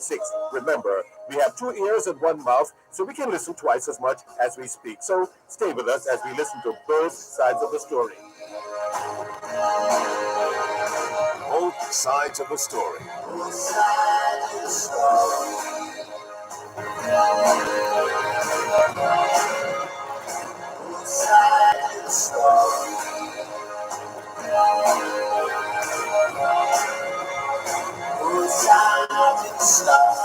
6. Remember, we have 2 ears and 1 mouth, so we can listen twice as much as we speak. So stay with us as we listen to both sides of the story. Both sides of the story. Both sides of the story. Both sides of the story. Both sides of the story.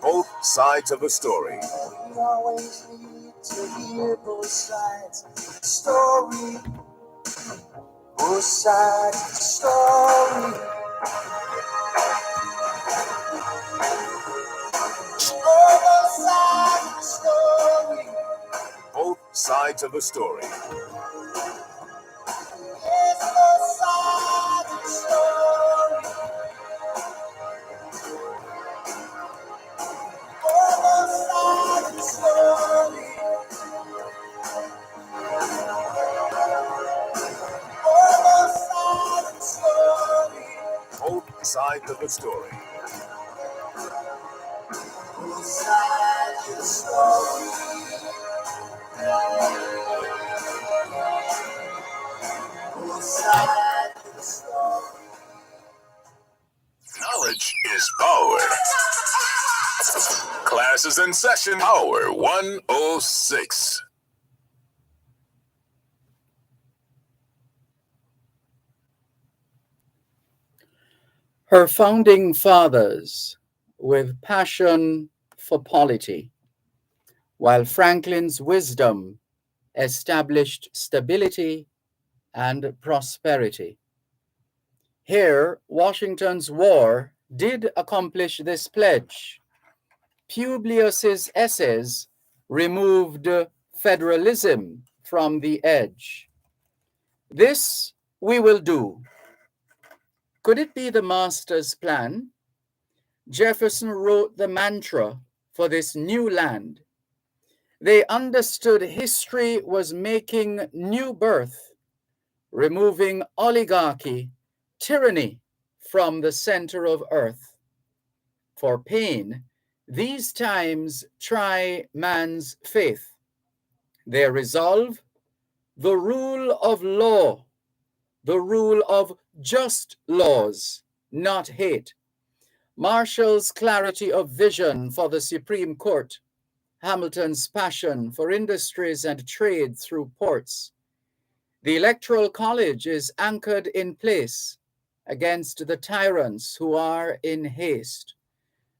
Both sides of the story. We always need to hear both sides of the story. Both sides of the story. Both sides of the story. Both sides of the story. Yes, both sides of the story. Both sides of the story. Both sides of the story. Both sides of the story. Both sides of the story. Both sides of the story. Knowledge is power. Class is in session. Power 106. Her founding fathers with passion for polity, while Franklin's wisdom established stability and prosperity. Here, Washington's war did accomplish this pledge. Publius's essays removed federalism from the edge. This we will do. Could it be the master's plan? Jefferson wrote the mantra for this new land. They understood history was making new birth, removing oligarchy, tyranny from the center of earth. For pain, these times try man's faith. Their resolve, the rule of law, the rule of just laws, not hate. Marshall's clarity of vision for the Supreme Court, Hamilton's passion for industries and trade through ports. The Electoral College is anchored in place against the tyrants who are in haste.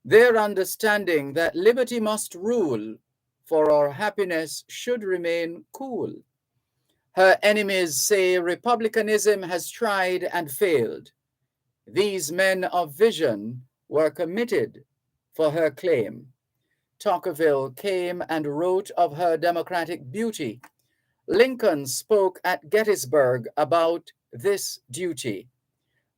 Their understanding that liberty must rule, for our happiness should remain cool. Her enemies say republicanism has tried and failed. These men of vision were committed for her claim. Tocqueville came and wrote of her democratic beauty. Lincoln spoke at Gettysburg about this duty.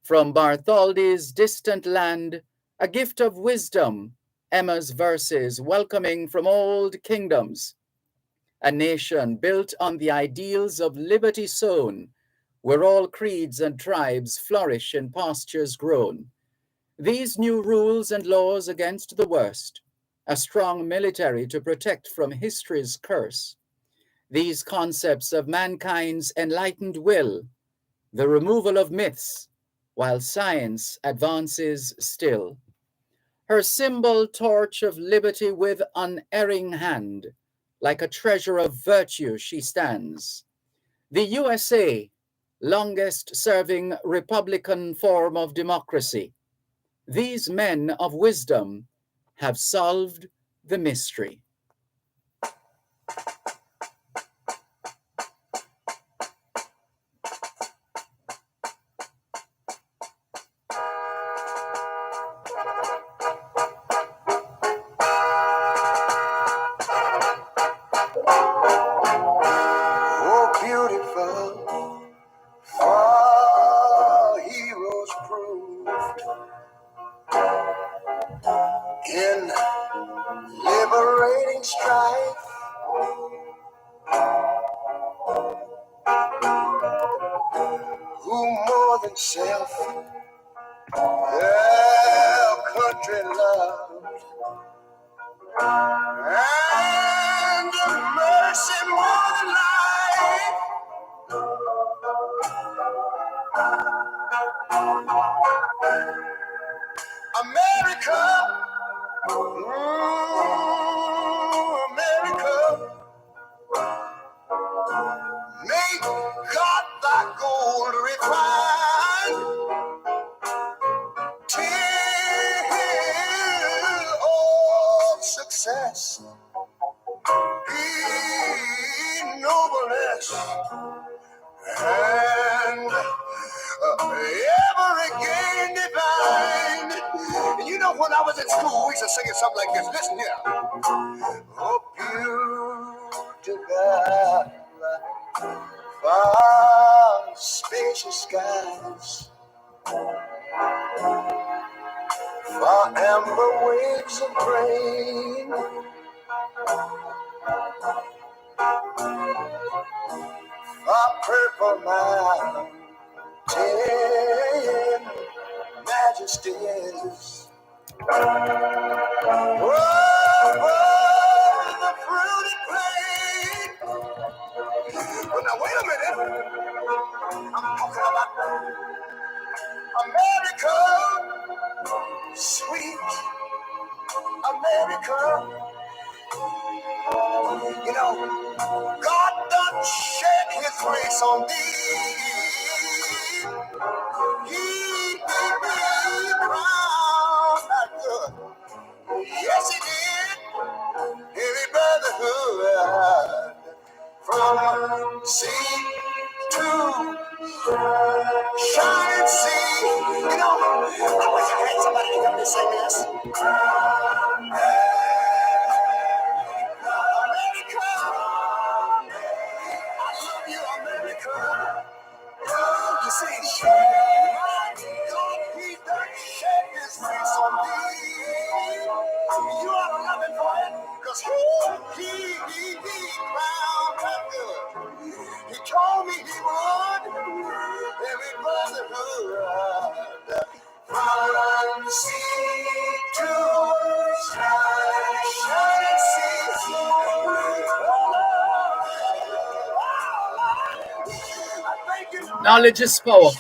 From Bartholdi's distant land, a gift of wisdom, Emma's verses welcoming from old kingdoms. A nation built on the ideals of liberty sown, where all creeds and tribes flourish in pastures grown. These new rules and laws against the worst, a strong military to protect from history's curse. These concepts of mankind's enlightened will, the removal of myths, while science advances still. Her symbol torch of liberty with unerring hand, like a treasure of virtue she stands. The USA, longest serving Republican form of democracy. These men of wisdom have solved the mystery. Oh, beautiful, for heroes proved in liberating self, yeah, country love, and mercy more than life. America, America, make God thy gold refine, till all success be nobleness, and ever again divine. And you know, when I was in school, we used to sing something like this. Listen here. Oh, beautiful, far spacious skies, far amber waves of grain, far purple mountain majesties. Whoa, the fruited plain. But now wait a minute. I'm talking about America, sweet America. You know, God done shed his grace on thee. He crowned that good. Yes, he did. Every brotherhood from sea to shining sea. You know, I wish I had somebody to come and sing this. America, I love you, America. You see, God, he done shed his face on thee. You ought to love him for it, because he found that good. He told me he would. Every brotherhood from sea to shining sea. Knowledge is power.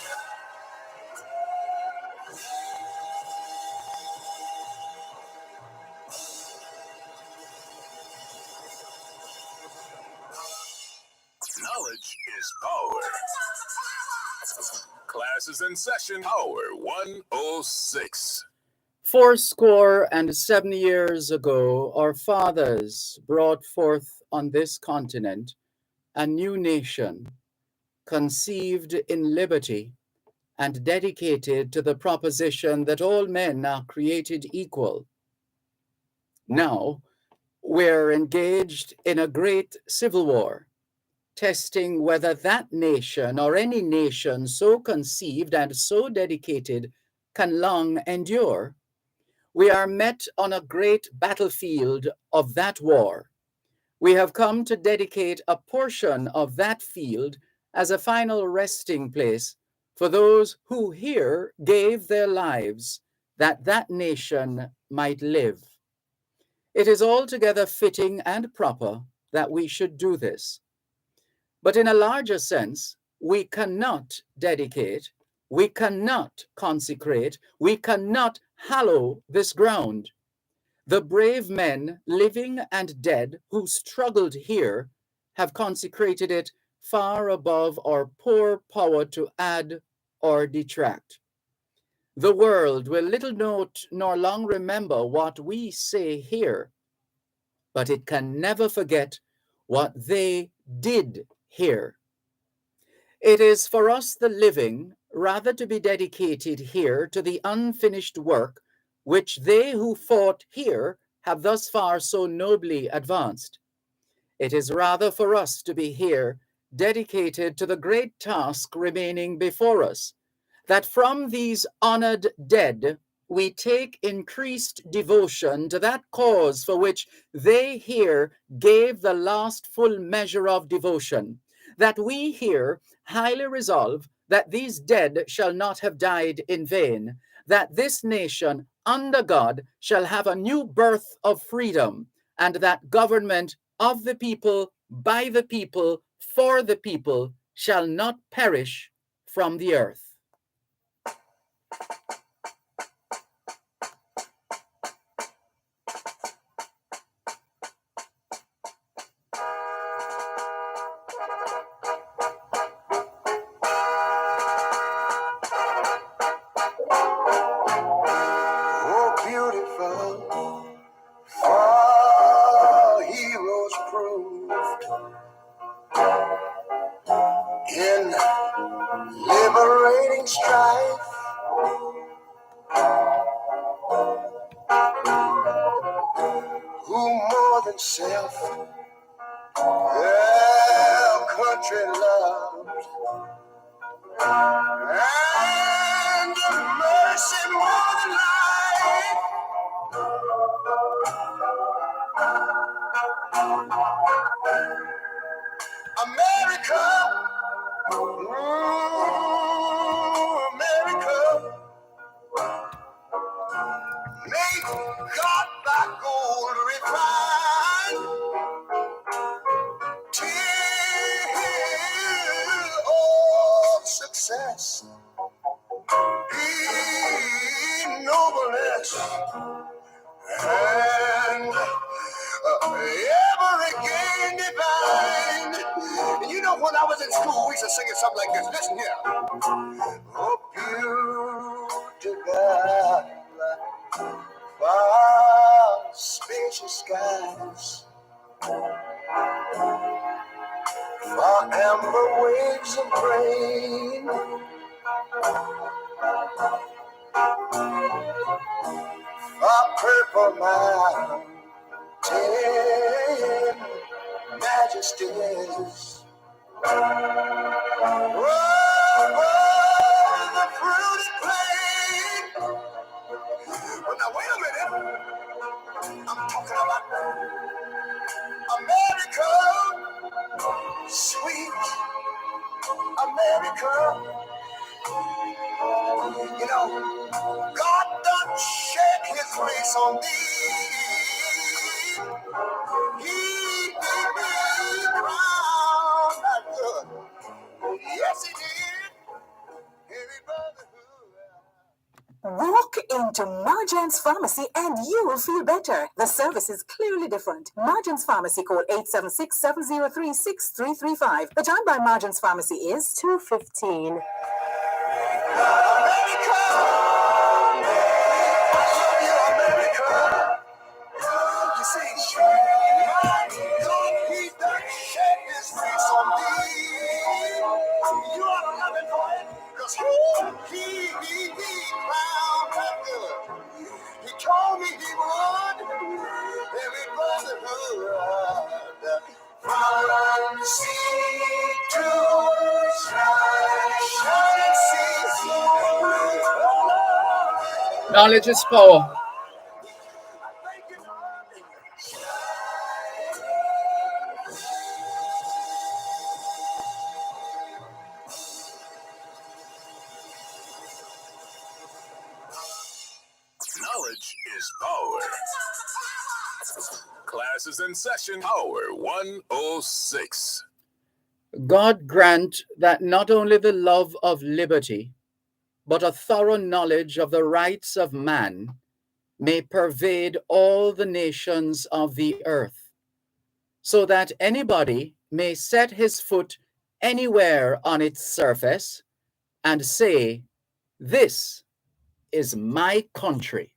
Knowledge is power. Classes in session. Power 106. 7 years ago, our fathers brought forth on this continent a new nation, conceived in liberty and dedicated to the proposition that all men are created equal. Now, we're engaged in a great civil war, testing whether that nation or any nation so conceived and so dedicated can long endure. We are met on a great battlefield of that war. We have come to dedicate a portion of that field as a final resting place for those who here gave their lives that that nation might live. It is altogether fitting and proper that we should do this. But in a larger sense, we cannot dedicate, we cannot consecrate, we cannot hallow this ground. The brave men, living and dead, who struggled here, have consecrated it far above our poor power to add or detract. The world will little note nor long remember what we say here, but it can never forget what they did here. It is for us, the living, rather to be dedicated here to the unfinished work which they who fought here have thus far so nobly advanced. It is rather for us to be here dedicated to the great task remaining before us, that from these honored dead we take increased devotion to that cause for which they here gave the last full measure of devotion, that we here highly resolve that these dead shall not have died in vain, that this nation under God shall have a new birth of freedom, and that government of the people, by the people, for the people shall not perish from the earth. Oh, beautiful, for heroes proved in liberating strife, who more than self their country loved, and mercy more than life. America, America, make God thy gold refine, till all success be nobleness, and ever again divine. And you know, when I was in school, we used to sing it something like this. Listen here. Oh, beautiful, far spacious skies, far amber waves of grain, far purple mountain majesties. Oh, the fruited plain. Well, now wait a minute. I'm talking about America, sweet America. You know, God done shed his grace on thee. He crowned that good. Yes, he did. Every brotherhood. Walk into Marjan's Pharmacy and you will feel better. The service is clearly different. Marjan's Pharmacy, call 876-703-6335. The time by Marjan's Pharmacy is 2:15. America, I love you, America. You see, my God, he done shed his face on thee. You ought to love it, boy, because he crowned that good. He told me he would. Every brotherhood, from sea to shining seas. Knowledge is power. Knowledge is power. Class is in session. Power 106. God grant that not only the love of liberty, but a thorough knowledge of the rights of man may pervade all the nations of the earth, so that anybody may set his foot anywhere on its surface and say, "This is my country."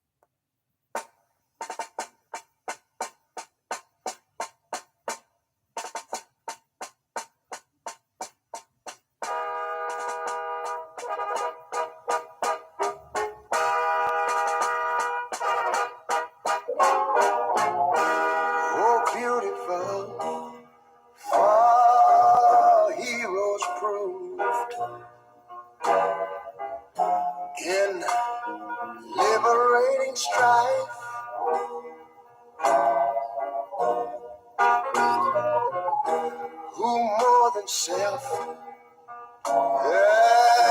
Oh, beautiful, for heroes proved in liberating strife, who more than self their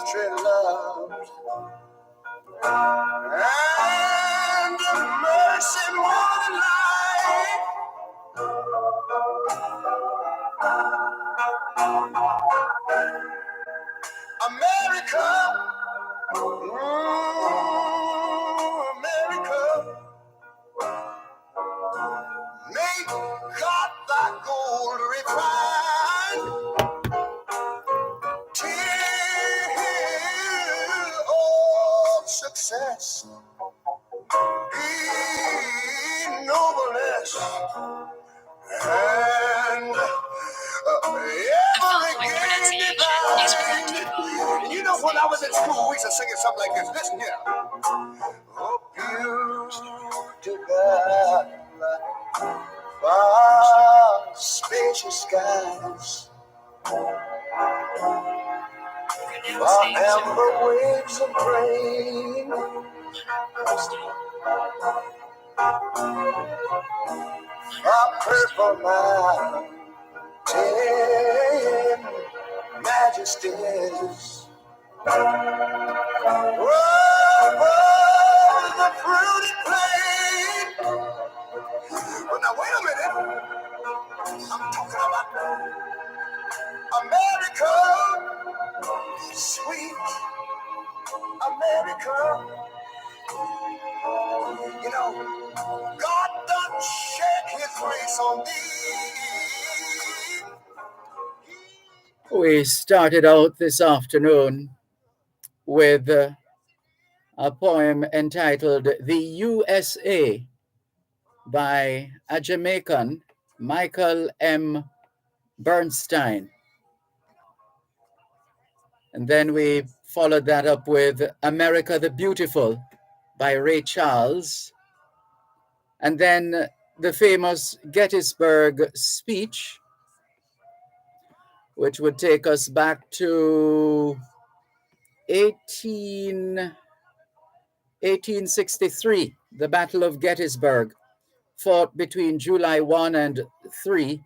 country loved, and mercy more than life. America, America, make God thy gold refine, till all success be nobleness, and every gain divine. You know, when I was in school, we used to sing it something like this. Listen here. Oh, beautiful God, far spacious skies, far amber waves of grain, far purple mountain majesties. Over the fruited plain. Well, now wait a minute. I'm talking about America, sweet America. You know, God done shed his grace on thee. We started out this afternoon with a poem entitled The USA by a Jamaican, Michael M. Bernstein. And then we followed that up with America the Beautiful by Ray Charles. And then the famous Gettysburg speech, which would take us back to 1863, the Battle of Gettysburg, fought between July 1 and 3,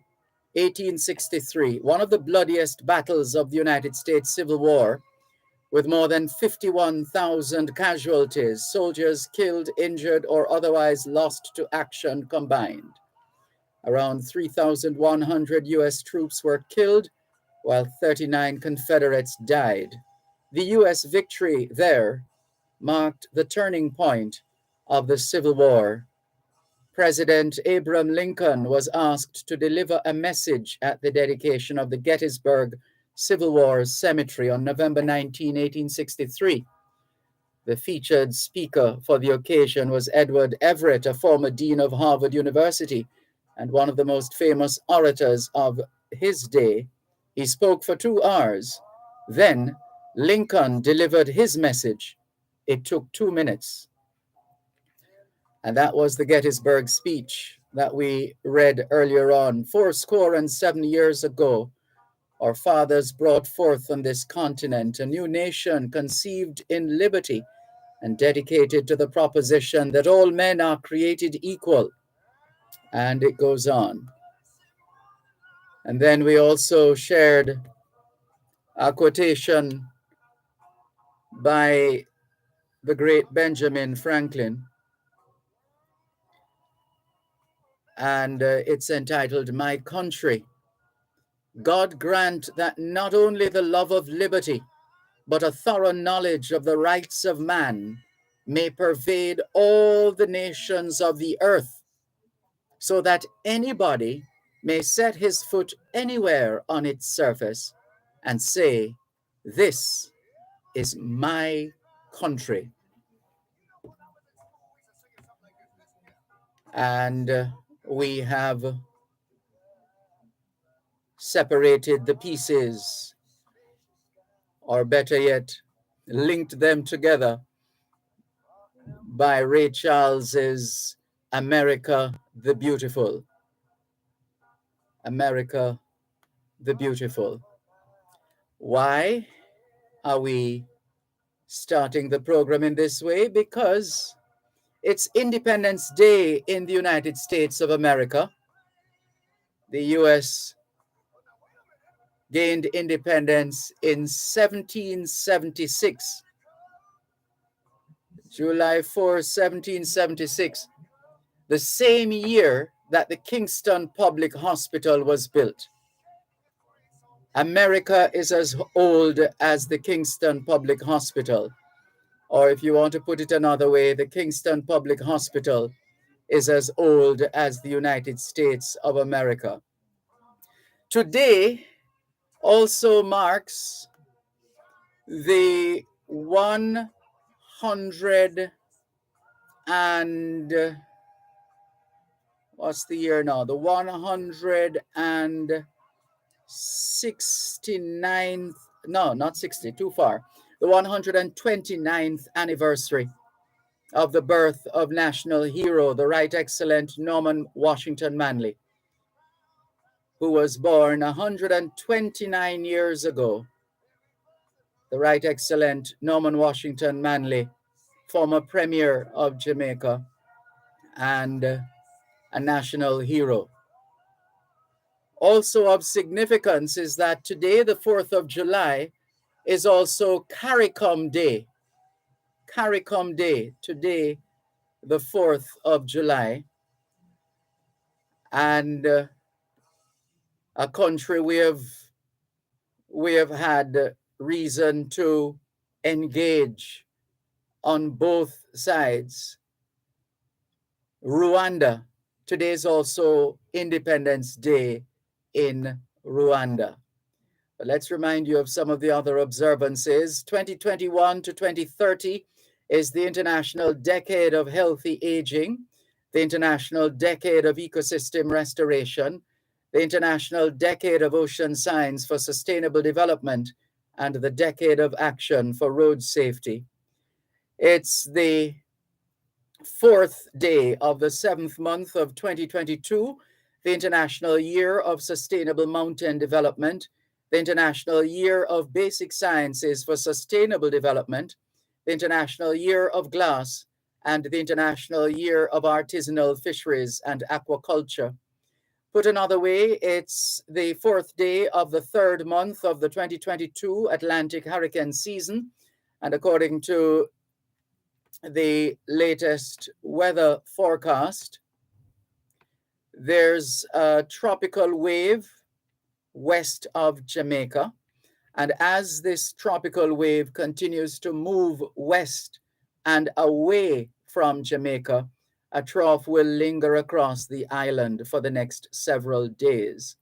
1863, one of the bloodiest battles of the United States Civil War, with more than 51,000 casualties, soldiers killed, injured, or otherwise lost to action combined. Around 3,100 US troops were killed, while 39 Confederates died. The US victory there marked the turning point of the Civil War. President Abraham Lincoln was asked to deliver a message at the dedication of the Gettysburg Civil War Cemetery on November 19, 1863. The featured speaker for the occasion was Edward Everett, a former dean of Harvard University and one of the most famous orators of his day. He spoke for 2 hours. Then Lincoln delivered his message. It took 2 minutes. And that was the Gettysburg speech that we read earlier on. 77 years ago, our fathers brought forth on this continent a new nation conceived in liberty and dedicated to the proposition that all men are created equal. And it goes on. And then we also shared a quotation by the great Benjamin Franklin. And it's entitled, My Country. God grant that not only the love of liberty, but a thorough knowledge of the rights of man may pervade all the nations of the earth, so that anybody may set his foot anywhere on its surface and say, this is my country. And we have separated the pieces, or better yet, linked them together by Ray Charles's America the Beautiful. America the Beautiful. Why are we starting the program in this way? Because it's Independence Day in the United States of America. The US gained independence in 1776. July 4, 1776, the same year that the Kingston Public Hospital was built. America is as old as the Kingston Public Hospital. Or if you want to put it another way, the Kingston Public Hospital is as old as the United States of America. Today also marks the 100 and what's the year now? The 169th, no, not 60, too far. The 129th anniversary of the birth of national hero, the Right Excellent Norman Washington Manley, who was born 129 years ago. The Right Excellent Norman Washington Manley, former Premier of Jamaica and a national hero. Also of significance is that today, the 4th of July, is also CARICOM Day. CARICOM Day, today, the 4th of July. And a country we have had reason to engage on both sides. Rwanda. Today is also Independence Day in Rwanda. But let's remind you of some of the other observances. 2021 to 2030 is the International Decade of Healthy Aging, the International Decade of Ecosystem Restoration, the International Decade of Ocean Science for Sustainable Development, and the Decade of Action for Road Safety. It's the 4th day of the 7th month of 2022, the International Year of Sustainable Mountain Development, the International Year of Basic Sciences for Sustainable Development, the International Year of Glass, and the International Year of Artisanal Fisheries and Aquaculture. Put another way, it's the 4th day of the 3rd month of the 2022 Atlantic hurricane season, and according to the latest weather forecast, there's a tropical wave west of Jamaica. And as this tropical wave continues to move west and away from Jamaica, a trough will linger across the island for the next several days.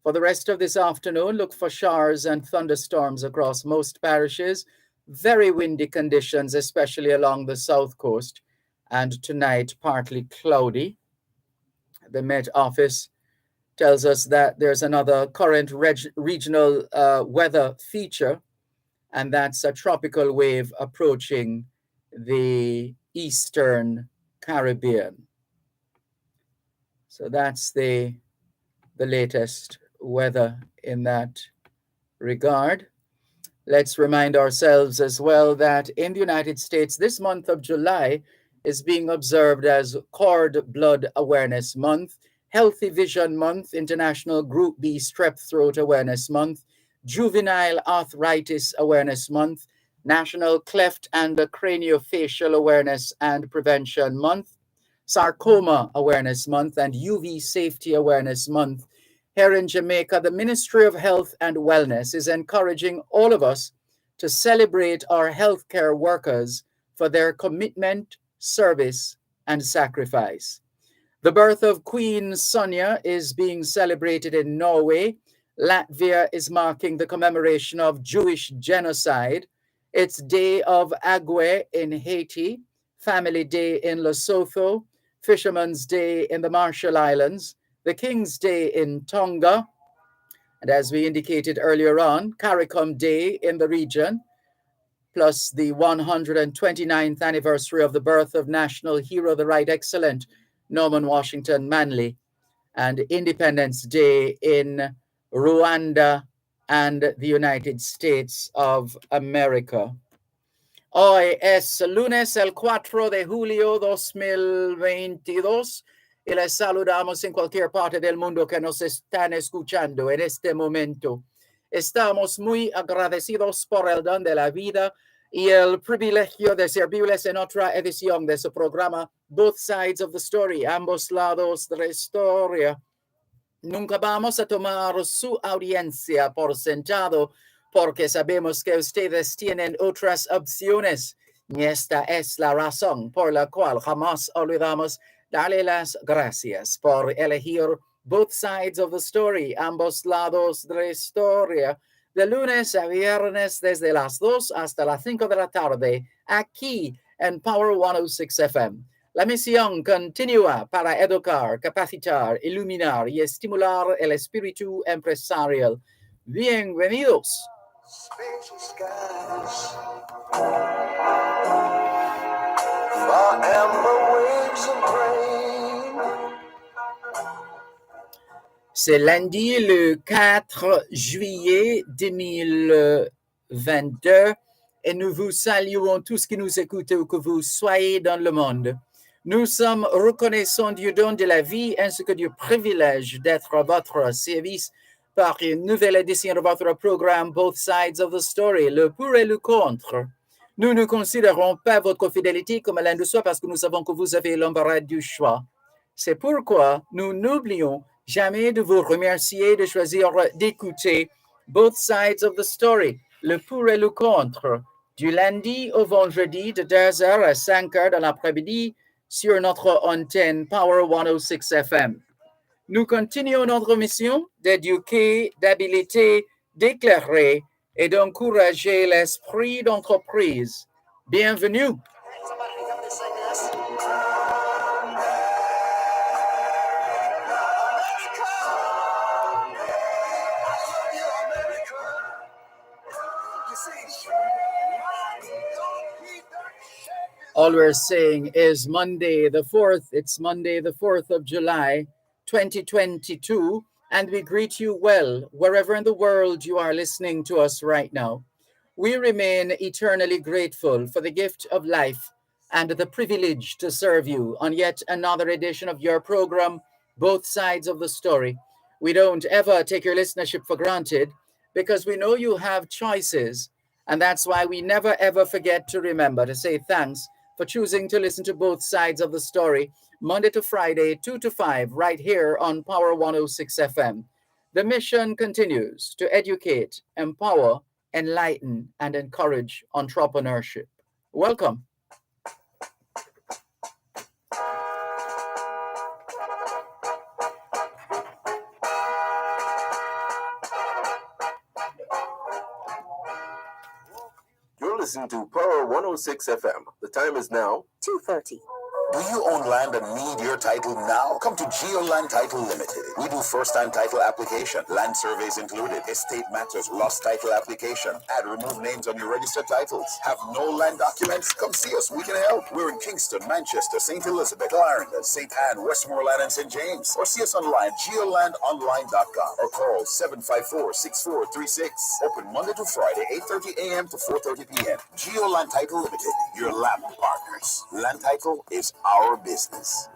For the rest of this afternoon, look for showers and thunderstorms across most parishes. Very windy conditions, especially along the south coast, and tonight partly cloudy. The Met Office tells us that there's another current regional weather feature, and that's a tropical wave approaching the Eastern Caribbean. So that's the latest weather in that regard. Let's remind ourselves as well that in the United States, this month of July is being observed as Cord Blood Awareness Month, Healthy Vision Month, International Group B Strep Throat Awareness Month, Juvenile Arthritis Awareness Month, National Cleft and Craniofacial Awareness and Prevention Month, Sarcoma Awareness Month, and UV Safety Awareness Month. Here in Jamaica, the Ministry of Health and Wellness is encouraging all of us to celebrate our healthcare workers for their commitment, service, and sacrifice. The birth of Queen Sonia is being celebrated in Norway. Latvia is marking the commemoration of Jewish genocide. It's Day of Agwe in Haiti, Family Day in Lesotho, Fisherman's Day in the Marshall Islands, the King's Day in Tonga, and as we indicated earlier on, CARICOM Day in the region, plus the 129th anniversary of the birth of national hero, the Right Excellent Norman Washington Manley, and Independence Day in Rwanda and the United States of America. Hoy es lunes el 4 de julio 2022 y les saludamos en cualquier parte del mundo que nos están escuchando en este momento. Estamos muy agradecidos por el don de la vida y el privilegio de servirles en otra edición de su programa Both Sides of the Story, ambos lados de la historia. Nunca vamos a tomar su audiencia por sentado porque sabemos que ustedes tienen otras opciones. Y esta es la razón por la cual jamás olvidamos darle las gracias por elegir Both Sides of the Story, ambos lados de la historia, de lunes a viernes desde las 2 hasta las 5 de la tarde, aquí en Power 106 FM. La misión continúa para educar, capacitar, iluminar y estimular el espíritu empresarial. Bienvenidos. Spacious skies, far amber waves of grain. C'est lundi le 4 juillet 2022 et nous vous saluons tous qui nous écoutent où que vous soyez dans le monde. Nous sommes reconnaissants du don de la vie ainsi que du privilège d'être à votre service par une nouvelle édition de votre programme Both Sides of the Story, le pour et le contre. Nous ne considérons pas votre fidélité comme l'un de soi parce que nous savons que vous avez l'embarras du choix. C'est pourquoi nous n'oublions jamais de vous remercier de choisir d'écouter Both Sides of the Story, le pour et le contre, du lundi au vendredi de 2h à 5h de l'après-midi sur notre antenne Power 106 FM. Nous continuons notre mission d'éduquer, d'habiliter, d'éclairer et d'encourager l'esprit d'entreprise. Bienvenue. All we're saying is Monday the 4th. It's Monday the 4th of July, 2022. And we greet you well, wherever in the world you are listening to us right now. We remain eternally grateful for the gift of life and the privilege to serve you on yet another edition of your program, Both Sides of the Story. We don't ever take your listenership for granted because we know you have choices. And that's why we never ever forget to remember to say thanks for choosing to listen to Both Sides of the Story, Monday to Friday, 2 to 5, right here on Power 106 FM. The mission continues to educate, empower, enlighten, and encourage entrepreneurship. Welcome. You're listening to Power 106 FM. The time is now 2:30. Do you own land and need your title now? Come to Geoland Title Limited. We do first-time title application, land surveys included, estate matters, lost title application, add, remove names on your registered titles. Have no land documents? Come see us. We can help. We're in Kingston, Manchester, St. Elizabeth, Clarendon, St. Anne, Westmoreland, and St. James. Or see us online, geolandonline.com, or call 754-6436. Open Monday to Friday, 8:30 a.m. to 4:30 p.m. Geoland Title Limited, your land partners. Land title is our business.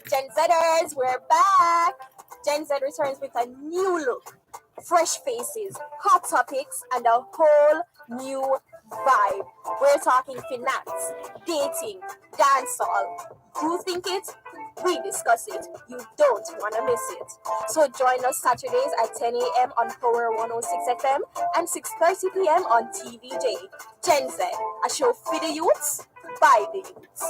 Gen Zers, we're back. Gen Z returns with a new look, fresh faces, hot topics, and a whole new vibe. We're talking finance, dating, dancehall. You think it? We discuss it. You don't want to miss it. So join us Saturdays at 10 a.m. on Power 106 FM and 6:30 p.m. on TVJ. Gen Z, a show for the youths, by the youths.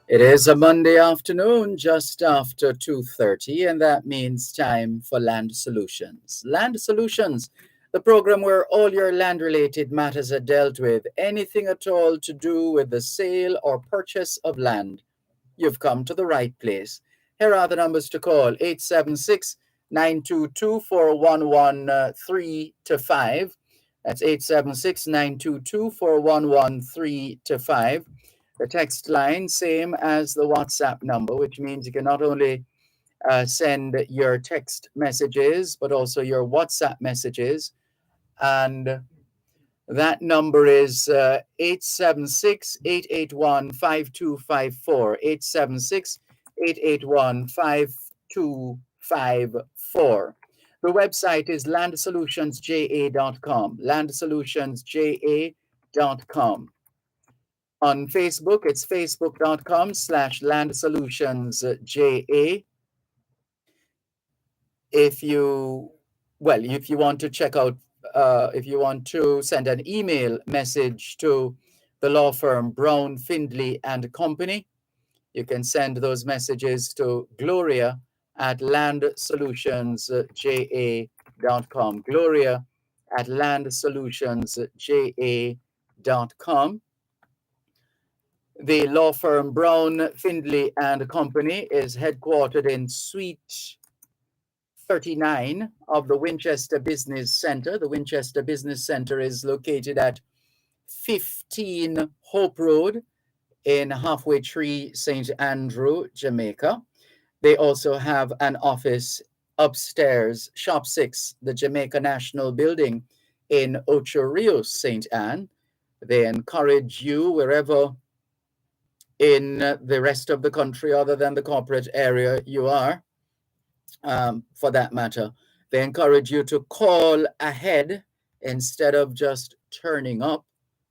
It is a Monday afternoon, just after 2:30, and that means time for Land Solutions. Land Solutions, the program where all your land-related matters are dealt with, anything at all to do with the sale or purchase of land. You've come to the right place. Here are the numbers to call: 876-922-4113-5. That's 876-922-4113-5. The text line, same as the WhatsApp number, which means you can not only send your text messages, but also your WhatsApp messages. And that number is 876 881 5254. 876 881 5254. The website is landsolutionsja.com. Landsolutionsja.com. On Facebook, it's facebook.com/landsolutionsja. If you want to check out, if you want to send an email message to the law firm Brown, Findley and Company, you can send those messages to Gloria at landsolutionsja.com. Gloria at landsolutionsja.com. The law firm Brown, Findley and Company is headquartered in Suite 39 of the Winchester Business Center. The Winchester Business Center is located at 15 Hope Road in Halfway Tree, St. Andrew, Jamaica. They also have an office upstairs, Shop 6, the Jamaica National Building in Ocho Rios, St. Anne. They encourage you, wherever in the rest of the country other than the corporate area you are, for that matter, they encourage you to call ahead instead of just turning up.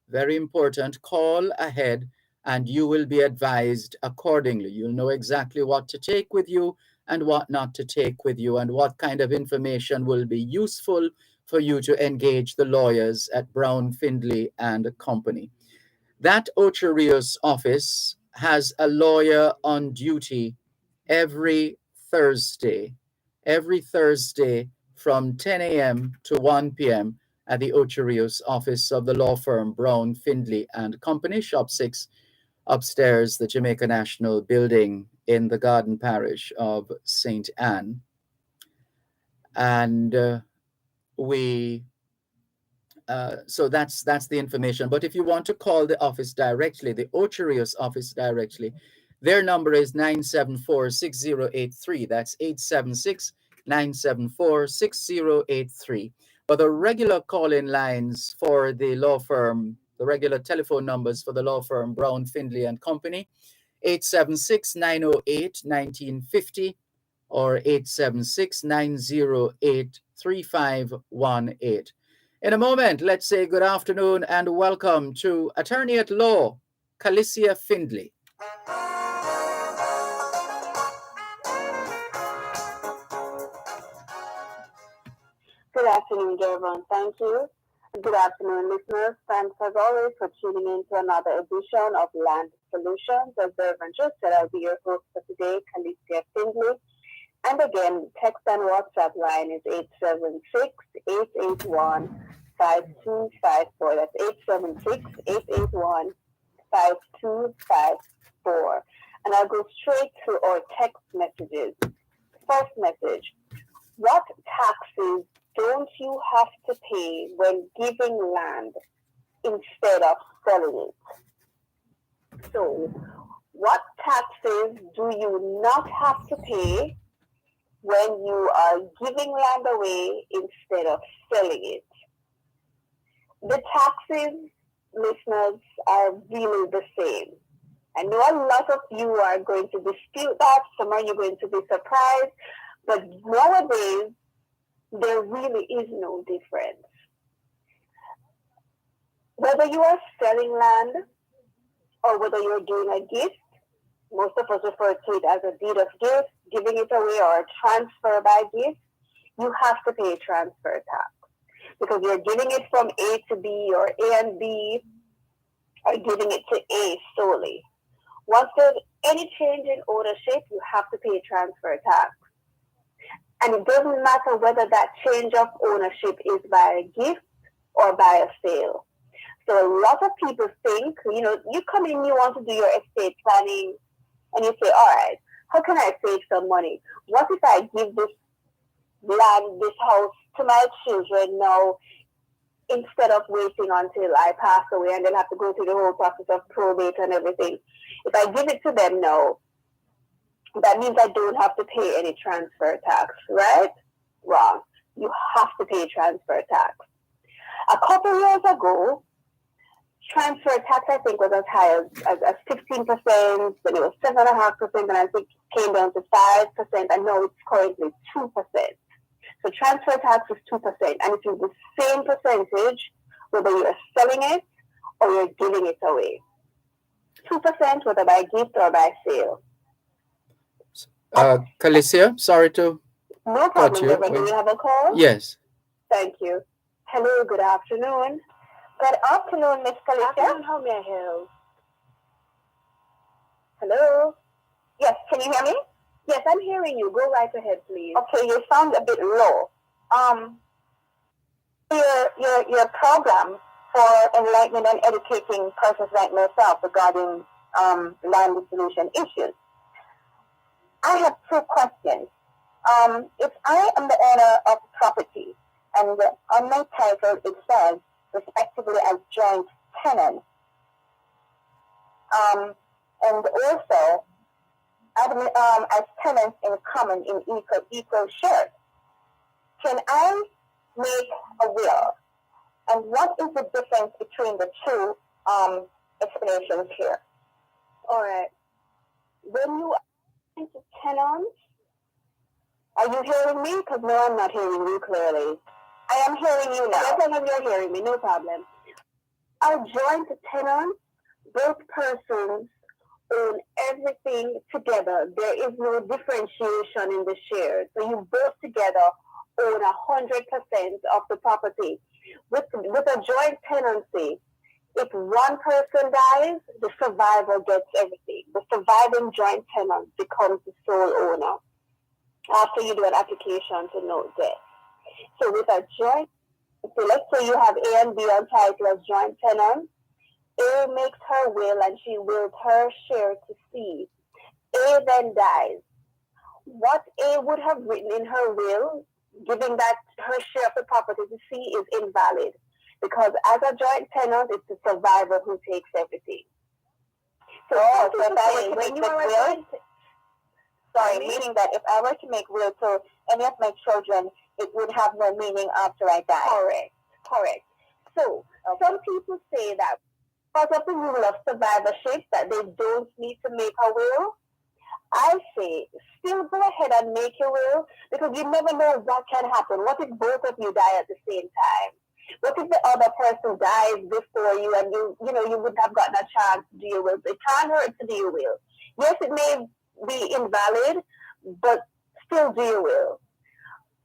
Very important, call ahead and you will be advised accordingly. You'll know exactly what to take with you and what not to take with you, and what kind of information will be useful for you to engage the lawyers at Brown, Findley and Company. That Ocho Rios office has a lawyer on duty every Thursday from 10 a.m. to 1 p.m. at the Ocho Rios office of the law firm Brown, Findley and Company, Shop 6, upstairs, the Jamaica National Building in the Garden Parish of St. Anne. And so that's the information. But if you want to call the office directly, the Ocho Rios office directly, their number is 974-6083. That's 876-974-6083. But the regular call-in lines for the law firm, the regular telephone numbers for the law firm Brown, Findley and Company, 876-908-1950 or 876-908-3518. In a moment, let's say good afternoon and welcome to Attorney at Law, Calicia Findley. Good afternoon, Dervan. Thank you. Good afternoon, listeners. Thanks as always for tuning in to another edition of Land Solutions. As Dervan just said, I'll be your host for today, Calicia Findley. And again, text and WhatsApp line is 876-881-5254. That's 876-881-5254. And I'll go straight to our text messages. First message: what taxes don't you have to pay when giving land instead of selling it? So, what taxes do you not have to pay when you are giving land away instead of selling it? The taxes, listeners, are really the same. I know a lot of you are going to dispute that. Some of you are going to be surprised. But nowadays, there really is no difference. Whether you are selling land or whether you're doing a gift, most of us refer to it as a deed of gift, giving it away, or a transfer by gift, you have to pay transfer tax. Because you're giving it from A to B, or A and B are giving it to A solely. Once there's any change in ownership, you have to pay transfer tax. And it doesn't matter whether that change of ownership is by a gift or by a sale. So a lot of people think, you come in, you want to do your estate planning, and you say, all right, how can I save some money? What if I give this land, this house to my children now instead of waiting until I pass away and then have to go through the whole process of probate and everything. If I give it to them now, that means I don't have to pay any transfer tax, right? Wrong. You have to pay transfer tax. A couple years ago, transfer tax, I think, was as high as 16%, then it was 7.5%, and I think it came down to 5%, and now it's currently 2%. So transfer tax is 2%, and it is the same percentage whether you're selling it or you're giving it away. 2% whether by gift or by sale. Calicia, sorry to No cut problem, you. Dervan. Do you have a call? Yes. Thank you. Hello, good afternoon. Good afternoon, Miss Calicia. How may I help? Hello? Yes, can you hear me? Yes, I'm hearing you. Go right ahead, please. Okay, you sound a bit low. Your program for enlightening and educating persons like myself regarding land dissolution issues. I have two questions. If I am the owner of property and on my title it says respectively as joint tenant, and also as tenants in common in equal shares, can I make a will? And what is the difference between the two explanations here? All right. When you are into tenants, are you hearing me? Because no, I'm not hearing you clearly. I am hearing you now. Yes, I know you're hearing me. No problem. Our joint tenants, both persons own everything together. There is no differentiation in the shares. So you both together own 100% of the property. With a joint tenancy, if one person dies, the survivor gets everything. The surviving joint tenant becomes the sole owner after you do an application to note death. So with a joint, so let's say you have A and B on title as joint tenants. A makes her will and she wills her share to C. A then dies. What A would have written in her will, given that her share of the property to C, is invalid. Because as a joint tenant, it's the survivor who takes everything. So, so if I were to make this will, meaning that if I were to make will to any of my children, it would have no meaning after I die. Correct. So some people say that because of the rule of survivorship that they don't need to make a will. I say still go ahead and make your will, because you never know what can happen. What if both of you die at the same time? What if the other person dies before you and you wouldn't have gotten a chance to do your will? It can't hurt to do your will. Yes, it may be invalid, but still do your will.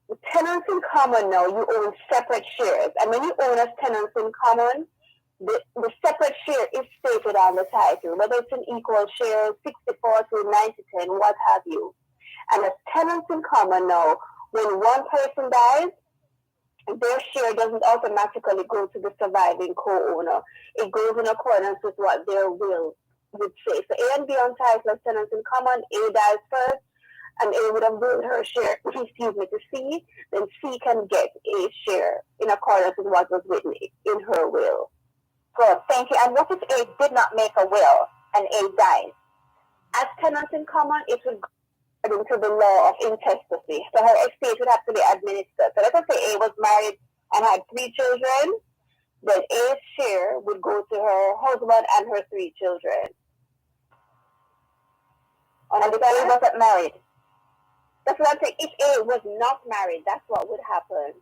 With tenants in common now, you own separate shares. And when you own as tenants in common, the separate share is stated on the title, whether it's an equal share, 64 to 90-10, what have you. And as tenants in common now, when one person dies, their share doesn't automatically go to the surviving co-owner. It goes in accordance with what their will would say. So A and B on title as tenants in common, A dies first, and A would have willed her share, to C, then C can get a share in accordance with what was written in her will. Good, thank you. And what if A did not make a will and A dies? As tenants in common, it would go according to the law of intestacy. So her estate would have to be administered. So let us say A was married and had 3 children, then A's share would go to her husband and her 3 children. And if A wasn't married? That's what I'm saying. If A was not married, that's what would happen.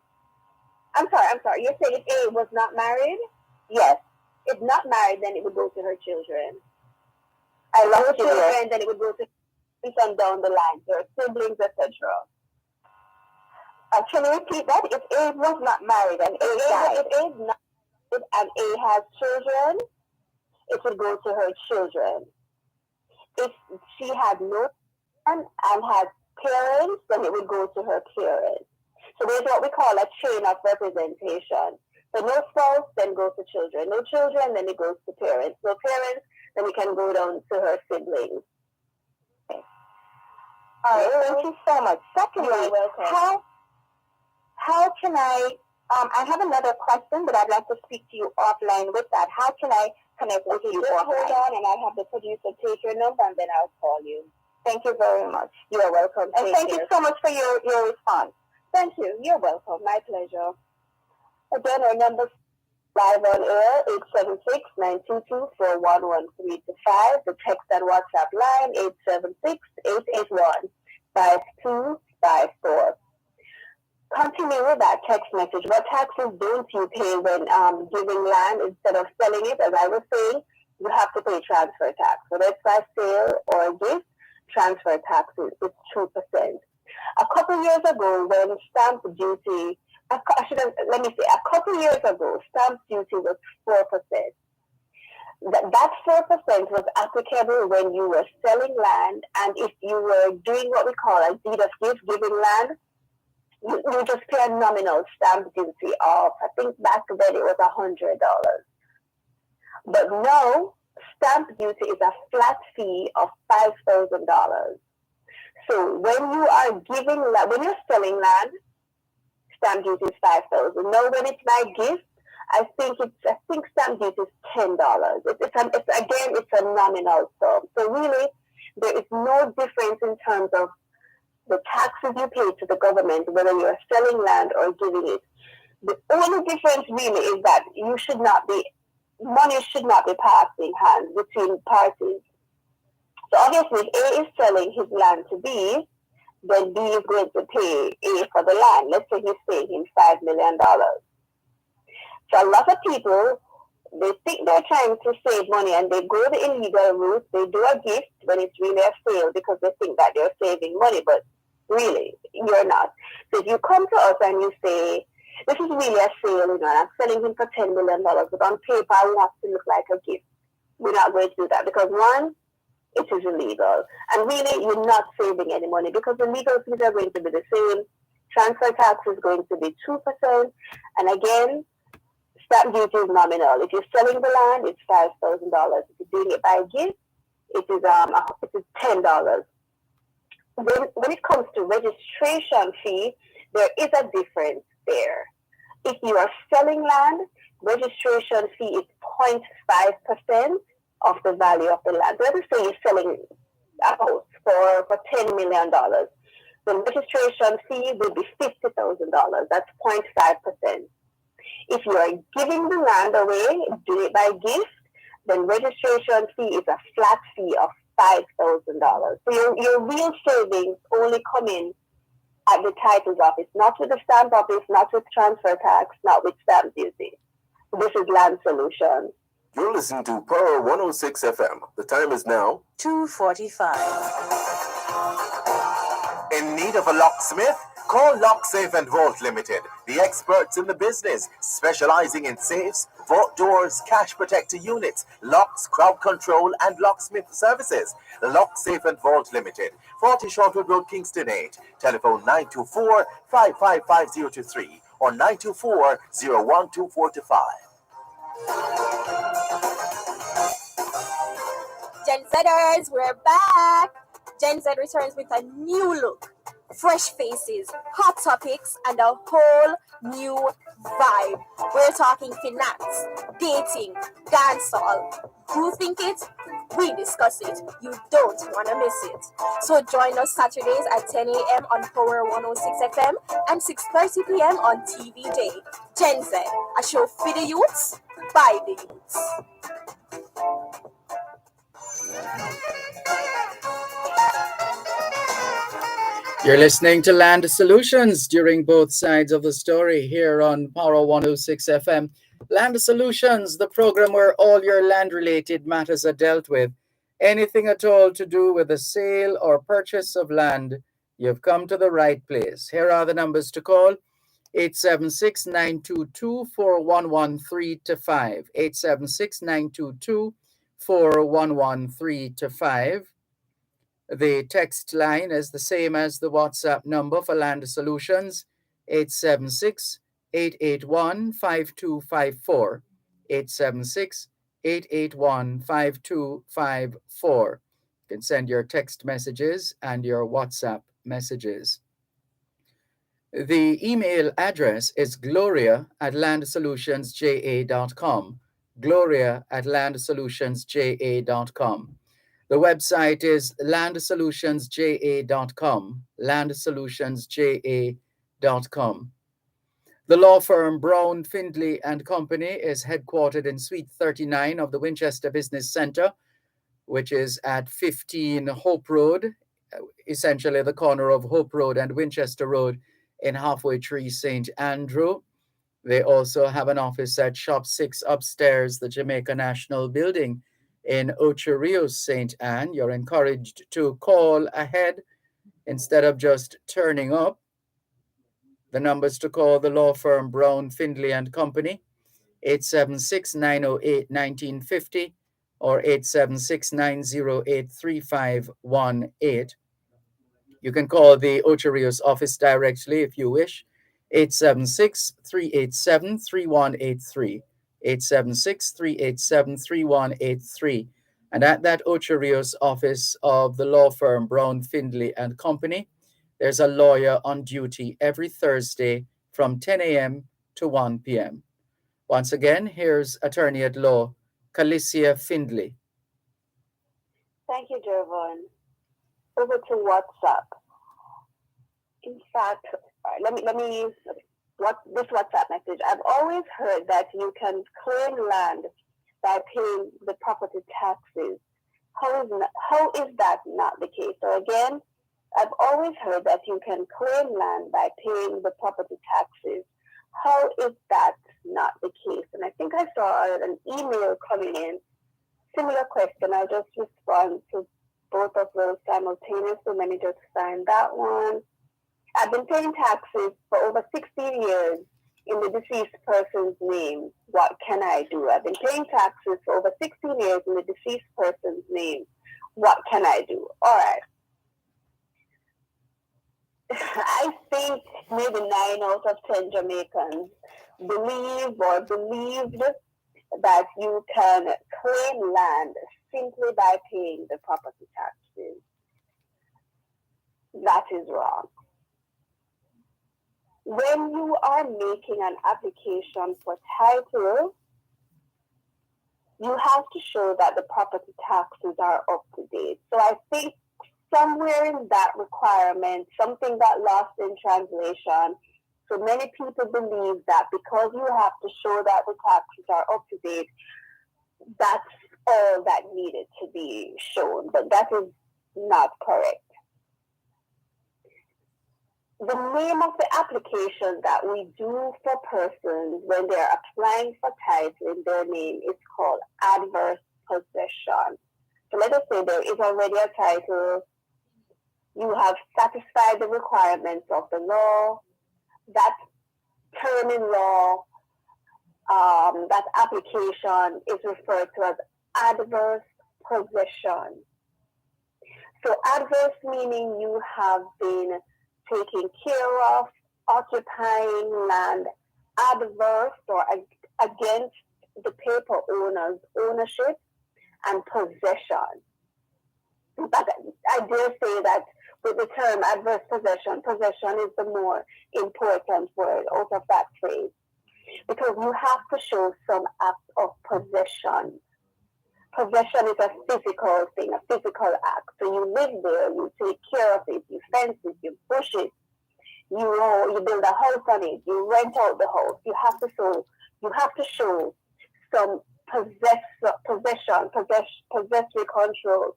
I'm sorry. You're saying if A was not married? Yes. If not married, then it would go to her children. I love children, then it would go to on down the line, their siblings, etc. Can you repeat that? If A was not married and A died, if A is not married and A has children, it would go to her children. If she had no son and had parents, then it would go to her parents. So there's what we call a chain of representation. So no spouse, then goes to children. No children, then it goes to parents. No parents, then we can go down to her siblings. Okay. All right, thank you so much. Secondly, how can I I have another question, but I'd like to speak to you offline with that. How can I connect with you offline? Hold on, and I'll have the producer take your number, and then I'll call you. Thank you very much. You're welcome. And thank you so much for your response. Thank you. You're welcome. My pleasure. Again, our number live on air, 876-922-411-325. The text and WhatsApp line, 876-881-5254. Continue with that text message. What taxes don't you pay when giving land instead of selling it? As I was saying, you have to pay transfer tax. Whether it's by sale or a gift, transfer tax is 2%. A couple years ago, when stamp duty, a couple years ago, stamp duty was 4%. That 4% was applicable when you were selling land, and if you were doing what we call a deed of gift, giving land, you just pay a nominal stamp duty of, I think back then it was $100. But now, stamp duty is a flat fee of $5,000. So when you are when you're selling land, stamp duty is $5,000. Now when it's by gift, I think stamp duty is $10. It's a nominal sum. So really, there is no difference in terms of the taxes you pay to the government, whether you're selling land or giving it. The only difference really is that money should not be passing hands between parties. So obviously, if A is selling his land to B, then B is going to pay A for the land. Let's say he's paying him $5 million. So a lot of people, they think they're trying to save money and they go the illegal route. They do a gift when it's really a sale because they think that they're saving money, but really, you're not. So if you come to us and you say, this is really a sale, and I'm selling him for $10 million, but on paper I want it to look like a gift. We're not going to do that because one, it is illegal. And really, you're not saving any money because the legal fees are going to be the same. Transfer tax is going to be 2%. And again, stamp duty is nominal. If you're selling the land, it's $5,000. If you're doing it by gift, it is $10. When it comes to registration fee, there is a difference there. If you are selling land, registration fee is 0.5% of the value of the land. Let us say you're selling a house for $10 million. The registration fee will be $50,000. That's 0.5%. If you are giving the land away, do it by gift, then registration fee is a flat fee of $5,000. So your real savings only come in at the titles office, not with the stamp office, not with transfer tax, not with stamp duty. This is Land Solutions. You're listening to Power 106 FM. The time is now 2:45. In need of a locksmith? Call Lock Safe and Vault Limited, the experts in the business, specializing in safes, vault doors, cash protector units, locks, crowd control, and locksmith services. Lock Safe and Vault Limited, 40 Shortwood Road, Kingston 8. Telephone 924-555023 or 924-01245. Gen Zers, we're back. Gen Z returns with a new look, fresh faces, hot topics, and a whole new vibe. We're talking finance, dating, dancehall. You think it? We discuss it. You don't want to miss it. So join us Saturdays at 10 a.m. on Power 106 FM and 6:30 p.m. on TVJ. Gen Z, a show for the youths, by the youths. You're listening to Land Solutions during both sides of the story here on Power 106 FM. Land Solutions, the program where all your land-related matters are dealt with. Anything at all to do with the sale or purchase of land, you've come to the right place. Here are the numbers to call: 876-922-4113-5, 876-922-4113-5. The text line is the same as the WhatsApp number for Land Solutions, 876-881-5254, 876-881-5254. You can send your text messages and your WhatsApp messages. The email address is gloria@landsolutionsja.com. gloria@landsolutionsja.com. The website is landsolutionsja.com. landsolutionsja.com. The law firm Brown, Findley and Company is headquartered in Suite 39 of the Winchester Business Center, which is at 15 Hope Road, essentially the corner of Hope Road and Winchester Road in Halfway Tree, St. Andrew. They also have an office at Shop 6 upstairs, the Jamaica National Building in Ocho Rios, St. Anne. You're encouraged to call ahead instead of just turning up. The numbers to call the law firm Brown, Findley and Company, 876-908-1950 or 876-908-3518. You can call the Ocho Rios office directly if you wish, 876-387-3183, 876-387-3183. And at that Ocho Rios office of the law firm Brown, Findley and Company, there's a lawyer on duty every Thursday from 10 a.m. to 1 p.m. Once again, here's attorney at law, Calicia Findley. Thank you, Dervan. Over to WhatsApp. In fact, let me this WhatsApp message. I've always heard that you can claim land by paying the property taxes. How is that not the case? So again, I've always heard that you can claim land by paying the property taxes. How is that not the case? And I think I saw an email coming in. Similar question. I'll just respond to both of those simultaneously. Let me just find that one. I've been paying taxes for over 16 years in the deceased person's name. What can I do? I've been paying taxes for over 16 years in the deceased person's name. What can I do? All right. I think maybe 9 out of 10 Jamaicans believed that you can claim land simply by paying the property taxes. That is wrong. When you are making an application for title, you have to show that the property taxes are up to date. So I think somewhere in that requirement, something got lost in translation. So many people believe that because you have to show that the taxes are up to date, that's all that needed to be shown. But that is not correct. The name of the application that we do for persons when they're applying for title in their name is called adverse possession. So let us say there is already a title. You have satisfied the requirements of the law. That term in law, that application is referred to as adverse possession. So adverse meaning you have been taking care of, occupying land adverse or against the paper owner's ownership and possession. But I dare say that with the term adverse possession, possession is the more important word out of that phrase, because you have to show some act of possession. Possession is a physical thing, a physical act. So you live there, you take care of it, you fence it, you push it, you build a house on it, you rent out the house. You have to show some possessory control.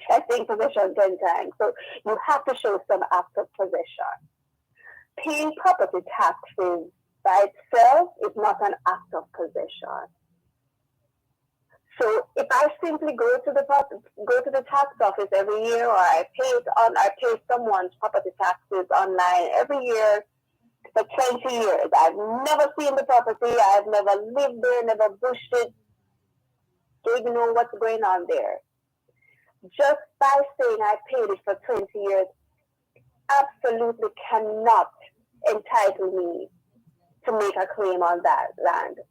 I think possession 10 times. So you have to show some act of possession. Paying property taxes by itself is not an act of possession. So if I simply go to the tax office every year, or I pay someone's property taxes online every year for 20 years, I've never seen the property, I've never lived there, never bushed it, don't even know what's going on there. Just by saying I paid it for 20 years absolutely cannot entitle me to make a claim on that land.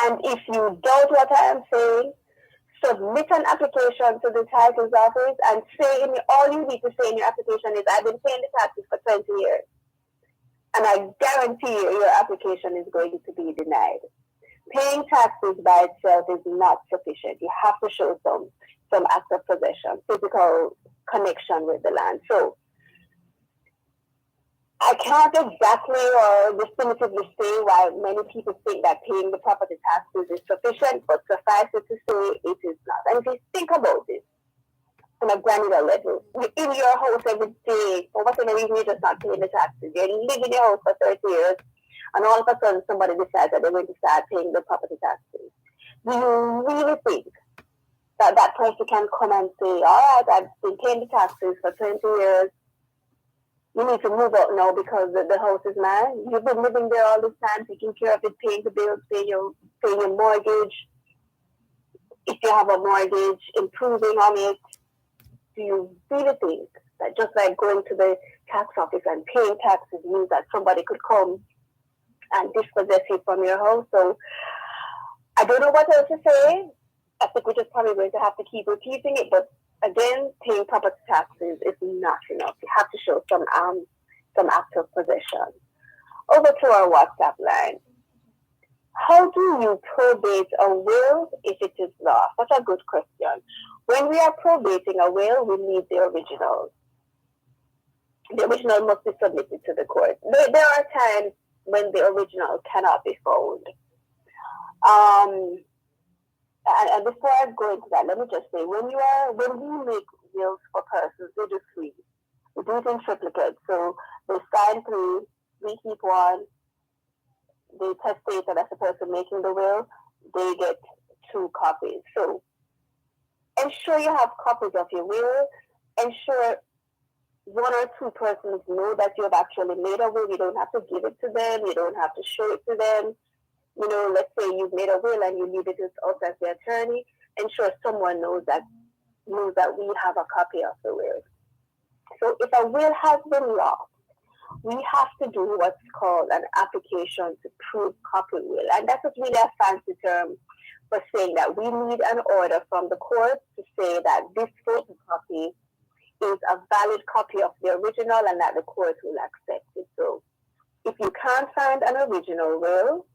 And if you doubt what I am saying, submit an application to the title's office and say all you need to say in your application is, I've been paying the taxes for 20 years. And I guarantee you your application is going to be denied. Paying taxes by itself is not sufficient. You have to show some act of possession, physical connection with the land. So I can't exactly or definitively say why many people think that paying the property taxes is sufficient, but suffice it to say it is not. And if you think about it on a granular level, you're in your house every day, for whatever reason you're just not paying the taxes. You're living in your house for 30 years, and all of a sudden somebody decides that they're going to start paying the property taxes. Do you really think that that person can come and say, all right, I've been paying the taxes for 20 years, you need to move out now because the house is mine? You've been living there all this time, taking care of it, paying the bills, paying your mortgage. If you have a mortgage, improving on it. Do you really think that just like going to the tax office and paying taxes means that somebody could come and dispossess you from your house? So I don't know what else to say. I think we're just probably going to have to keep repeating it, but again, paying property taxes is not enough. You have to show some act of possession. Over to our WhatsApp line. How do you probate a will if it is lost? That's a good question. When we are probating a will, we need the original. The original must be submitted to the court. There are times when the original cannot be found. And before I go into that, let me just say, when we make wills for persons, we do three. We do it in triplicate. So they sign three, we keep one. The testator, that's the person making the will, they get 2 copies. So ensure you have copies of your will. Ensure 1 or 2 persons know that you have actually made a will. You don't have to give it to them. You don't have to show it to them. You know, let's say you've made a will and you leave it with us as the attorney. Ensure someone knows that we have a copy of the will. So if a will has been lost, we have to do what's called an application to prove copy will. And that's just really a fancy term for saying that we need an order from the court to say that this photocopy is a valid copy of the original and that the court will accept it. So if you can't find an original will,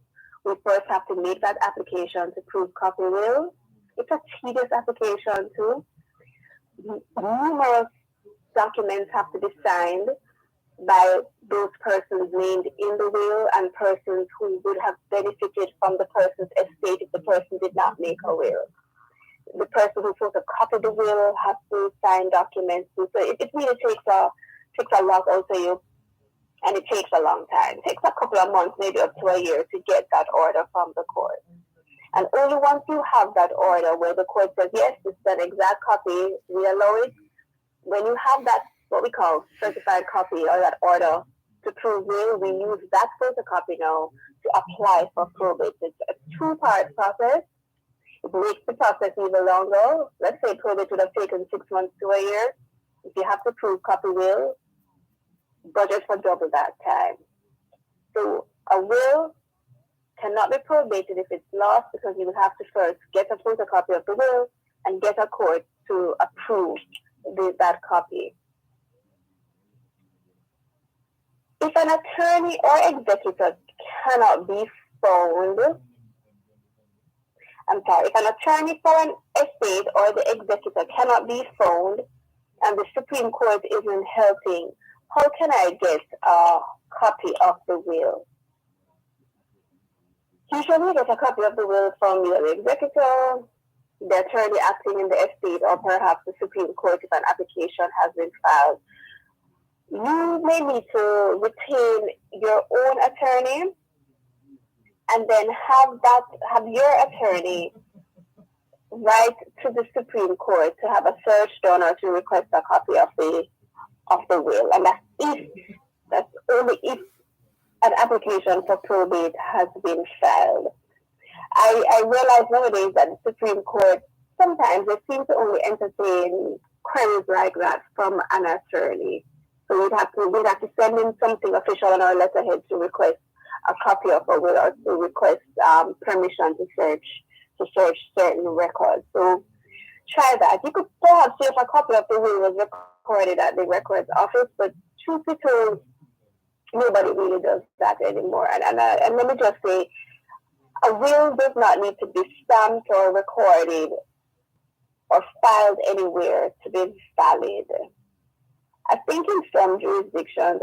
we first have to make that application to prove copy will. It's a tedious application too. Numerous documents have to be signed by those persons named in the will and persons who would have benefited from the person's estate if the person did not make a will. The person who's supposed to copy the will has to sign documents too. So it really takes a lot out of you, and it takes a long time. It takes a couple of months, maybe up to a year, to get that order from the court. And only once you have that order where the court says, yes, this is an exact copy, we allow it. When you have that, what we call certified copy or that order to prove will, we use that photocopy now to apply for probate. It's a 2-part process. It makes the process even longer. Let's say probate would have taken 6 months to a year. If you have to prove copy will, budget for double that time. So a will cannot be probated if it's lost because you will have to first get a photocopy of the will and get a court to approve that copy. If an attorney or executor cannot be found, if an attorney for an estate or the executor cannot be found and the Supreme Court isn't helping, how can I get a copy of the will? Usually you get a copy of the will from the executor, the attorney acting in the estate, or perhaps the Supreme Court if an application has been filed. You may need to retain your own attorney and then have your attorney write to the Supreme Court to have a search done or to request a copy of the will. And that's only if an application for probate has been filed. I realize nowadays that the Supreme Court, sometimes they seem to only entertain queries like that from an attorney. So we'd have to send in something official on our letterhead to request a copy of a will or to request permission to search certain records. So try that. You could perhaps see if a copy of the will was recorded at the records office, but truth be told, nobody really does that anymore. And let me just say, a will does not need to be stamped or recorded or filed anywhere to be valid. I think in some jurisdictions,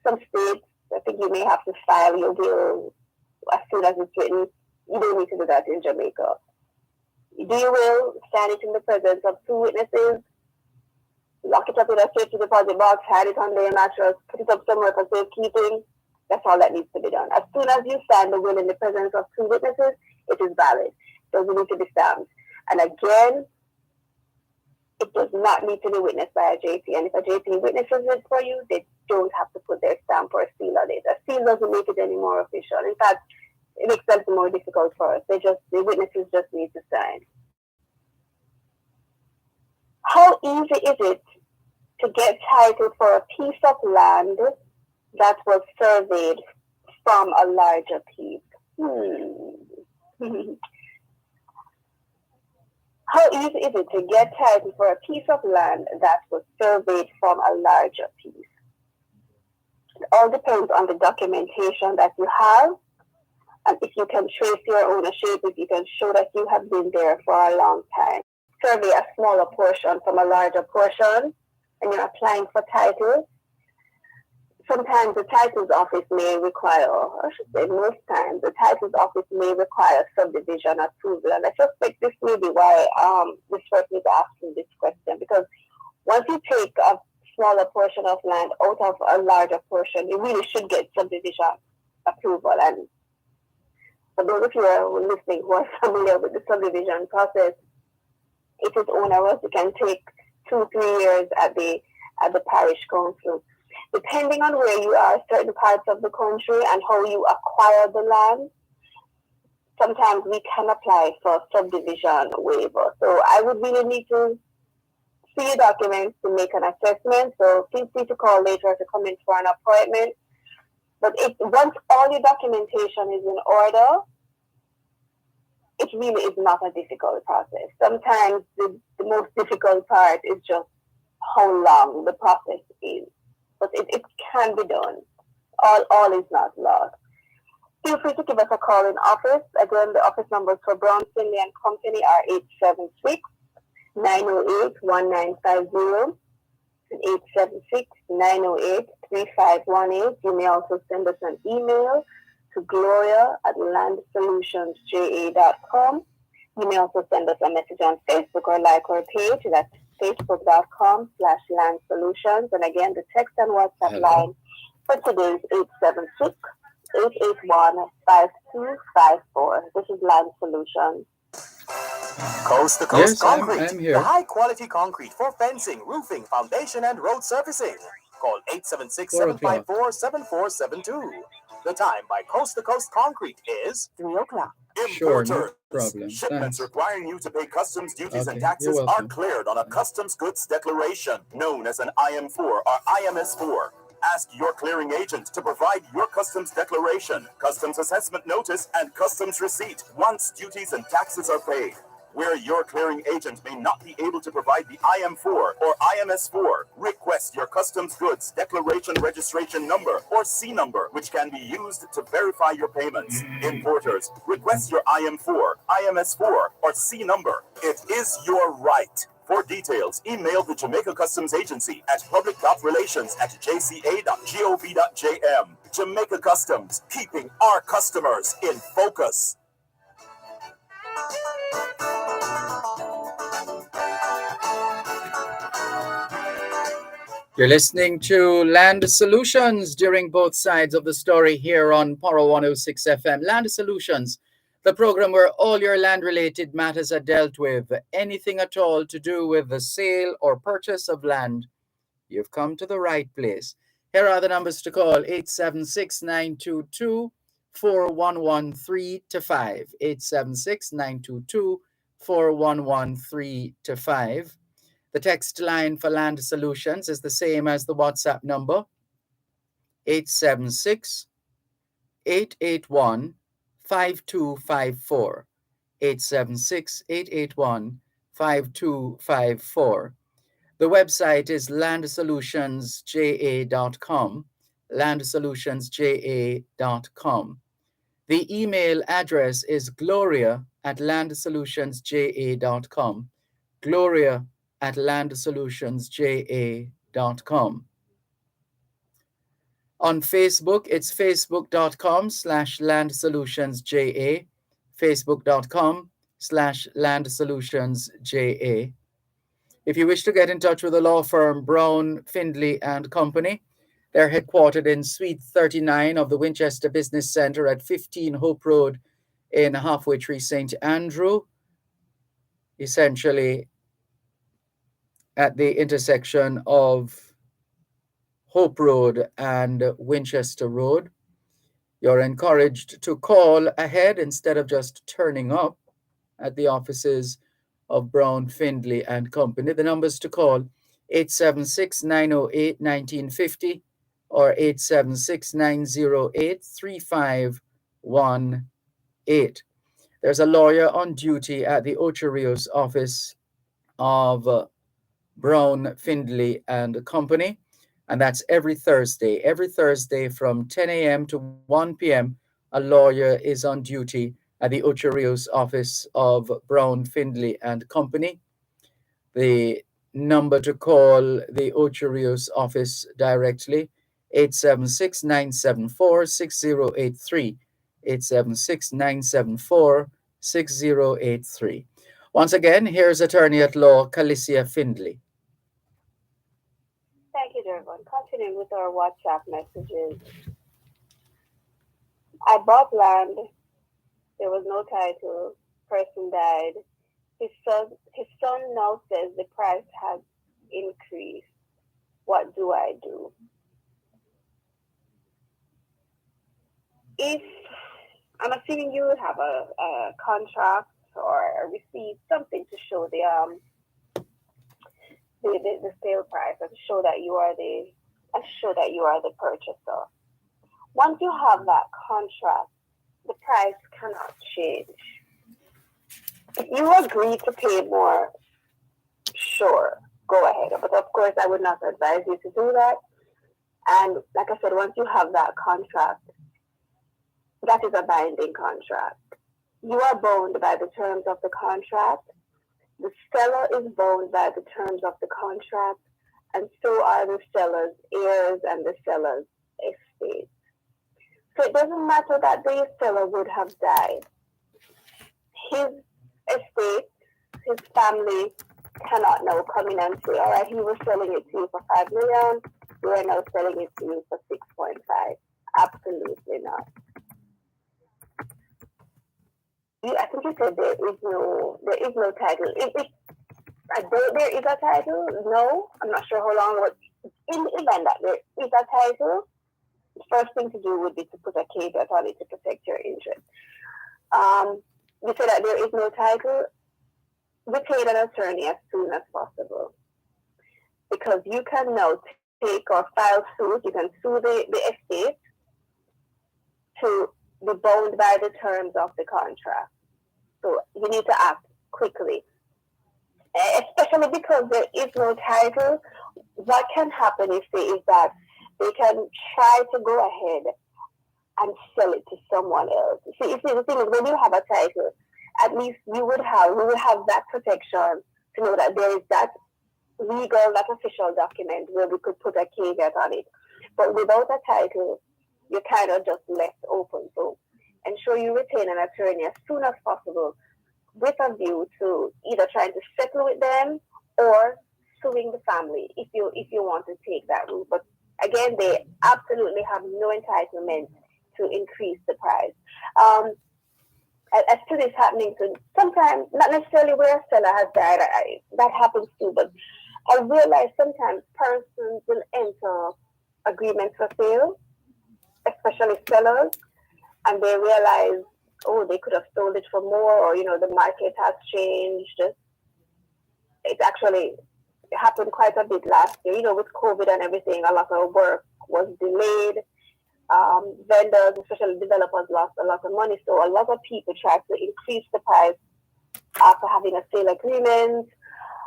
some states, I think you may have to file your will as soon as it's written. You don't need to do that in Jamaica. Do your will, stand it in the presence of two witnesses, lock it up in a safety deposit box, hide it under your mattress, put it up somewhere for safekeeping. That's all that needs to be done. As soon as you sign the will in the presence of two witnesses, it is valid. It doesn't need to be stamped. And again, it does not need to be witnessed by a JP. And if a JP witnesses it for you, they don't have to put their stamp or seal on it. A seal doesn't make it any more official. In fact, it makes them more difficult for us. The witnesses just need to sign. How easy is it to get title for a piece of land that was surveyed from a larger piece? How easy is it to get title for a piece of land that was surveyed from a larger piece? It all depends on the documentation that you have, and if you can trace your ownership, if you can show that you have been there for a long time. Survey a smaller portion from a larger portion, and you're applying for title. Sometimes the titles office may require, or I should say most times, the titles office may require subdivision approval. And I suspect this may be why this person is asking this question, because once you take a smaller portion of land out of a larger portion, you really should get subdivision approval. And for those of you who are listening who are familiar with the subdivision process, it is onerous. It can take 2-3 years at the parish council. Depending on where you are, certain parts of the country and how you acquire the land, sometimes we can apply for subdivision waiver. So I would really need to see your documents to make an assessment. So feel free to call later to come in for an appointment. But once all your documentation is in order, it really is not a difficult process. Sometimes the most difficult part is just how long the process is. But it can be done. All is not lost. Feel free to give us a call in office. Again, the office numbers for Brown, Finley and Company are 876-908-1950 and 876-908-3518. You may also send us an email to gloria@landsolutionsja.com. You may also send us a message on Facebook or like our page. That's facebook.com/landsolutions. And again, the text and WhatsApp line for today is 876-881-5254. This is Land Solutions. Coast to Coast Concrete. I'm here. The high-quality concrete for fencing, roofing, foundation, and road surfacing. Call 876-754-7472. The time by Coast to Coast Concrete is 3 o'clock. Sure, no Importers. problem. Shipments Thanks. requiring you to pay customs duties and Okay, taxes you're are welcome. cleared on a customs goods declaration known as an IM4 or IMS4. Ask your clearing agent to provide your customs declaration, customs assessment notice, and customs receipt once duties and taxes are paid. Where your clearing agent may not be able to provide the IM4 or IMS4, request your customs goods declaration registration number or C number, which can be used to verify your payments. Importers, request your IM4, IMS4, or C number. It is your right. For details, email the Jamaica Customs Agency at public.relations@jca.gov.jm. Jamaica Customs, keeping our customers in focus. You're listening to Land Solutions during both sides of the story here on Poro 106 FM. Land Solutions, the program where all your land-related matters are dealt with. Anything at all to do with the sale or purchase of land, you've come to the right place. Here are the numbers to call: 876-922-4113-5. 876-922-4113-5. The text line for Land Solutions is the same as the WhatsApp number, 876-881-5254. 876-881-5254. 5254. The website is landsolutionsja.com, landsolutionsja.com. The email address is gloria@landsolutionsja.com, gloria@landsolutionsja.com. On Facebook, it's facebook.com/landsolutionsja, facebook.com/landsolutionsja. If you wish to get in touch with the law firm Brown, Findley and Company, they're headquartered in Suite 39 of the Winchester Business Center at 15 Hope Road in Halfway Tree, St. Andrew, essentially at the intersection of Hope Road and Winchester Road. You're encouraged to call ahead instead of just turning up at the offices of Brown, Findley and Company. The numbers to call 876-908-1950 or 876-908-3518. There's a lawyer on duty at the Ocho Rios office of Brown, Findley and Company, and that's every Thursday. Every Thursday from 10 a.m. to 1 p.m., a lawyer is on duty at the Ocho Rios office of Brown, Findley and Company. The number to call the Ocho Rios office directly, 876-974-6083, 876-974-6083. Once again, here's attorney at law, Calicia Findley. Thank you, Dervan. Continuing with our WhatsApp messages. I bought land. There was no title. Person died. His son now says the price has increased. What do I do? If I'm assuming you would have a contract or a receipt, something to show the sale price, or to show that you are the purchaser. Once you have that contract, the price cannot change. If you agree to pay more, sure, go ahead. But of course, I would not advise you to do that. And like I said, once you have that contract, that is a binding contract. You are bound by the terms of the contract. The seller is bound by the terms of the contract, and so are the seller's heirs and the seller's estate. So it doesn't matter that the seller would have died. His estate, his family cannot now come in and say, all right, he was selling it to you for 5 million, we are now selling it to you for 6.5. Absolutely not. I think you said there is no title. If there is a title, no, I'm not sure how long. In the event that there is a title, the first thing to do would be to put a caveat on it to protect your interest. You said that there is no title. Retain an attorney as soon as possible, because you can now take or file suit. You can sue the estate to be bound by the terms of the contract. So you need to act quickly, especially because there is no title. What can happen is that they can try to go ahead and sell it to someone else. See, the thing is, when you have a title, at least we would have that protection to know that there is that legal, that official document where we could put a caveat on it. But without a title, you're kind of just left open. So ensure you retain an attorney as soon as possible, with a view to either trying to settle with them or suing the family if you want to take that route. But again, they absolutely have no entitlement to increase the price. As to this happening to sometimes, not necessarily where a seller has died, that happens too, but I realize sometimes persons will enter agreements for sale, especially sellers, and they realize, oh, they could have sold it for more, or, the market has changed. It actually happened quite a bit last year, with COVID and everything. A lot of work was delayed. Vendors, especially developers, lost a lot of money. So a lot of people tried to increase the price after having a sale agreement,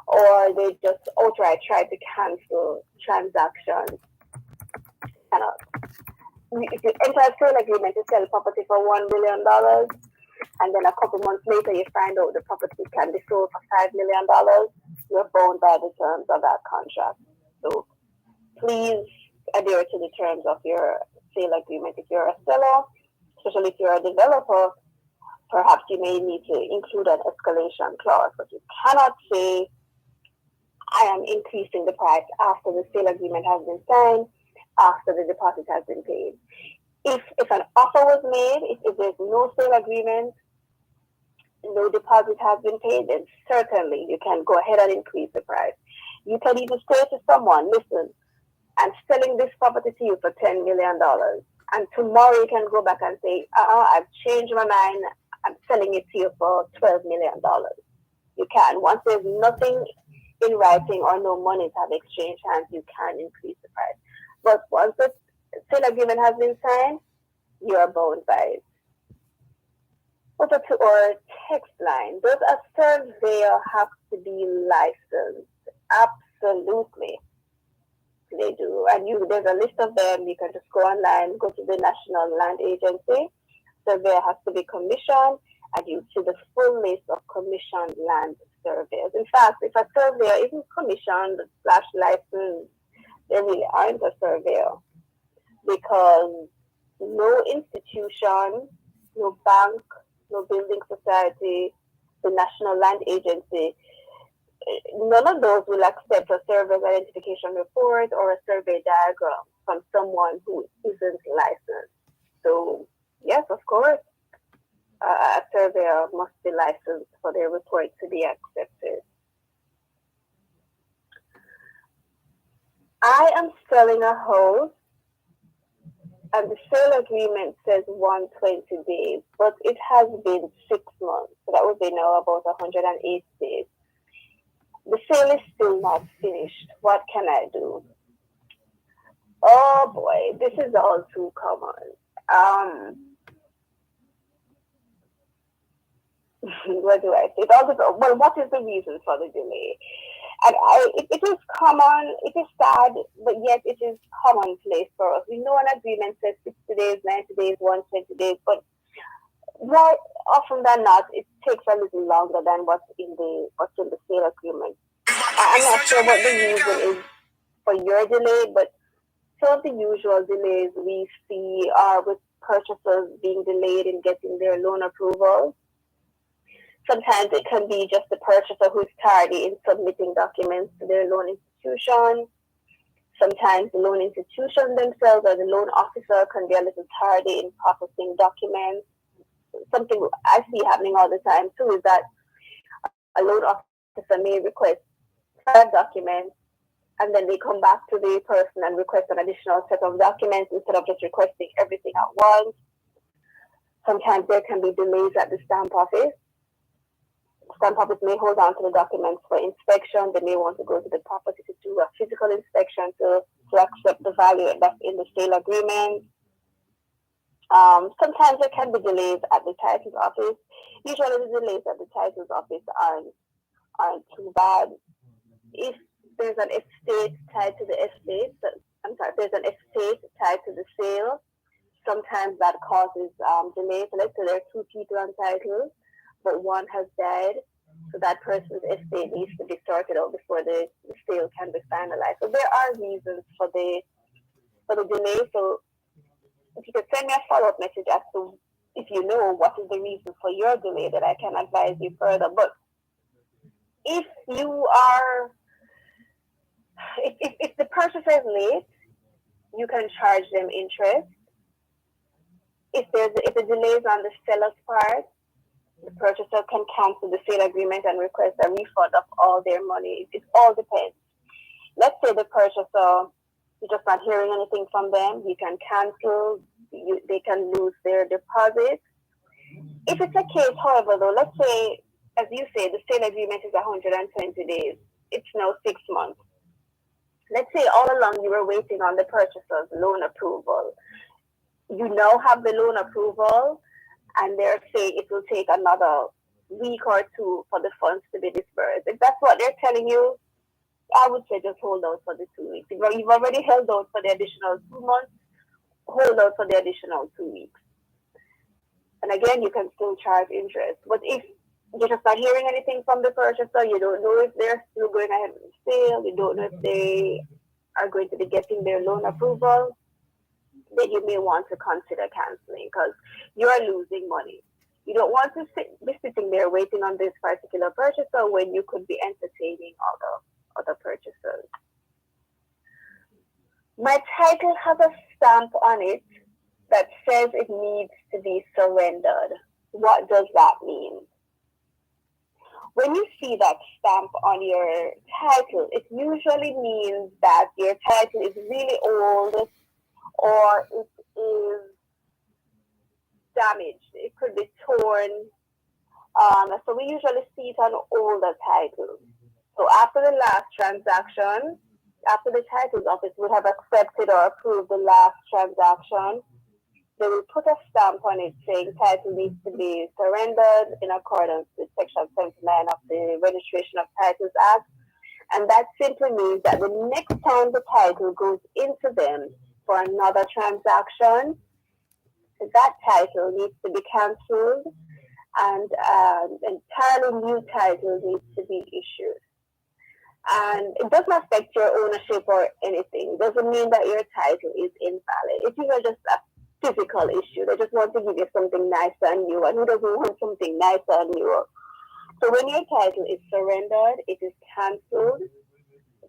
or they just outright try to cancel transactions. If you enter a sale agreement to sell property for $1 million, and then a couple months later you find out the property can be sold for $5 million, you're bound by the terms of that contract. So please adhere to the terms of your sale agreement. If you're a seller, especially if you're a developer, perhaps you may need to include an escalation clause, but you cannot say, I am increasing the price after the sale agreement has been signed, after the deposit has been paid. If an offer was made, if there's no sale agreement, no deposit has been paid, then certainly you can go ahead and increase the price. You can even say to someone, listen, I'm selling this property to you for $10 million. And tomorrow you can go back and say, I've changed my mind. I'm selling it to you for $12 million. You can. Once there's nothing in writing or no money to have exchanged hands, you can increase the price. But once the sale agreement has been signed, you are bound by it. Or text line. Does a surveyor have to be licensed? Absolutely. They do. And there's a list of them. You can just go online, go to the National Land Agency. Surveyor has to be commissioned, and you see the full list of commissioned land surveyors. In fact, if a surveyor isn't commissioned / licensed, they really aren't a surveyor, because no institution, no bank, no building society, the National Land Agency, none of those will accept a surveyor's identification report or a survey diagram from someone who isn't licensed. So, yes, of course, a surveyor must be licensed for their report to be accepted. I am selling a house, and the sale agreement says 120 days, but it has been 6 months. So that would be now about 108 days. The sale is still not finished. What can I do? Oh boy, this is all too common. What do I say? Well, what is the reason for the delay? And it is common, it is sad, but yet it is commonplace for us. We know an agreement says 60 days, 90 days, 120 days, but more often than not, it takes a little longer than what's in the sale agreement. I'm not sure what the reason is for your delay, but some of the usual delays we see are with purchasers being delayed in getting their loan approval. Sometimes it can be just the purchaser who's tardy in submitting documents to their loan institution. Sometimes the loan institution themselves or the loan officer can be a little tardy in processing documents. Something I see happening all the time too is that a loan officer may request 5 documents, and then they come back to the person and request an additional set of documents instead of just requesting everything at once. Sometimes there can be delays at the stamp office. Stamp office may hold on to the documents for inspection. They may want to go to the property to do a physical inspection to accept the value that's in the sale agreement. Sometimes there can be delays at the titles office. Usually the delays at the titles office aren't too bad. If there's an estate tied to the estate, there's an estate tied to the sale, sometimes that causes delays. So let's say there are 2 people on title, but one has died, so that person's estate needs to be sorted out before the sale can be finalized. So there are reasons for the delay. So if you could send me a follow-up message as to if you know what is the reason for your delay, that I can advise you further. But if the purchaser is late, you can charge them interest. If the delay is on the seller's part, the purchaser can cancel the sale agreement and request a refund of all their money. It all depends. Let's say the purchaser, you're just not hearing anything from them. You can cancel. They can lose their deposit. If it's a case, however, though, let's say, as you say, the sale agreement is 120 days. It's now 6 months. Let's say all along you were waiting on the purchaser's loan approval. You now have the loan approval, and they're saying it will take another week or two for the funds to be dispersed. If that's what they're telling you, I would say just hold out for the 2 weeks. If you've already held out for the additional 2 months, hold out for the additional 2 weeks. And again, you can still charge interest. But if you're just not hearing anything from the purchaser, you don't know if they're still going ahead with the sale, you don't know if they are going to be getting their loan approval, then you may want to consider canceling because you are losing money. You don't want to be sitting there waiting on this particular purchaser when you could be entertaining other purchasers. My title has a stamp on it that says it needs to be surrendered. What does that mean? When you see that stamp on your title, it usually means that your title is really old or it is damaged. It could be torn. So we usually see it on older titles. So after the last transaction, after the titles office would have accepted or approved the last transaction, they will put a stamp on it saying title needs to be surrendered in accordance with Section 79 of the Registration of Titles Act. And that simply means that the next time the title goes into them for another transaction, that title needs to be cancelled and an entirely new title needs to be issued. And it doesn't affect your ownership or anything. It doesn't mean that your title is invalid. It's even just a physical issue. They just want to give you something nice and new. And who doesn't want something nice and new? So when your title is surrendered, it is cancelled.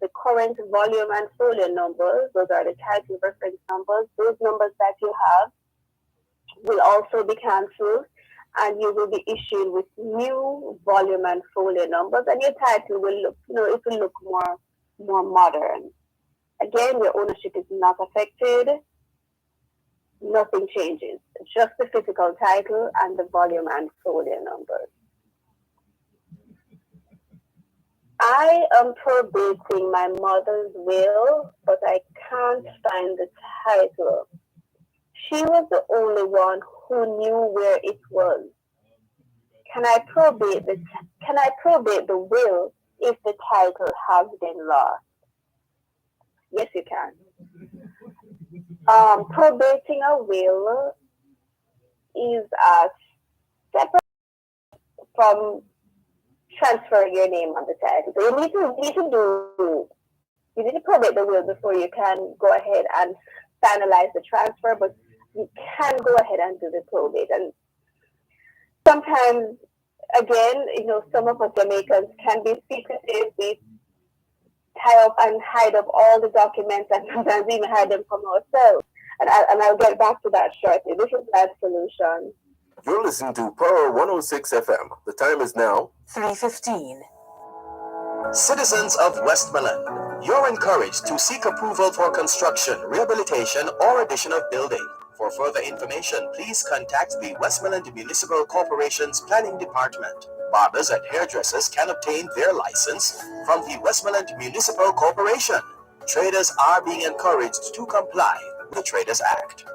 The current volume and folio numbers, those are the title reference numbers, those numbers that you have will also be cancelled. And you will be issued with new volume and folio numbers, and your title will look, it will look more modern. Again, your ownership is not affected. Nothing changes. Just the physical title and the volume and folio numbers. I am probating my mother's will, but I can't find the title. She was the only one who knew where it was. Can I probate the will if the title has been lost? Yes, you can. Probating a will is separate from transferring your name on the title. So you need to probate the will before you can go ahead and finalize the transfer, but you can go ahead and do the probate. And sometimes, again, some of us Jamaicans can be secretive. We tie up and hide up all the documents and sometimes even hide them from ourselves. And I'll get back to that shortly. This is that solution. You're listening to Power 106 FM. The time is now 3:15. Citizens of Westmoreland, you're encouraged to seek approval for construction, rehabilitation, or addition of building. For further information, please contact the Westmoreland Municipal Corporation's Planning Department. Barbers and hairdressers can obtain their license from the Westmoreland Municipal Corporation. Traders are being encouraged to comply with the Traders Act.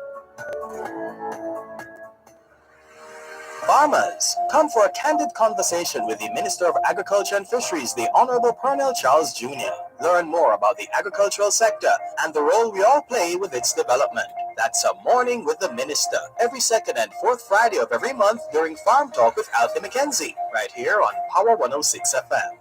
Farmers, come for a candid conversation with the Minister of Agriculture and Fisheries, the Honorable Pernell Charles Jr. Learn more about the agricultural sector and the role we all play with its development. That's a Morning with the Minister, every second and fourth Friday of every month during Farm Talk with Alfie McKenzie, right here on Power 106 FM.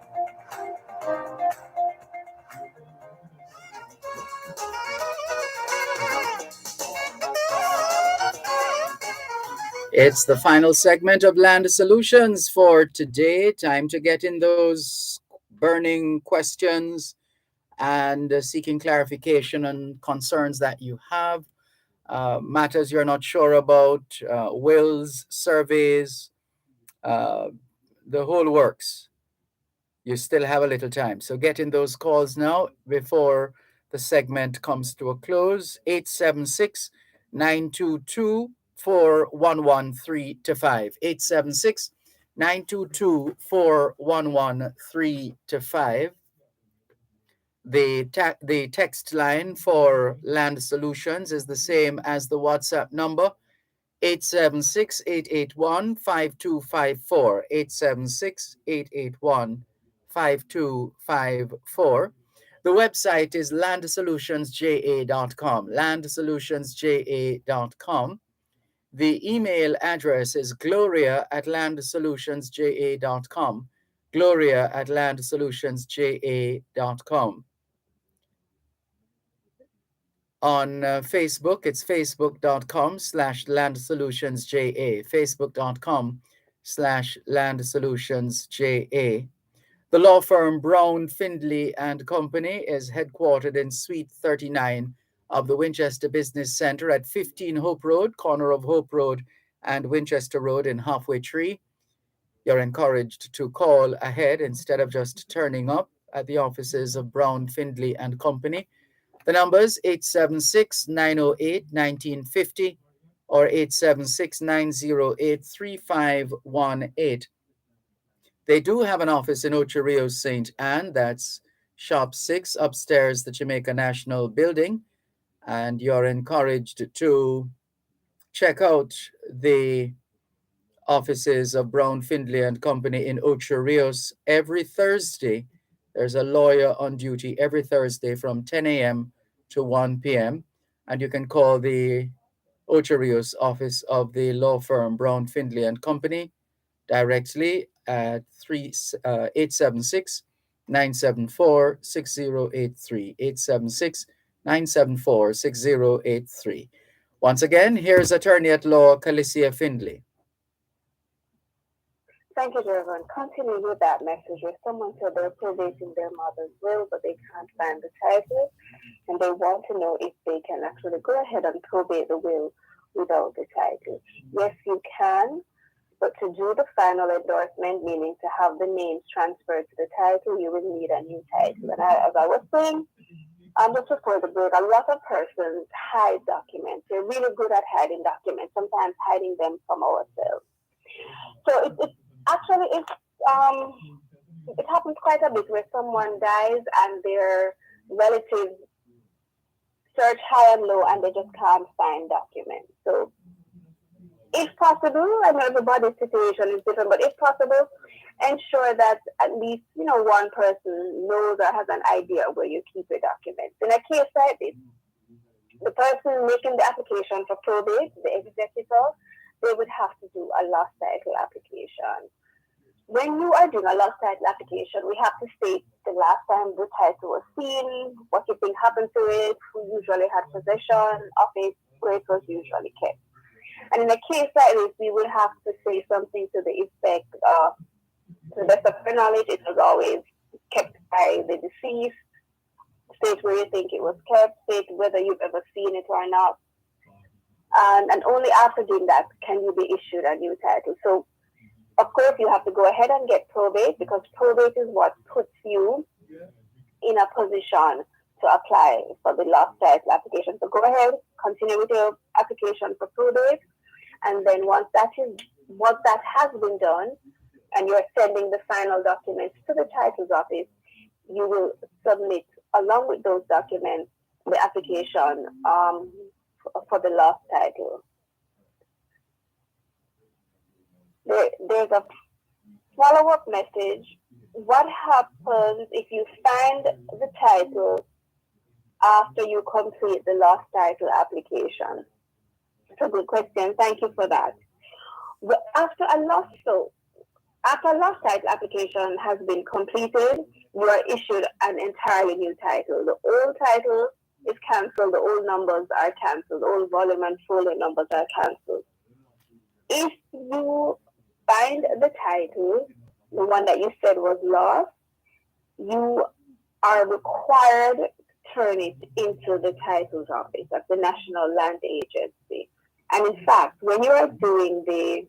It's the final segment of Land Solutions for today. Time to get in those burning questions and seeking clarification on concerns that you have, matters you're not sure about, wills, surveys, the whole works. You still have a little time. So get in those calls now before the segment comes to a close. 876-922-4113-5. 876-922-4113-5. The text line for Land Solutions is the same as the WhatsApp number, 876-881-5254, 876-881-5254. The website is landsolutionsja.com, landsolutionsja.com. The email address is gloria@landsolutionsja.com, gloria@landsolutionsja.com. On Facebook, it's facebook.com/landsolutionsja, facebook.com/landsolutionsja. The law firm Brown, Findley and Company is headquartered in Suite 39 of the Winchester Business Center at 15 Hope Road, corner of Hope Road and Winchester Road in Halfway Tree. You're encouraged to call ahead instead of just turning up at the offices of Brown, Findley and Company. The numbers 876-908-1950 or 876-908-3518. They do have an office in Ocho Rios, St. Anne. That's Shop 6 upstairs, the Jamaica National Building. And you're encouraged to check out the offices of Brown, Findley and Company in Ocho Rios every Thursday. There's a lawyer on duty every Thursday from 10 a.m. to 1 p.m. And you can call the Ocho Rios office of the law firm Brown, Findley and Company directly at 876-974-6083, 876-974-6083. Once again, here's attorney at law Calicia Findley. Thank you, Dervan. Continue with that message where someone said they're probating their mother's will, but they can't find the title, and they want to know if they can actually go ahead and probate the will without the title. Yes, you can, but to do the final endorsement, meaning to have the names transferred to the title, you will need a new title. And as I was saying, just before the break, a lot of persons hide documents. They're really good at hiding documents, sometimes hiding them from ourselves. So it happens quite a bit where someone dies and their relatives search high and low and they just can't find documents. So if possible, I know everybody's situation is different, but if possible, ensure that at least, one person knows or has an idea where you keep your documents. In a case like this, the person making the application for probate, the executor, they would have to do a lost title application. When you are doing a lost title application, we have to state the last time the title was seen, what you think happened to it, who usually had possession of it, where it was usually kept. And in a case like this, we would have to say something to the effect of, to the best of your knowledge, it was always kept by the deceased, state where you think it was kept, state whether you've ever seen it or not. And only after doing that can you be issued a new title. So, of course, you have to go ahead and get probate, because probate is what puts you in a position to apply for the lost title application. So go ahead, continue with your application for probate, and then once that has been done, and you're sending the final documents to the title's office, you will submit along with those documents the application for the lost title. There's a follow-up message. What happens if you find the title after you complete the lost title application? It's a good question. Thank you for that. After a lost title application has been completed, you are issued an entirely new title. The old title is cancelled. The old numbers are cancelled. The old volume and folder numbers are cancelled. If you find the title, the one that you said was lost, you are required to turn it into the title's office at the National Land Agency. And in fact, when you are doing the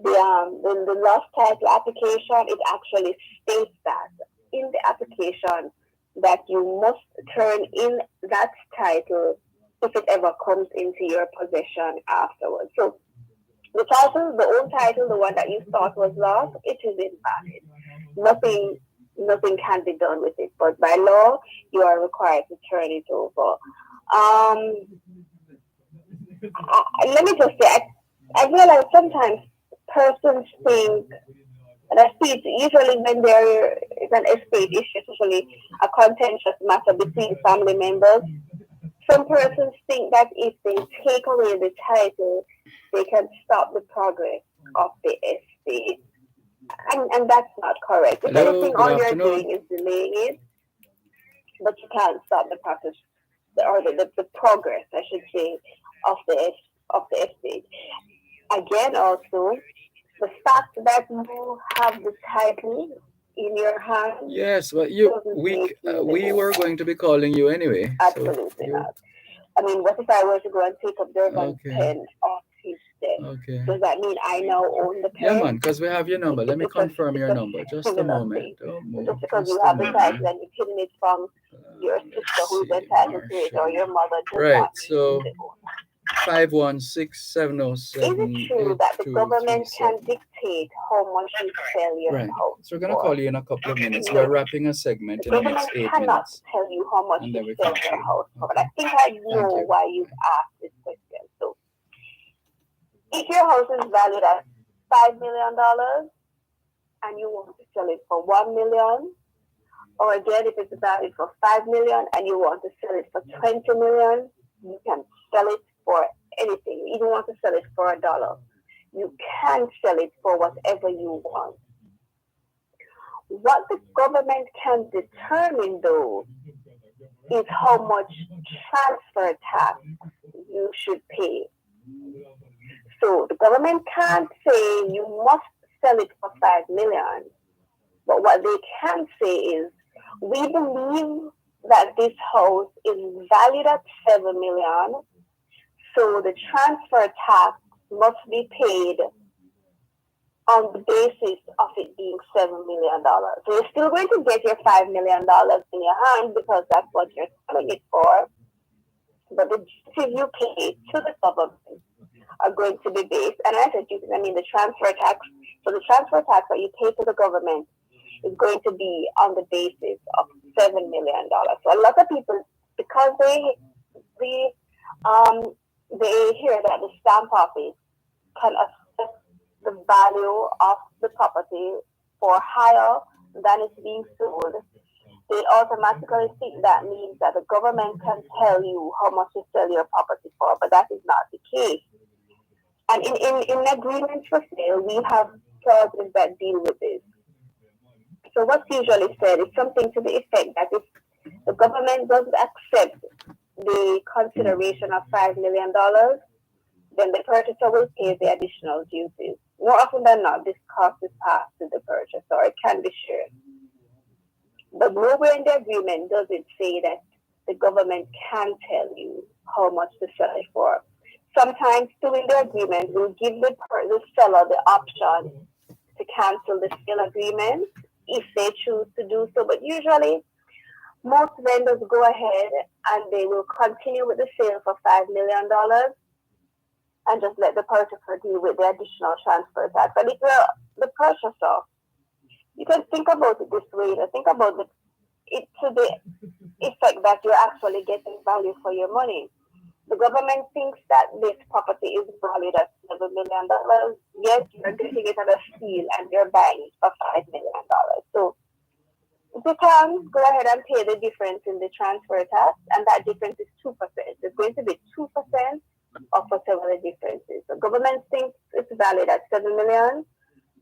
lost title application, it actually states that in the application that you must turn in that title if it ever comes into your possession afterwards. So the title, the old title, the one that you thought was lost, it is invalid. Nothing can be done with it. But by law, you are required to turn it over. let me just say, I realize sometimes persons think, and I see it usually when there is an estate issue, especially a contentious matter between family members. Some persons think that if they take away the title, they can stop the progress of the estate. And that's not correct. If Hello, anything, good all you're afternoon. doing is delaying it, but you can't stop the process or the progress, I should say, of the estate. Again, also, the fact that you have the title in your hand Yes, but doesn't make you we the were owner. going to be calling you anyway. So Absolutely you not. I mean, what if I were to go and take up Dervan's okay? pen off his desk? Okay. Does that mean I now own the Yeah, man, pen? because we have your number. Let me confirm It's your a number. Just a similar moment. thing. Don't So move. just because you Just a have the title moment. and you've hidden it from your sister Let's who is see, entitled to it or Marshall. your mother does Right. not mean So you're the owner. 516-707-8237. Is it true that the government can dictate how much you sell your Right. house So we're gonna for? call you in a couple of minutes. We're No. wrapping a The segment in the next government 8 cannot minutes, tell you how much and to then we sell finish your you. house for. But Okay. I think I Thank know you. why you've asked this question. So if your house is valued at $5 million and you want to sell it for 1 million, or again, if it's valued for 5 million and you want to sell it for 20 million, you can sell it for anything. You even want to sell it for $1. You can sell it for whatever you want. What the government can determine, though, is how much transfer tax you should pay. So the government can't say you must sell it for 5 million. But what they can say is, we believe that this house is valued at 7 million, so the transfer tax must be paid on the basis of it being $7 million. So you're still going to get your $5 million in your hand because that's what you're selling it for. But the duties you pay to the government are going to be based, and I said duties, I mean the transfer tax. So the transfer tax that you pay to the government is going to be on the basis of $7 million. So a lot of people, because they hear that the stamp office can assess the value of the property for higher than it's being sold, they automatically think that means that the government can tell you how much to sell your property for, but that is not the case. And in agreements for sale, we have clauses that deal with this. So what's usually said is something to the effect that if the government doesn't accept the consideration of $5 million, then the purchaser will pay the additional duties. More often than not, this cost is passed to the purchaser. It can be shared. But nowhere in the agreement does it say that the government can tell you how much to sell it for. Sometimes, too, in the agreement, we'll give the seller the option to cancel the sale agreement if they choose to do so. But usually, most vendors go ahead and they will continue with the sale for $5 million and just let the purchaser deal with the additional transfer tax. And if you're the purchaser, you can think about it this way. Think about it to the effect that you're actually getting value for your money. The government thinks that this property is valued at $7 million. Yes, you're getting it at a steal and you're buying it for $5 million. So you can go ahead and pay the difference in the transfer tax, and that difference is 2%. It's going to be 2% of whatever the difference is. The government thinks it's valued at 7 million.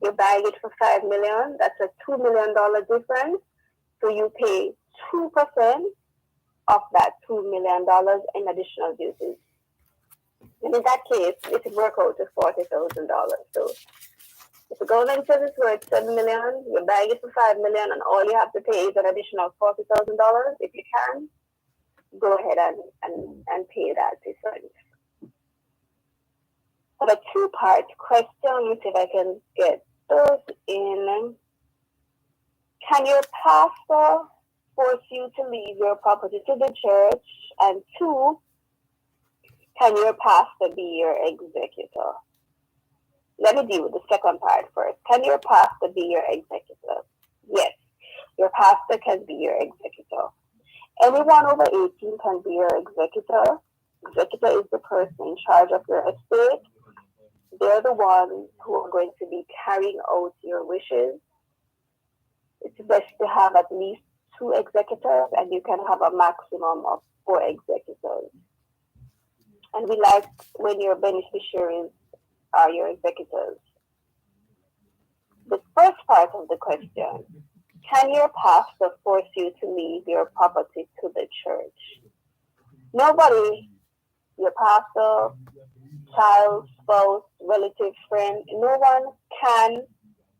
You're buying it for 5 million. That's a $2 million difference. So you pay 2% of that $2 million in additional duties. And in that case, it would work out to $40,000. So if the government says it's worth 7 million, you're buying it for 5 million, and all you have to pay is an additional $40,000, if you can, go ahead and pay that difference. For the two-part question, let me see if I can get those in. Can your pastor force you to leave your property to the church? And two, can your pastor be your executor? Let me deal with the second part first. Can your pastor be your executor? Yes, your pastor can be your executor. Anyone over 18 can be your executor. Executor is the person in charge of your estate. They're the ones who are going to be carrying out your wishes. It's best to have at least 2 executors, and you can have a maximum of 4 executors. And we like when your beneficiaries are your executors. The first part of the question, can your pastor force you to leave your property to the church? Nobody, your pastor, child, spouse, relative, friend, no one can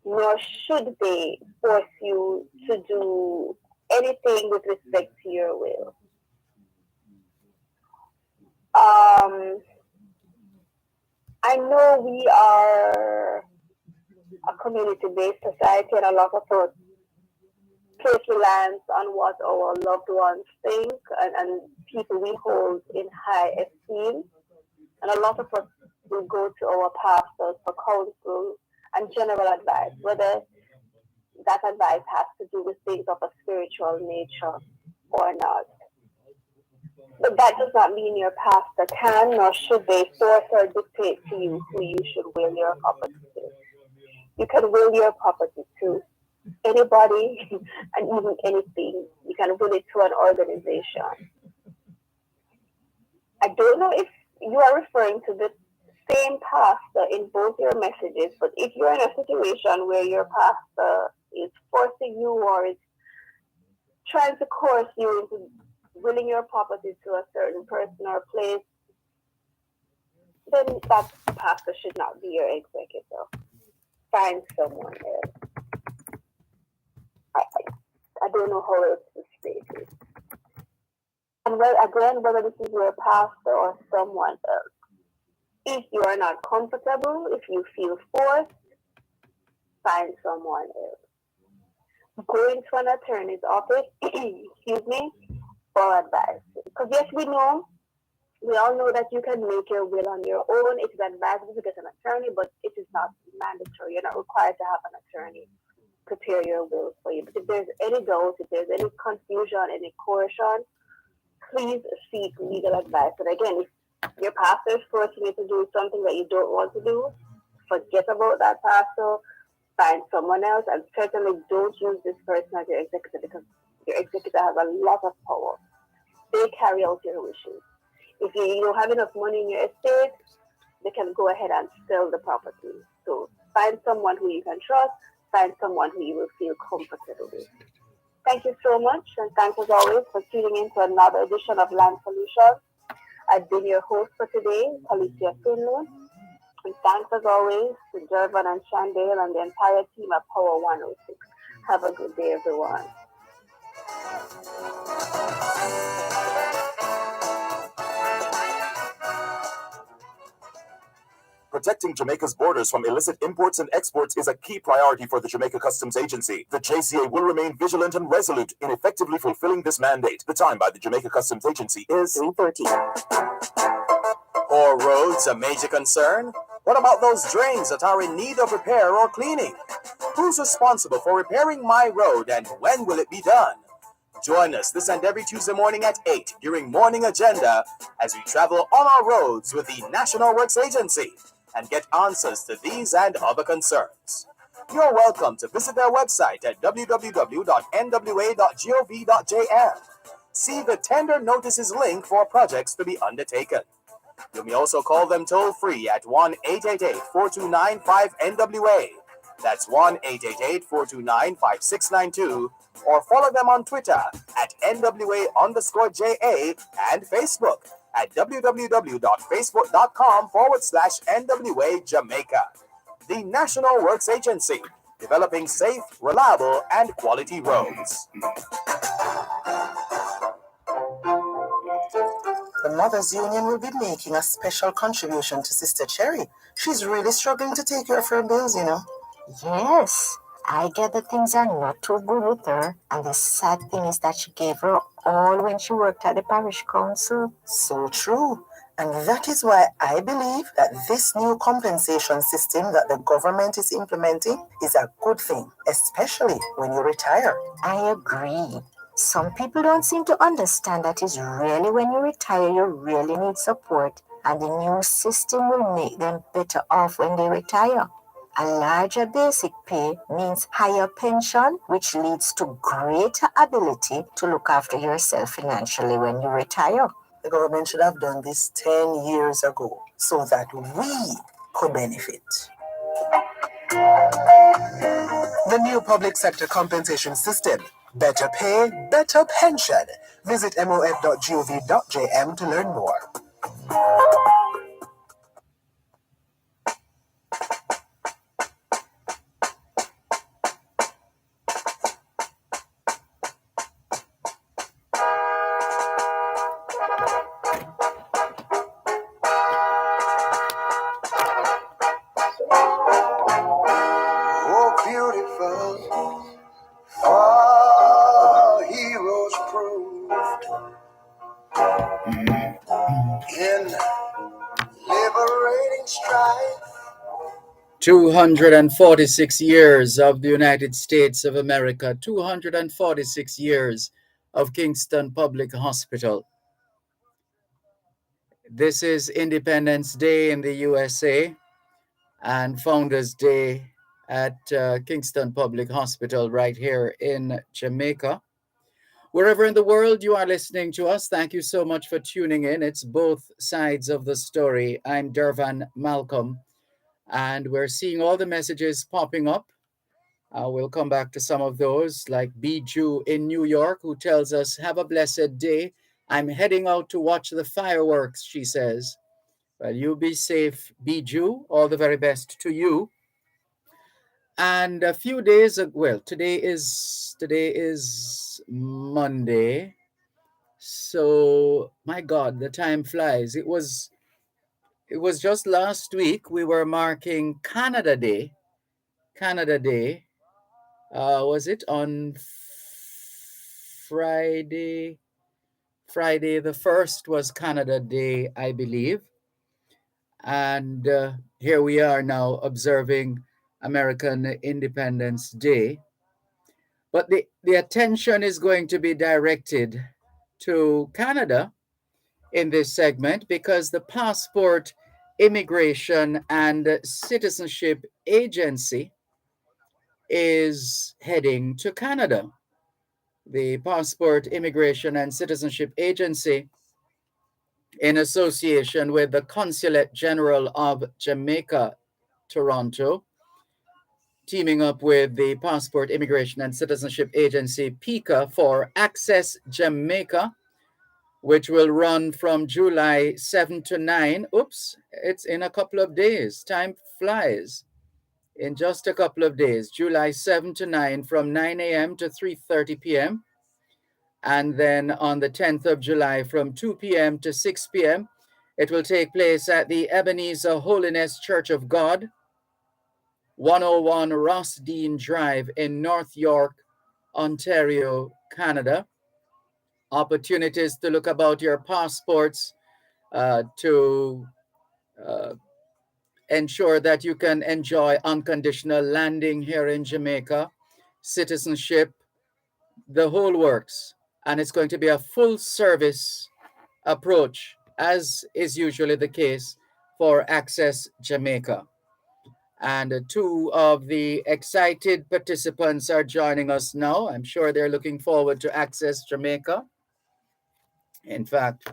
nor should they force you to do anything with respect to your will. I know we are a community-based society, and a lot of us place reliance on what our loved ones think and people we hold in high esteem. And a lot of us will go to our pastors for counsel and general advice, whether that advice has to do with things of a spiritual nature or not. But that does not mean your pastor can nor should they force or dictate to you who you should will your property to. You can will your property to anybody and even anything. You can will it to an organization. I don't know if you are referring to the same pastor in both your messages, but if you're in a situation where your pastor is forcing you or is trying to coerce you into willing your property to a certain person or place, then that pastor should not be your executor. Find someone else. I don't know how else to state it. And well, again, whether this is your pastor or someone else, if you are not comfortable, if you feel forced, find someone else. Go into an attorney's office, for advice. Because yes, we all know that you can make your will on your own. It is advisable to get an attorney, but it is not mandatory. You're not required to have an attorney prepare your will for you. But if there's any doubt, if there's any confusion, any coercion, please seek legal advice. And again, if your pastor is forcing you to do something that you don't want to do, forget about that pastor, find someone else, and certainly don't use this person as your executor, because your executor has a lot of power. They carry out your wishes. If you don't have enough money in your estate, they can go ahead and sell the property. So find someone who you can trust, find someone who you will feel comfortable with. Thank you so much, and thanks as always for tuning in to another edition of Land Solutions. I've been your host for today, Alicia Finley. And thanks as always to Dervan and Chandale and the entire team at Power 106. Have a good day, everyone. Protecting Jamaica's borders from illicit imports and exports is a key priority for the Jamaica Customs Agency. The JCA will remain vigilant and resolute in effectively fulfilling this mandate. The time by the Jamaica Customs Agency is 3:30. Are roads a major concern? What about those drains that are in need of repair or cleaning? Who's responsible for repairing my road, and when will it be done? Join us this and every Tuesday morning at 8 during Morning Agenda as we travel on our roads with the National Works Agency and get answers to these and other concerns. You're welcome to visit their website at www.nwa.gov.jm. See the tender notices link for projects to be undertaken. You may also call them toll-free at 1-888-429-5NWA. That's 1-888-429-5692, or follow them on Twitter at NWA_JA and Facebook at www.facebook.com/NWA Jamaica. The National Works Agency, developing safe, reliable, and quality roads. The Mothers Union will be making a special contribution to Sister Cherry. She's really struggling to take care of her bills, you know. Yes, I get that things are not too good with her, and the sad thing is that she gave her all when she worked at the parish council. So true. And that is why I believe that this new compensation system that the government is implementing is a good thing, especially when you retire. I agree. Some people don't seem to understand that it's really when you retire, you really need support, and the new system will make them better off when they retire. A larger basic pay means higher pension, which leads to greater ability to look after yourself financially when you retire. The government should have done this 10 years ago so that we could benefit. The new public sector compensation system. Better pay, better pension. Visit mof.gov.jm to learn more. Oh, beautiful, our heroes proved in liberating strife. 246 years of the United States of America, 246 years of Kingston Public Hospital. This is Independence Day in the USA and Founders Day at Kingston Public Hospital right here in Jamaica. Wherever in the world you are listening to us, thank you so much for tuning in. It's both sides of the story. I'm Dervan Malcolm, and we're seeing all the messages popping up. We'll come back to some of those, like Bijou in New York, who tells us, have a blessed day. I'm heading out to watch the fireworks, she says. Well, you be safe, Bijou. All the very best to you. And a few days ago, well, today is Monday. So my God, the time flies. It was just last week we were marking Canada Day. Canada Day. Was it on Friday? Friday the 1st was Canada Day, I believe. And here we are now observing American Independence Day. But the attention is going to be directed to Canada in this segment because the Passport Immigration and Citizenship Agency is heading to Canada. The Passport Immigration and Citizenship Agency, in association with the Consulate General of Jamaica, Toronto, teaming up with the Passport Immigration and Citizenship Agency, PICA, for Access Jamaica, which will run from July 7 to 9. Oops, it's in a couple of days. Time flies. In just a couple of days, July 7 to 9, from 9 a.m. to 3:30 p.m. And then on the 10th of July, from 2 p.m. to 6 p.m., it will take place at the Ebenezer Holiness Church of God, 101 Ross Dean Drive in North York, Ontario, Canada. Opportunities to look about your passports to ensure that you can enjoy unconditional landing here in Jamaica, citizenship, the whole works. And it's going to be a full service approach, as is usually the case for Access Jamaica. And two of the excited participants are joining us now. I'm sure they're looking forward to Access Jamaica. In fact,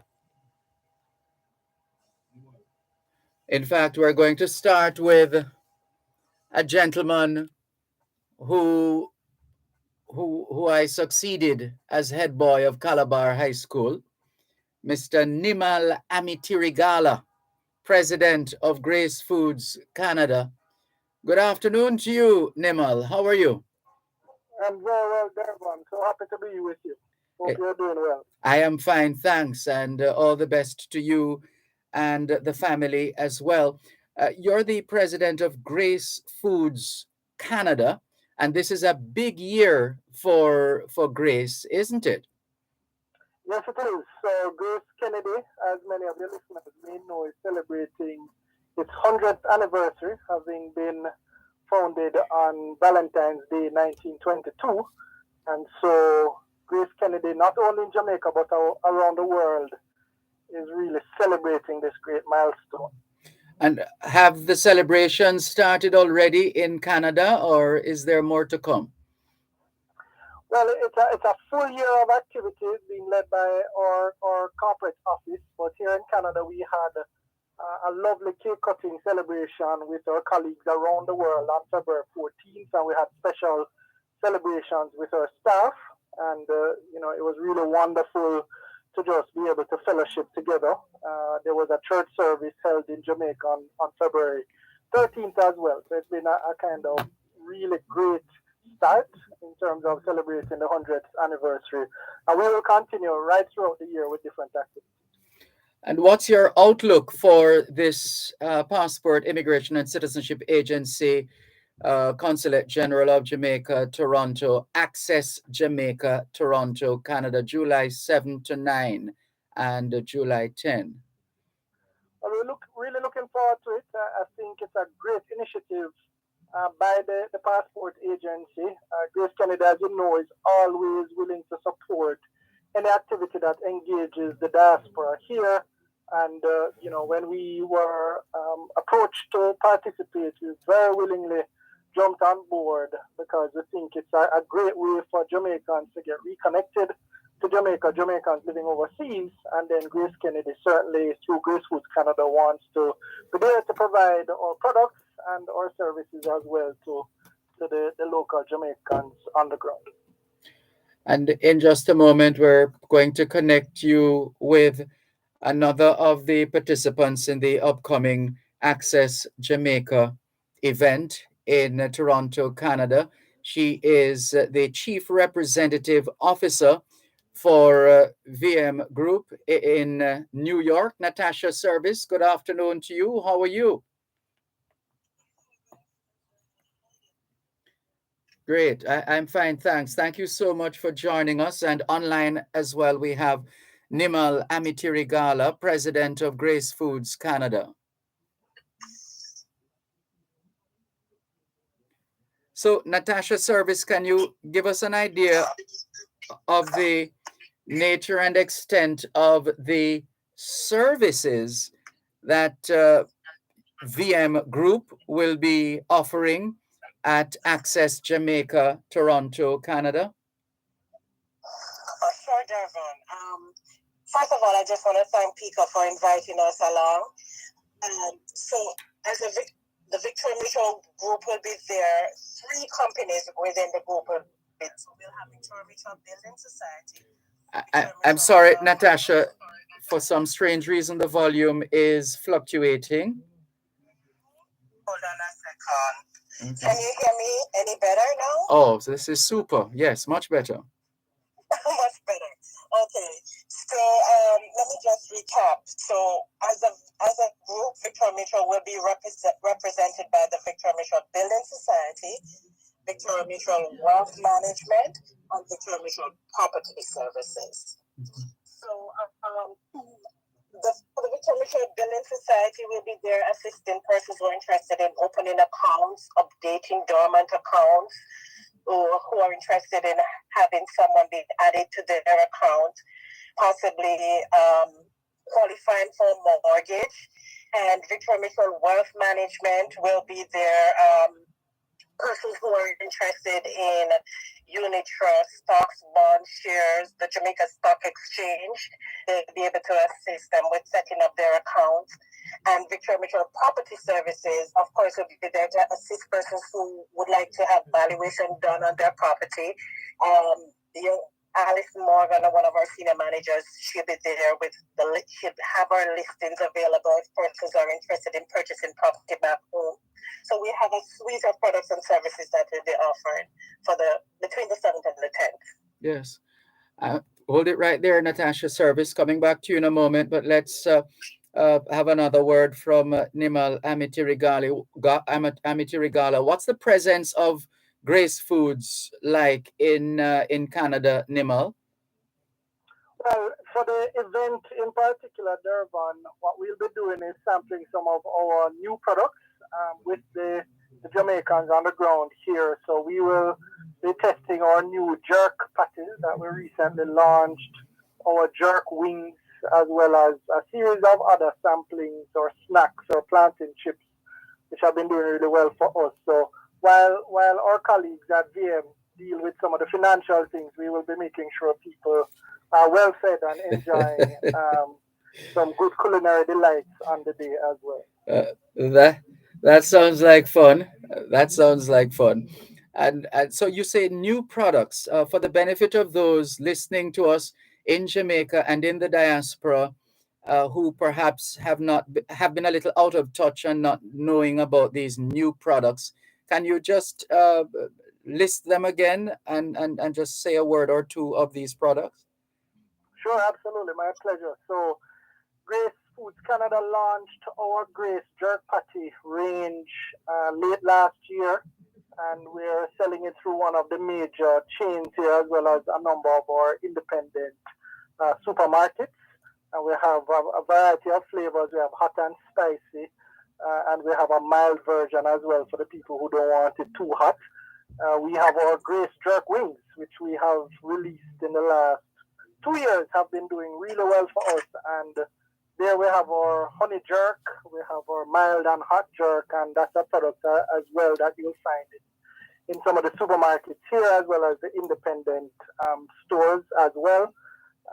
we're going to start with a gentleman who I succeeded as head boy of Calabar High School, Mr. Nimal Amitirigala, president of Grace Foods Canada. Good afternoon to you, Nimal. How are you? I'm very well, Dervan. So happy to be with you. Hope you're doing well. I am fine, thanks, and all the best to you and the family as well. You're the president of Grace Foods Canada, and this is a big year for Grace, isn't it? Yes, it is. So Grace Kennedy, as many of your listeners may know, is celebrating its 100th anniversary, having been founded on Valentine's Day 1922. And so Grace Kennedy, not only in Jamaica but around the world, is really celebrating this great milestone. And have the celebrations started already in Canada, or is there more to come? Well, it's a full year of activities being led by our corporate office, but here in Canada we had a lovely cake cutting celebration with our colleagues around the world on February 14th, and we had special celebrations with our staff, and it was really wonderful to just be able to fellowship together. There was a church service held in Jamaica on February 13th as well, so it's been a kind of really great start in terms of celebrating the 100th anniversary, and we will continue right throughout the year with different activities. And what's your outlook for this Passport, Immigration and Citizenship Agency, Consulate General of Jamaica, Toronto, Access Jamaica, Toronto, Canada, July 7 to 9 and July 10? Well, we're really looking forward to it. I think it's a great initiative by the Passport Agency. Grace Kennedy, as you know, is always willing to support any activity that engages the diaspora here. And, when we were approached to participate, we very willingly jumped on board because we think it's a great way for Jamaicans to get reconnected to Jamaica, Jamaicans living overseas. And then Grace Kennedy, certainly through Grace Foods Canada, wants to be there to provide our products and our services as well to the local Jamaicans on the ground. And in just a moment, we're going to connect you with another of the participants in the upcoming Access Jamaica event in Toronto, Canada. She is the Chief Representative Officer for VM Group in New York, Natasha Service. Good afternoon to you. How are you? Great. I'm fine, thanks. Thank you so much for joining us. And online as well, we have Nimal Amitirigala, President of Grace Foods Canada. So, Natasha Service, can you give us an idea of the nature and extent of the services that VM Group will be offering at Access Jamaica, Toronto, Canada? Sure, Dervan. First of all, I just want to thank Pika for inviting us along. And so, as the Victoria Mutual Group will be there, 3 companies within the group will be. So we'll have Victoria Mutual Building Society. I'm sorry, Natasha. For some strange reason, the volume is fluctuating. Hold on a second. Okay. Can you hear me any better now? Oh, this is super. Yes, much better. Much better. Okay. So let me just recap. So as a group, Victoria Mutual will be represented by the Victoria Mutual Building Society, Victoria Mutual Wealth Management, and Victoria Mutual Property Services. So the Victoria Mutual Building Society will be there assisting persons who are interested in opening accounts, updating dormant accounts, or who are interested in having someone be added to their account, possibly qualifying for a mortgage. And Victoria Mutual Wealth Management will be there, persons who are interested in unit trust, stocks, bonds, shares, the Jamaica Stock Exchange. They'll be able to assist them with setting up their accounts. And Victoria Mutual Property Services, of course, will be there to assist persons who would like to have valuation done on their property. Alice Morgan, one of our senior managers, she'll be there she'll have our listings available if persons are interested in purchasing property back home. So we have a suite of products and services that will be offered for between the 7th and the 10th. Yes. Hold it right there, Natasha Service. Coming back to you in a moment, but let's have another word from Nimal Amitirigala. What's the presence of Grace Foods like in Canada, Nimal? Well, for the event in particular, Dervan, what we'll be doing is sampling some of our new products with the the Jamaicans on the ground here. So we will be testing our new jerk patties that we recently launched, our jerk wings, as well as a series of other samplings or snacks or plantain chips, which have been doing really well for us. So while our colleagues at VM deal with some of the financial things, we will be making sure people are well fed and enjoying some good culinary delights on the day as well. That sounds like fun. That sounds like fun. And so you say new products for the benefit of those listening to us in Jamaica and in the diaspora who perhaps have been a little out of touch and not knowing about these new products. Can you just list them again and just say a word or two of these products? Sure, absolutely. My pleasure. So Grace Foods Canada launched our Grace Jerk Patty range late last year, and we're selling it through one of the major chains here, as well as a number of our independent supermarkets. And we have a variety of flavors. We have hot and spicy, and we have a mild version as well for the people who don't want it too hot. We have our Grace Jerk Wings, which we have released in the last 2 years, have been doing really well for us. And there we have our honey jerk, we have our mild and hot jerk, and that's a product as well that you'll find in some of the supermarkets here, as well as the independent stores as well.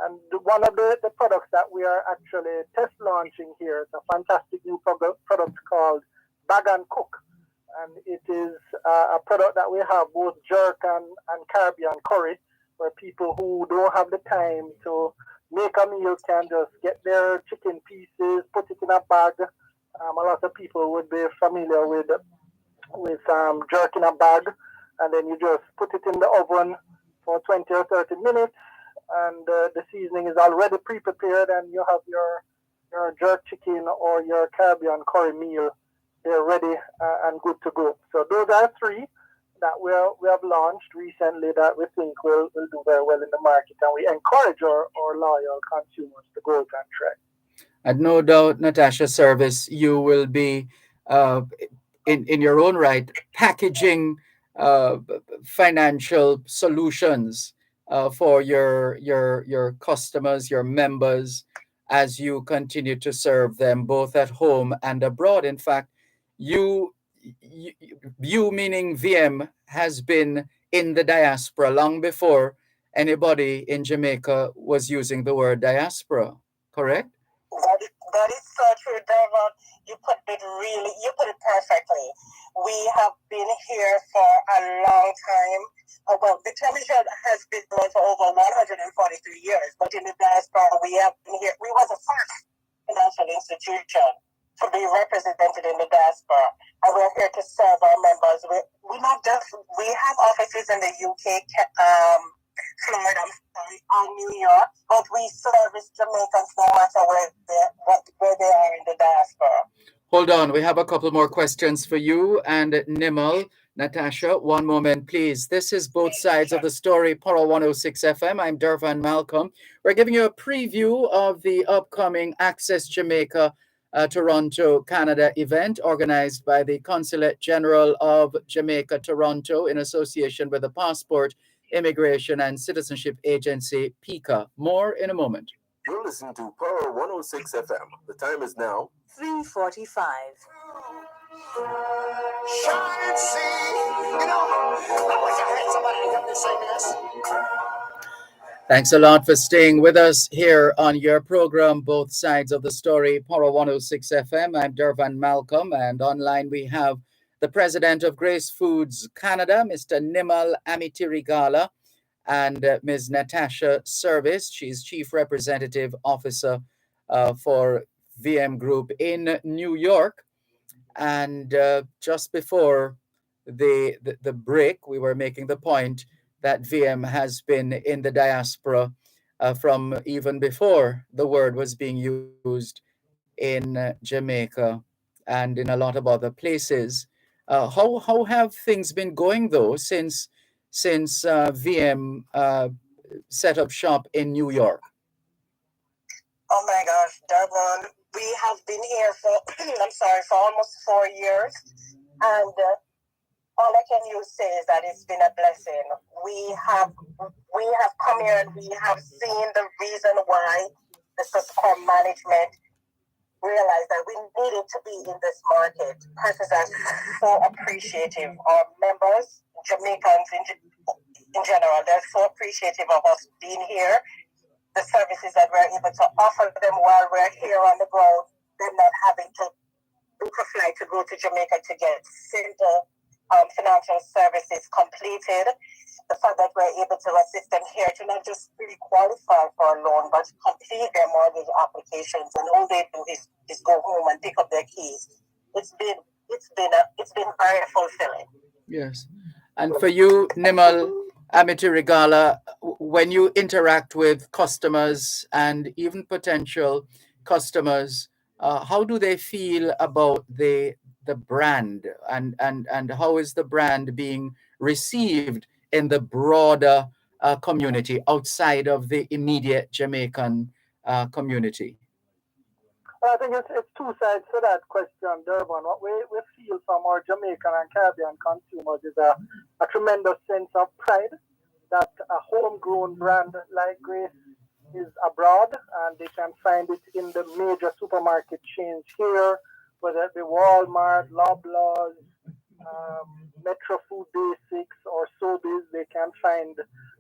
And one of the products that we are actually test launching here is a fantastic new product called Bag and Cook. And it is a product that we have both jerk and Caribbean curry, where people who don't have the time to make a meal can just get their chicken pieces, put it in a bag. A lot of people would be familiar with jerk in a bag, and then you just put it in the oven for 20 or 30 minutes, and the seasoning is already pre-prepared, and you have your jerk chicken or your Caribbean curry meal. They're ready and good to go. So those are three that we have launched recently that we think will do very well in the market, and we encourage our loyal consumers to go out and try. And no doubt, Natasha Service, you will be in your own right packaging financial solutions for your customers, your members, as you continue to serve them both at home and abroad. In fact, you meaning VM has been in the diaspora long before anybody in Jamaica was using the word diaspora, correct? That is so true, Dervan. You put it perfectly. We have been here for a long time. Well, the television has been going for over 143 years, but in the diaspora, we have been here. We were the first financial institution to be represented in the diaspora, and we're here to serve our members. We have offices in the UK, Florida, and New York, but we service Jamaicans no matter where they are in the diaspora. Hold on, we have a couple more questions for you and Nimal. Natasha, one moment, please. This is Both Sides of the Story, Poro 106 FM. I'm Dervan Malcolm. We're giving you a preview of the upcoming Access Jamaica Toronto, Canada event organized by the Consulate General of Jamaica, Toronto, in association with the Passport, Immigration and Citizenship Agency, PICA. More in a moment. You're listening to Power 106 FM. The time is now 3:45. Shine, see, I wish I had somebody to help me say this. Thanks a lot for staying with us here on your program, Both Sides of the Story, Poro 106 FM. I'm Dervan Malcolm, and online we have the president of Grace Foods Canada, Mr. Nimal Amitirigala, and Ms. Natasha Service. She's Chief Representative Officer for VM Group in New York. And just before the break, we were making the point that VM has been in the diaspora from even before the word was being used in Jamaica and in a lot of other places. How have things been going though since VM set up shop in New York? Oh my gosh, Dervan, we have been here for for almost 4 years, and all I can use say is that it's been a blessing. We have come here and we have seen the reason why the Susquehanna management realized that we needed to be in this market. Persons are so appreciative. Our members, Jamaicans in general, they're so appreciative of us being here. The services that we're able to offer them while we're here on the ground, them not having to book a flight to go to Jamaica to get simple financial services completed. The fact that we're able to assist them here to not just pre-qualify for a loan, but complete their mortgage applications, and all they do is go home and pick up their keys. It's been very fulfilling. Yes. And for you, Nimal Amitirigala, when you interact with customers and even potential customers, how do they feel about the brand, and how is the brand being received in the broader community outside of the immediate Jamaican community? I think it's two sides to that question, Dervan. What we feel from our Jamaican and Caribbean consumers is a tremendous sense of pride that a homegrown brand like Grace is abroad, and they can find it in the major supermarket chains here, whether it be Walmart, Loblaws, Metro Food Basics, or Sobeys. They can find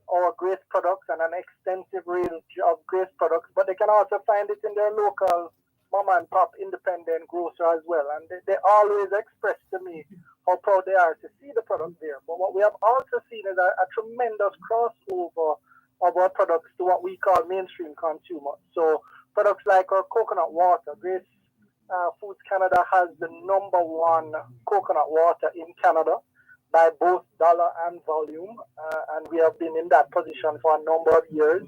our Grace products and an extensive range of Grace products, but they can also find it in their local mom and pop independent grocer as well. And they always express to me how proud they are to see the product there. But what we have also seen is a tremendous crossover of our products to what we call mainstream consumers. So products like our coconut water. Grace Foods Canada has the #1 coconut water in Canada by both dollar and volume, and we have been in that position for a number of years.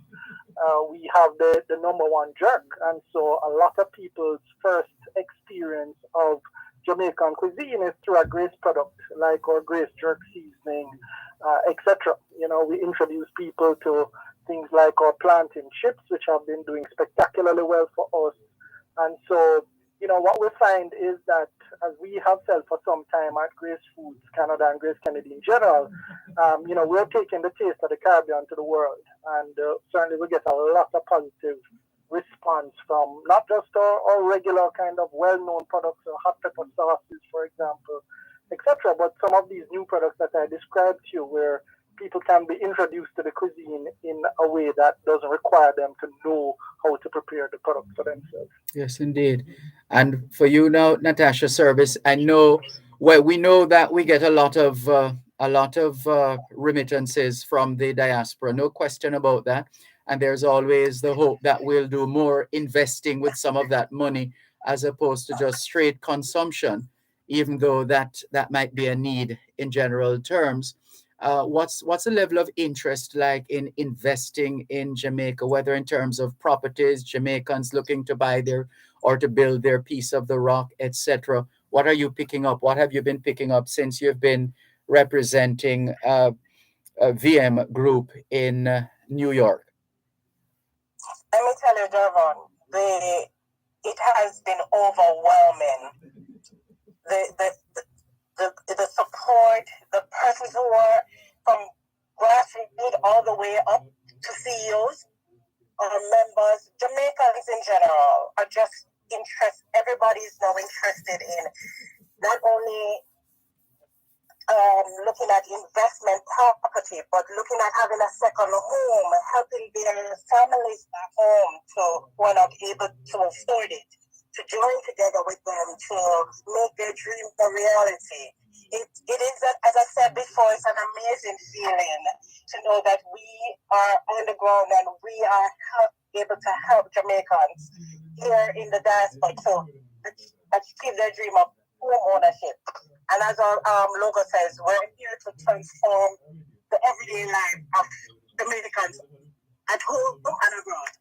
We have the #1 jerk, and so a lot of people's first experience of Jamaican cuisine is through a Grace product, like our Grace jerk seasoning, etc. You know, we introduce people to things like our plantain chips, which have been doing spectacularly well for us. And so, you know, what we find is that as we have felt for some time at Grace Foods Canada and Grace Kennedy in general, you know, we're taking the taste of the Caribbean to the world. And certainly we get a lot of positive response from not just our regular kind of well-known products, or hot pepper sauces, for example, etc., but some of these new products that I described to you, where people can be introduced to the cuisine in a way that doesn't require them to know how to prepare the product for themselves. Yes, indeed. And for you now, Natasha Service, I know, well, we know that we get a lot of remittances from the diaspora, no question about that. And there's always the hope that we'll do more investing with some of that money as opposed to just straight consumption, even though that might be a need in general terms. What's the level of interest like in investing in Jamaica, whether in terms of properties, Jamaicans looking to buy their or to build their piece of the rock, etc.? What are you picking up? What have you been picking up since you've been representing a VM Group in New York? Let me tell you, Dervan, it has been overwhelming. The support, the persons who are from grassroots all the way up to CEOs, members, Jamaicans in general are just interested. Everybody is now interested in not only looking at investment property, but looking at having a second home, helping their families back home who are not able to afford it, to join together with them to make their dreams a reality. It is, as I said before, it's an amazing feeling to know that we are on the ground and we are able to help Jamaicans here in the diaspora to achieve their dream of home ownership. And as our logo says, we're here to transform the everyday life of Dominicans at home and abroad.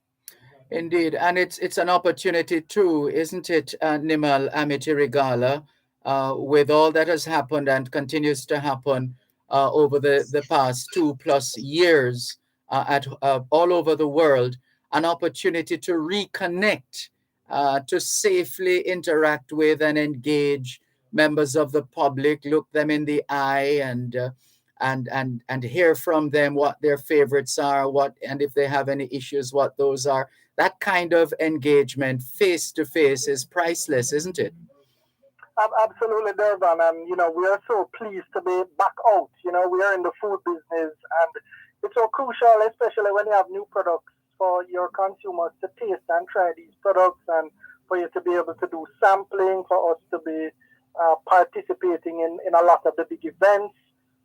Indeed, and it's an opportunity too, isn't it, Nimal Amitirigala, with all that has happened and continues to happen over the past 2+ years at all over the world, an opportunity to reconnect, to safely interact with and engage members of the public, look them in the eye, and hear from them what their favorites are, and if they have any issues, what those are. That kind of engagement face to face is priceless, isn't it? Absolutely, Dervan. And, we are so pleased to be back out. We are in the food business, and it's so crucial, especially when you have new products, for your consumers to taste and try these products, and for you to be able to do sampling, for us to be participating in a lot of the big events.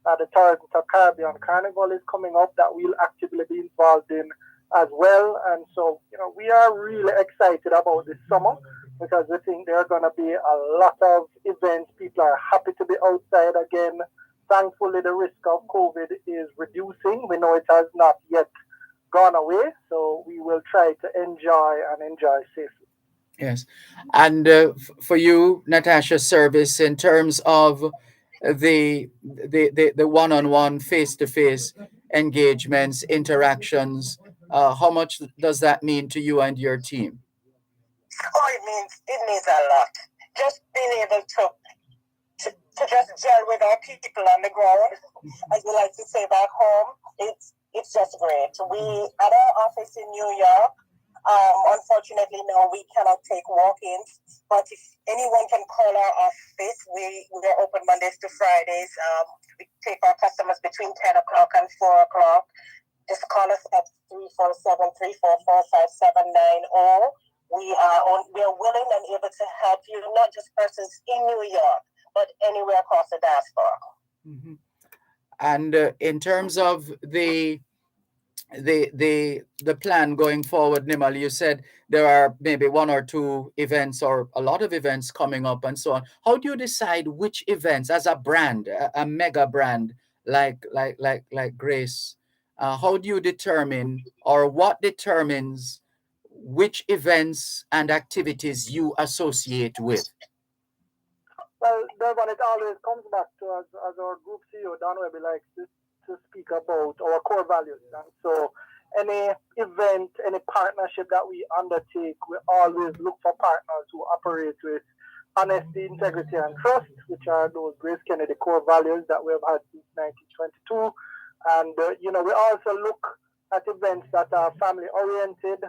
The Toronto Caribbean Carnival is coming up that we'll actively be involved in as well. And so, we are really excited about this summer, because we think there are going to be a lot of events. People are happy to be outside again. Thankfully, the risk of COVID is reducing. We know it has not yet gone away, so we will try to enjoy safely. Yes. And for you, Natasha Service, in terms of the one-on-one, face-to-face engagements, interactions, how much does that mean to you and your team? Oh, it means a lot. Just being able to just gel with our people on the ground, as we like to say back home, it's just great. We at our office in New York, unfortunately now we cannot take walk-ins, but if anyone can call our office, we're open Mondays to Fridays. We take our customers between 10 o'clock and 4 o'clock. Just call us at 347-344-5790. We are willing and able to help you, not just persons in New York, but anywhere across the diaspora. Mm-hmm. And in terms of the plan going forward, Nimal, you said there are maybe one or two events or a lot of events coming up and so on. How do you decide which events, as a brand, a mega brand like Grace? How do you determine, or what determines which events and activities you associate with? Well, Dervan, it always comes back to us, as our group CEO, Don Webby, likes to speak about our core values. And so any event, any partnership that we undertake, we always look for partners who operate with honesty, integrity, and trust, which are those Grace Kennedy core values that we have had since 1922. And, we also look at events that are family-oriented.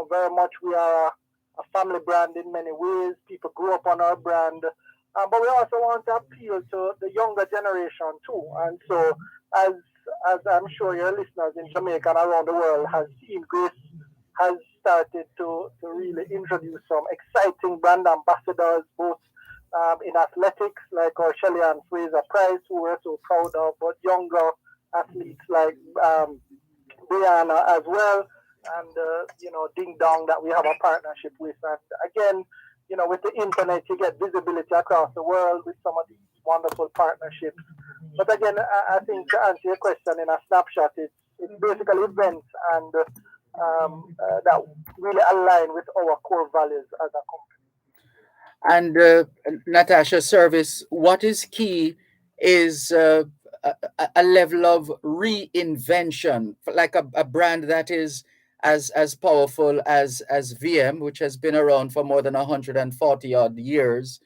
Very much we are a family brand in many ways. People grew up on our brand. But we also want to appeal to the younger generation too. And so, as I'm sure your listeners in Jamaica and around the world has seen, Grace has started to really introduce some exciting brand ambassadors, both in athletics, like our Shelly Ann Fraser Price, who we're so proud of, but younger athletes like Brianna as well, and Ding Dong that we have a partnership with. And again, with the internet, you get visibility across the world with some of these wonderful partnerships. But again, I think to answer your question in a snapshot, it's basically events and that really align with our core values as a company. And Natasha Service, what is key is a level of reinvention, like a brand that is as powerful as VM, which has been around for more than 140 odd years.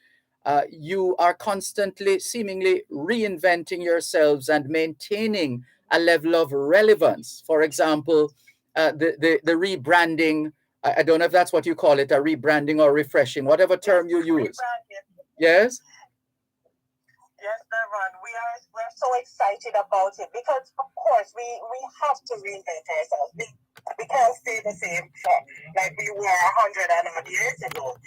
You are constantly, seemingly reinventing yourselves and maintaining a level of relevance. For example, the rebranding. I don't know if that's what you call it, a rebranding or refreshing, whatever term you use. Yes? Yes, Dervan, we're so excited about it because, of course, we have to reinvent ourselves. We can't stay the same like we were 100 and odd years ago.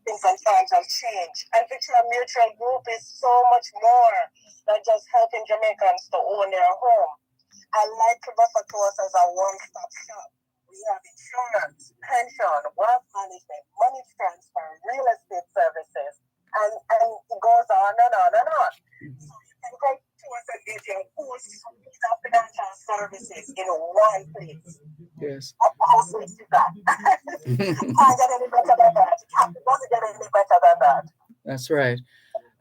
Things and times have changed. And Victoria Mutual Group is so much more than just helping Jamaicans to own their home. I like to refer to us as a one-stop shop. We have insurance, pension, wealth management, money transfer, real estate services, and it goes on and on and on. So you can go to us and get your full suite of financial services in one place. Yes. How sweet is that? Can't get any better than that. It doesn't get any better than that. That's right.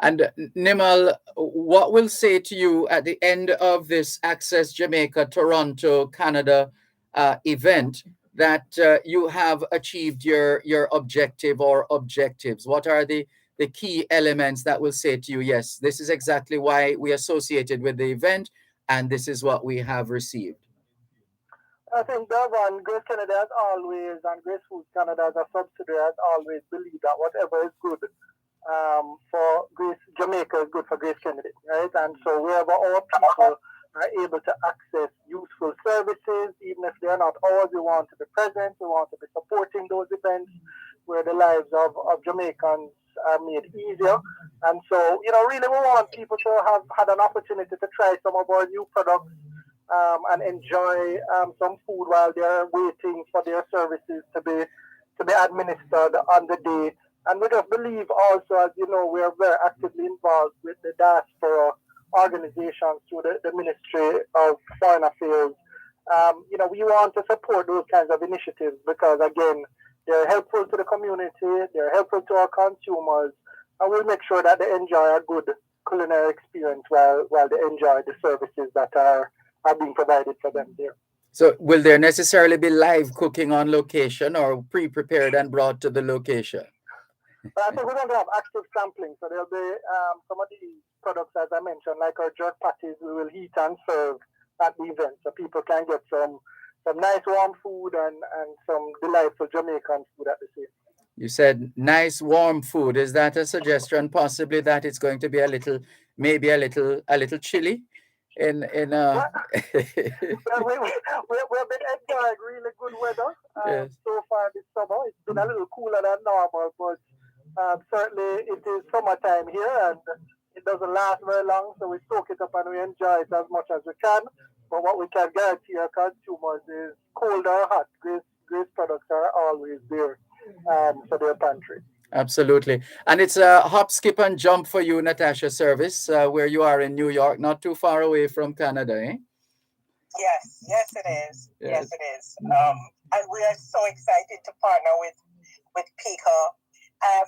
And Nimal, what will say to you at the end of this Access Jamaica Toronto Canada event that you have achieved your objective or objectives? What are the the key elements that will say to you, yes, this is exactly why we associated with the event, and this is what we have received? I think Dervan, Grace Canada has always, and Grace Foods Canada as a subsidiary has always believed that whatever is good for Grace Jamaica is good for Grace Kennedy, right? And so wherever our people are able to access useful services, even if they're not ours, we want to be present, we want to be supporting those events where the lives of Jamaicans are made easier. And so, really we want people to have had an opportunity to try some of our new products and enjoy some food while they're waiting for their services to be administered on the day. And we just believe also, as you know, we are very actively involved with the diaspora organizations through the Ministry of Foreign Affairs. We want to support those kinds of initiatives because, again, they're helpful to the community, they're helpful to our consumers, and we'll make sure that they enjoy a good culinary experience while they enjoy the services that are being provided for them there. So will there necessarily be live cooking on location or pre-prepared and brought to the location? But I think we're going to have active sampling. So there'll be some of these products, as I mentioned, like our jerk patties, we will heat and serve at the event. So people can get some nice warm food and some delightful Jamaican food at the same time. You said nice warm food. Is that a suggestion possibly that it's going to be maybe a little chilly? Well, we've been enjoying really good weather Yes. so far this summer. It's been a little cooler than normal, but certainly it is summertime here and it doesn't last very long, so we soak it up and we enjoy it as much as we can. But what we can guarantee our consumers is cold or hot, Grace products are always there for their pantry. Absolutely. And it's a hop, skip, and jump for you, Natasha, service, where you are in New York, not too far away from Canada, eh? Yes, it is. Yes, it is. And we are so excited to partner with Pika.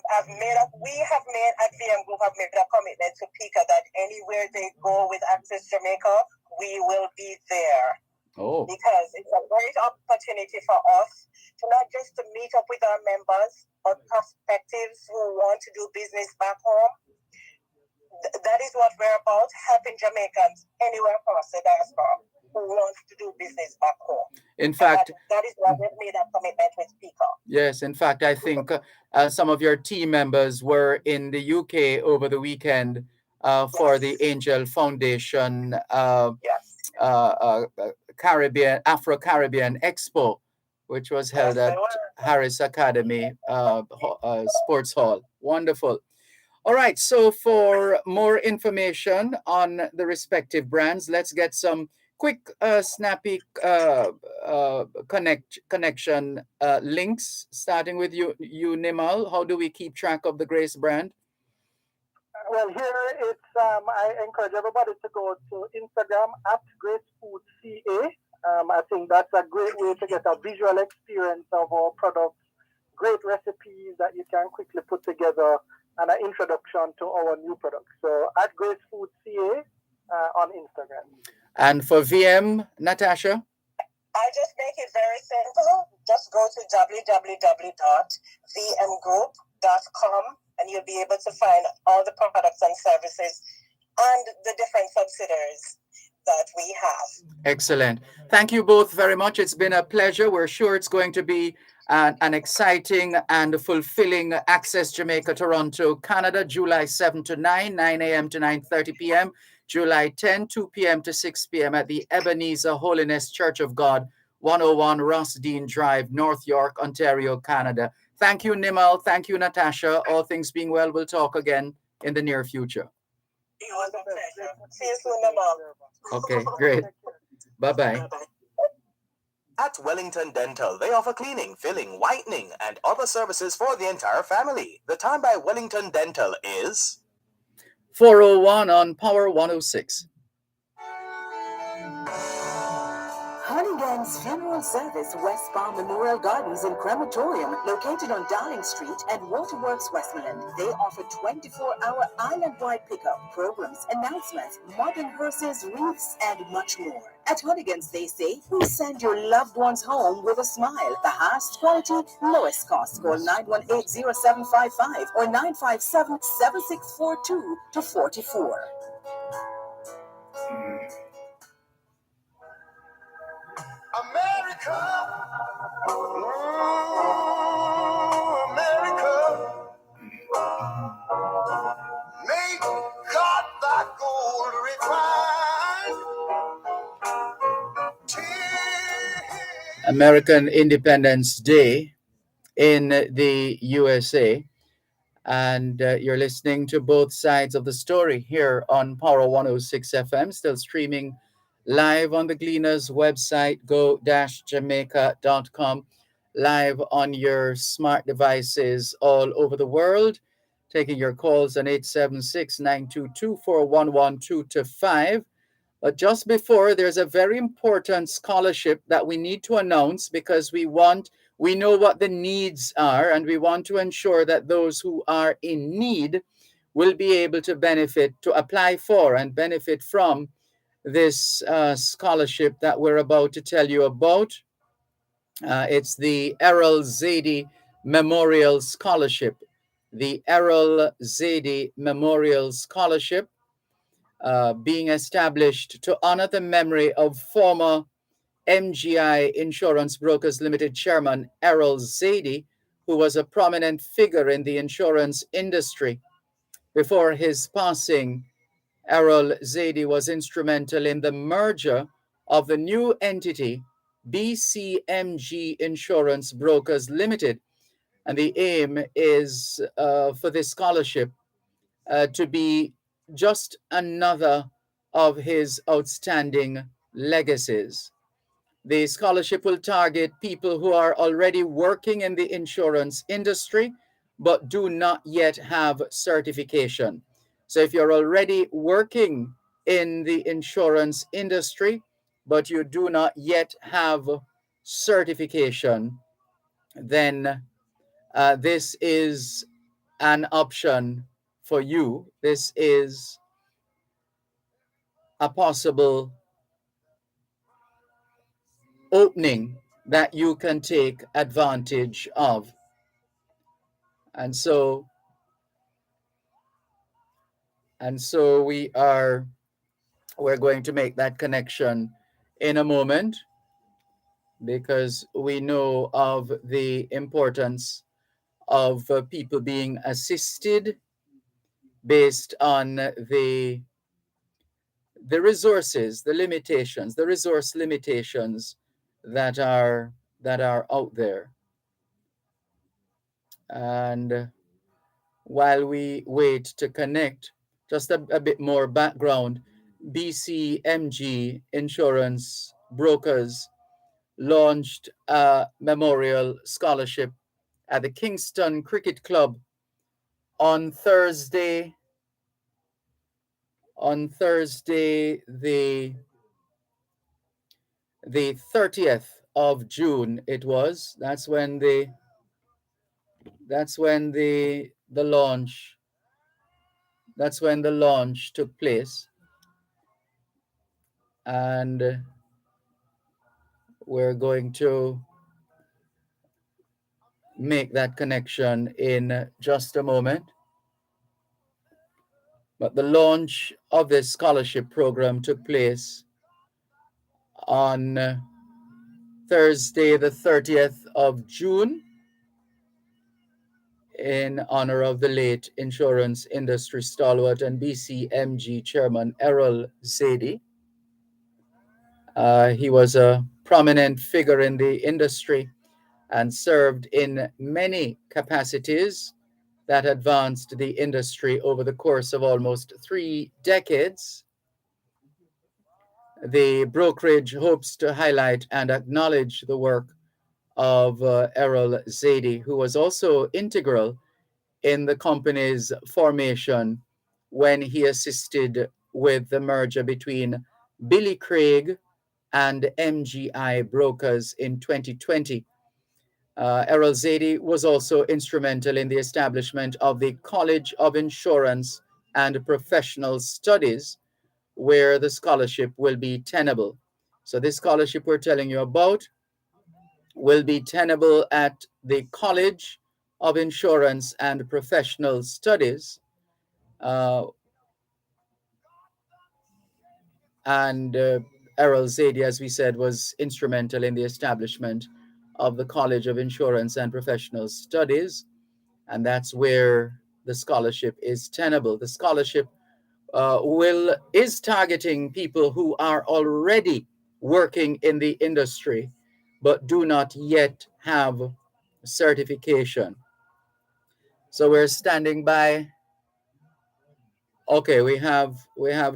We have made at VM Group have made a commitment to Pika that anywhere they go with Access Jamaica, we will be there. Oh. Because it's a great opportunity for us to not just to meet up with our members, but prospectives who want to do business back home. That is what we're about, helping Jamaicans anywhere across the diaspora who want to do business back home. In fact, that is why we've made a commitment with Pika. Yes, in fact, I think some of your team members were in the UK over the weekend for the Angel Foundation Afro-Caribbean Expo, which was held at Harris Academy Sports Hall. Wonderful. All right, so for more information on the respective brands, let's get some quick, snappy connection links, starting with you, Nimal. How do we keep track of the Grace brand? Well, here it's, I encourage everybody to go to Instagram at GraceFoodCA. I think that's a great way to get a visual experience of our products, great recipes that you can quickly put together, and an introduction to our new products. So at GraceFoodCA on Instagram. And for VM, Natasha? I just make it very simple. Just go to www.vmgroup.com and you'll be able to find all the products and services and the different subsidiaries that we have. Excellent. Thank you both very much. It's been a pleasure. We're sure it's going to be an exciting and fulfilling Access Jamaica Toronto, Canada, July 7 to 9 a.m. to 9:30 p.m., July 10, 2 p.m. to 6 p.m. at the Ebenezer Holiness Church of God, 101 Ross Dean Drive, North York, Ontario, Canada. Thank you, Nimal. Thank you, Natasha. All things being well, we'll talk again in the near future. It was a pleasure. See you soon, Nimal. Okay, great. Bye-bye. At Wellington Dental, they offer cleaning, filling, whitening, and other services for the entire family. The time by Wellington Dental is 4:01 on Power 106. Honey Hunnigan's Funeral Service, West Palm Memorial Gardens and Crematorium, located on Darling Street and Waterworks, Westmoreland. They offer 24-hour island-wide pickup, programs, announcements, modern hearses, wreaths, and much more. At Hunnigan's, they say, we send your loved ones home with a smile. The highest quality, lowest cost. Call 918-0755 or 957-7642-44. America, America, make God thy gold refine. American Independence Day in the USA. And you're listening to both sides of the story here on Power 106 FM, still streaming live on the Gleaners website, go-jamaica.com, live on your smart devices all over the world, taking your calls on 876-922-4112-5. But just before, there's a very important scholarship that we need to announce because we know what the needs are, and we want to ensure that those who are in need will be able to apply for and benefit from this scholarship that we're about to tell you about. It's the Errol Zadie Memorial Scholarship. The Errol Zadie Memorial Scholarship, being established to honor the memory of former MGI Insurance Brokers Limited chairman Errol Zadie, who was a prominent figure in the insurance industry. Before his passing, Errol Zadie was instrumental in the merger of the new entity, BCMG Insurance Brokers Limited. And the aim is for this scholarship to be just another of his outstanding legacies. The scholarship will target people who are already working in the insurance industry but do not yet have certification. So if you're already working in the insurance industry but you do not yet have certification, then this is an option for you. This is a possible opening that you can take advantage of. And so we're going to make that connection in a moment, because we know of the importance of people being assisted based on the resources, the limitations, the resource limitations that are out there. And while we wait to connect, just a bit more background. BCMG Insurance Brokers launched a memorial scholarship at the Kingston Cricket Club on Thursday, the 30th of June. It was. That's when the launch took place. And we're going to make that connection in just a moment. But the launch of this scholarship program took place on Thursday, the 30th of June, in honor of the late insurance industry stalwart and BCMG chairman Errol Zadie. He was a prominent figure in the industry and served in many capacities that advanced the industry over the course of almost 3 decades. The brokerage hopes to highlight and acknowledge the work of Errol Zadie, who was also integral in the company's formation when he assisted with the merger between Billy Craig and MGI Brokers in 2020. Errol Zaidi was also instrumental in the establishment of the College of Insurance and Professional Studies, where the scholarship will be tenable. So this scholarship we're telling you about will be tenable at the College of Insurance and Professional Studies. And Errol Zaidi, as we said, was instrumental in the establishment of the College of Insurance and Professional Studies, and that's where the scholarship is tenable. The scholarship is targeting people who are already working in the industry but do not yet have certification. So we're standing by. Okay, we have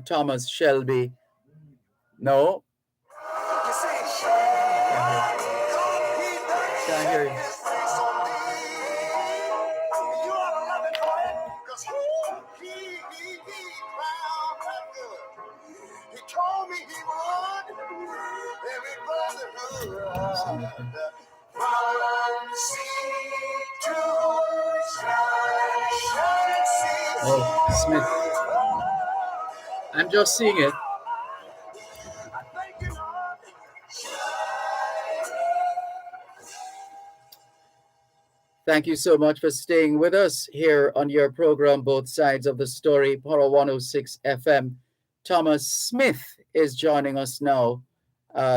Thomas Shelby. No, can't hear you. He told me he would. Every brotherhood. From sea to sky. Oh, Smith. I'm just seeing it. Thank you so much for staying with us here on your program, Both Sides of the Story, Power 106 FM. Thomas Smith is joining us now.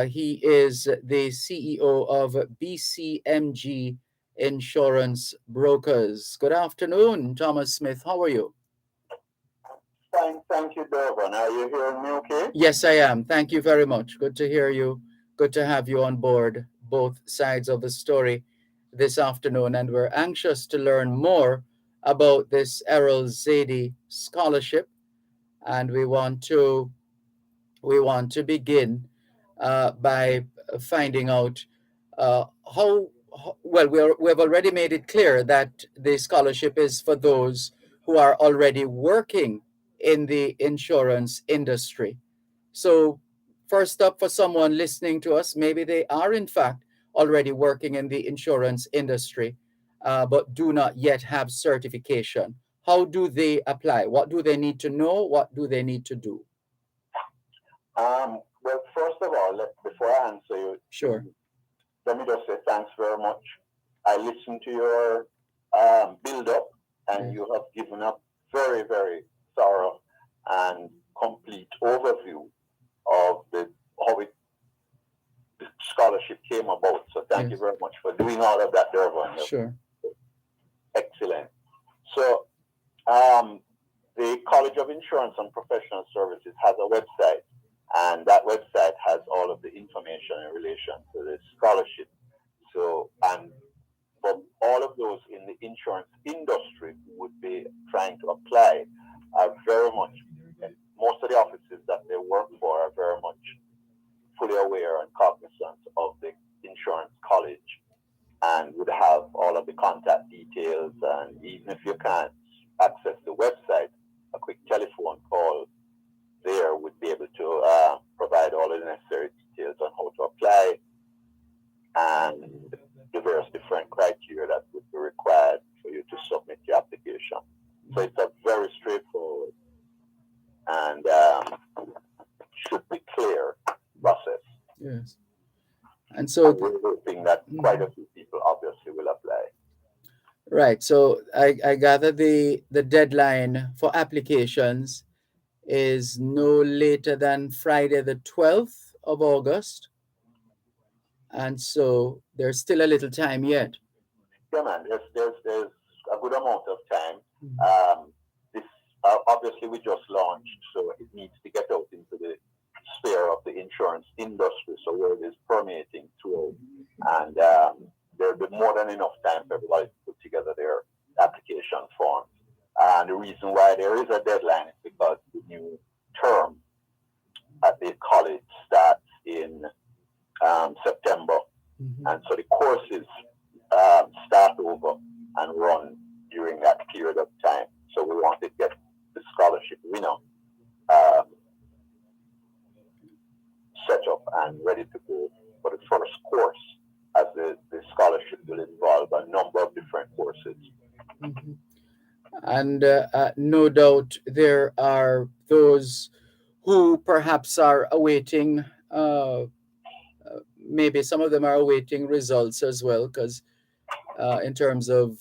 He is the CEO of BCMG Insurance Brokers. Good afternoon, Thomas Smith. How are you? Thank you, Dervan. Are you hearing me okay? Yes, I am. Thank you very much. Good to hear you. Good to have you on board, Both Sides of the Story, this afternoon. And we're anxious to learn more about this Errol Zaidi scholarship. And we want to begin by finding out well, we've already made it clear that the scholarship is for those who are already working in the insurance industry. So first up, for someone listening to us, maybe they are in fact already working in the insurance industry, but do not yet have certification. How do they apply? What do they need to know? What do they need to do? Well, first of all, before I answer you, Sure. Let me just say thanks very much. I listened to your build-up, and you have given a very, very thorough and complete overview of how the scholarship came about. So thank you very much for doing all of that, Dervan. Sure. Excellent. So the College of Insurance and Professional Services has a website, and that website has all of the information in relation to the scholarship. So, and for all of those in the insurance industry who would be trying to apply are very much, most of the offices that they work for are very much fully aware and cognizant of the insurance college and would have all of the contact details. And even if you can't access the website, a quick telephone call there would be able to provide all of the necessary details on how to apply and the various different criteria that would be required for you to submit your application. So it's a very straightforward and should be clear process. Yes. And so we're hoping that quite a few people obviously will apply. Right. So I gather the deadline for applications is no later than Friday the 12th of August. And so there's still a little time yet. Yeah, man, there's a good amount of time. This obviously we just launched, so it needs to get out into the sphere of the insurance industry, so word is permeating through. And there'll be more than enough time for everybody to put together their application forms. And the reason why there is a deadline is because the new term at the college starts in September. And so the courses start over and run during that period of time. So we want to get the scholarship winner set up and ready to go for the first course, as the scholarship will involve a number of different courses. Mm-hmm. And no doubt there are those who perhaps are awaiting, maybe some of them are awaiting results as well, because in terms of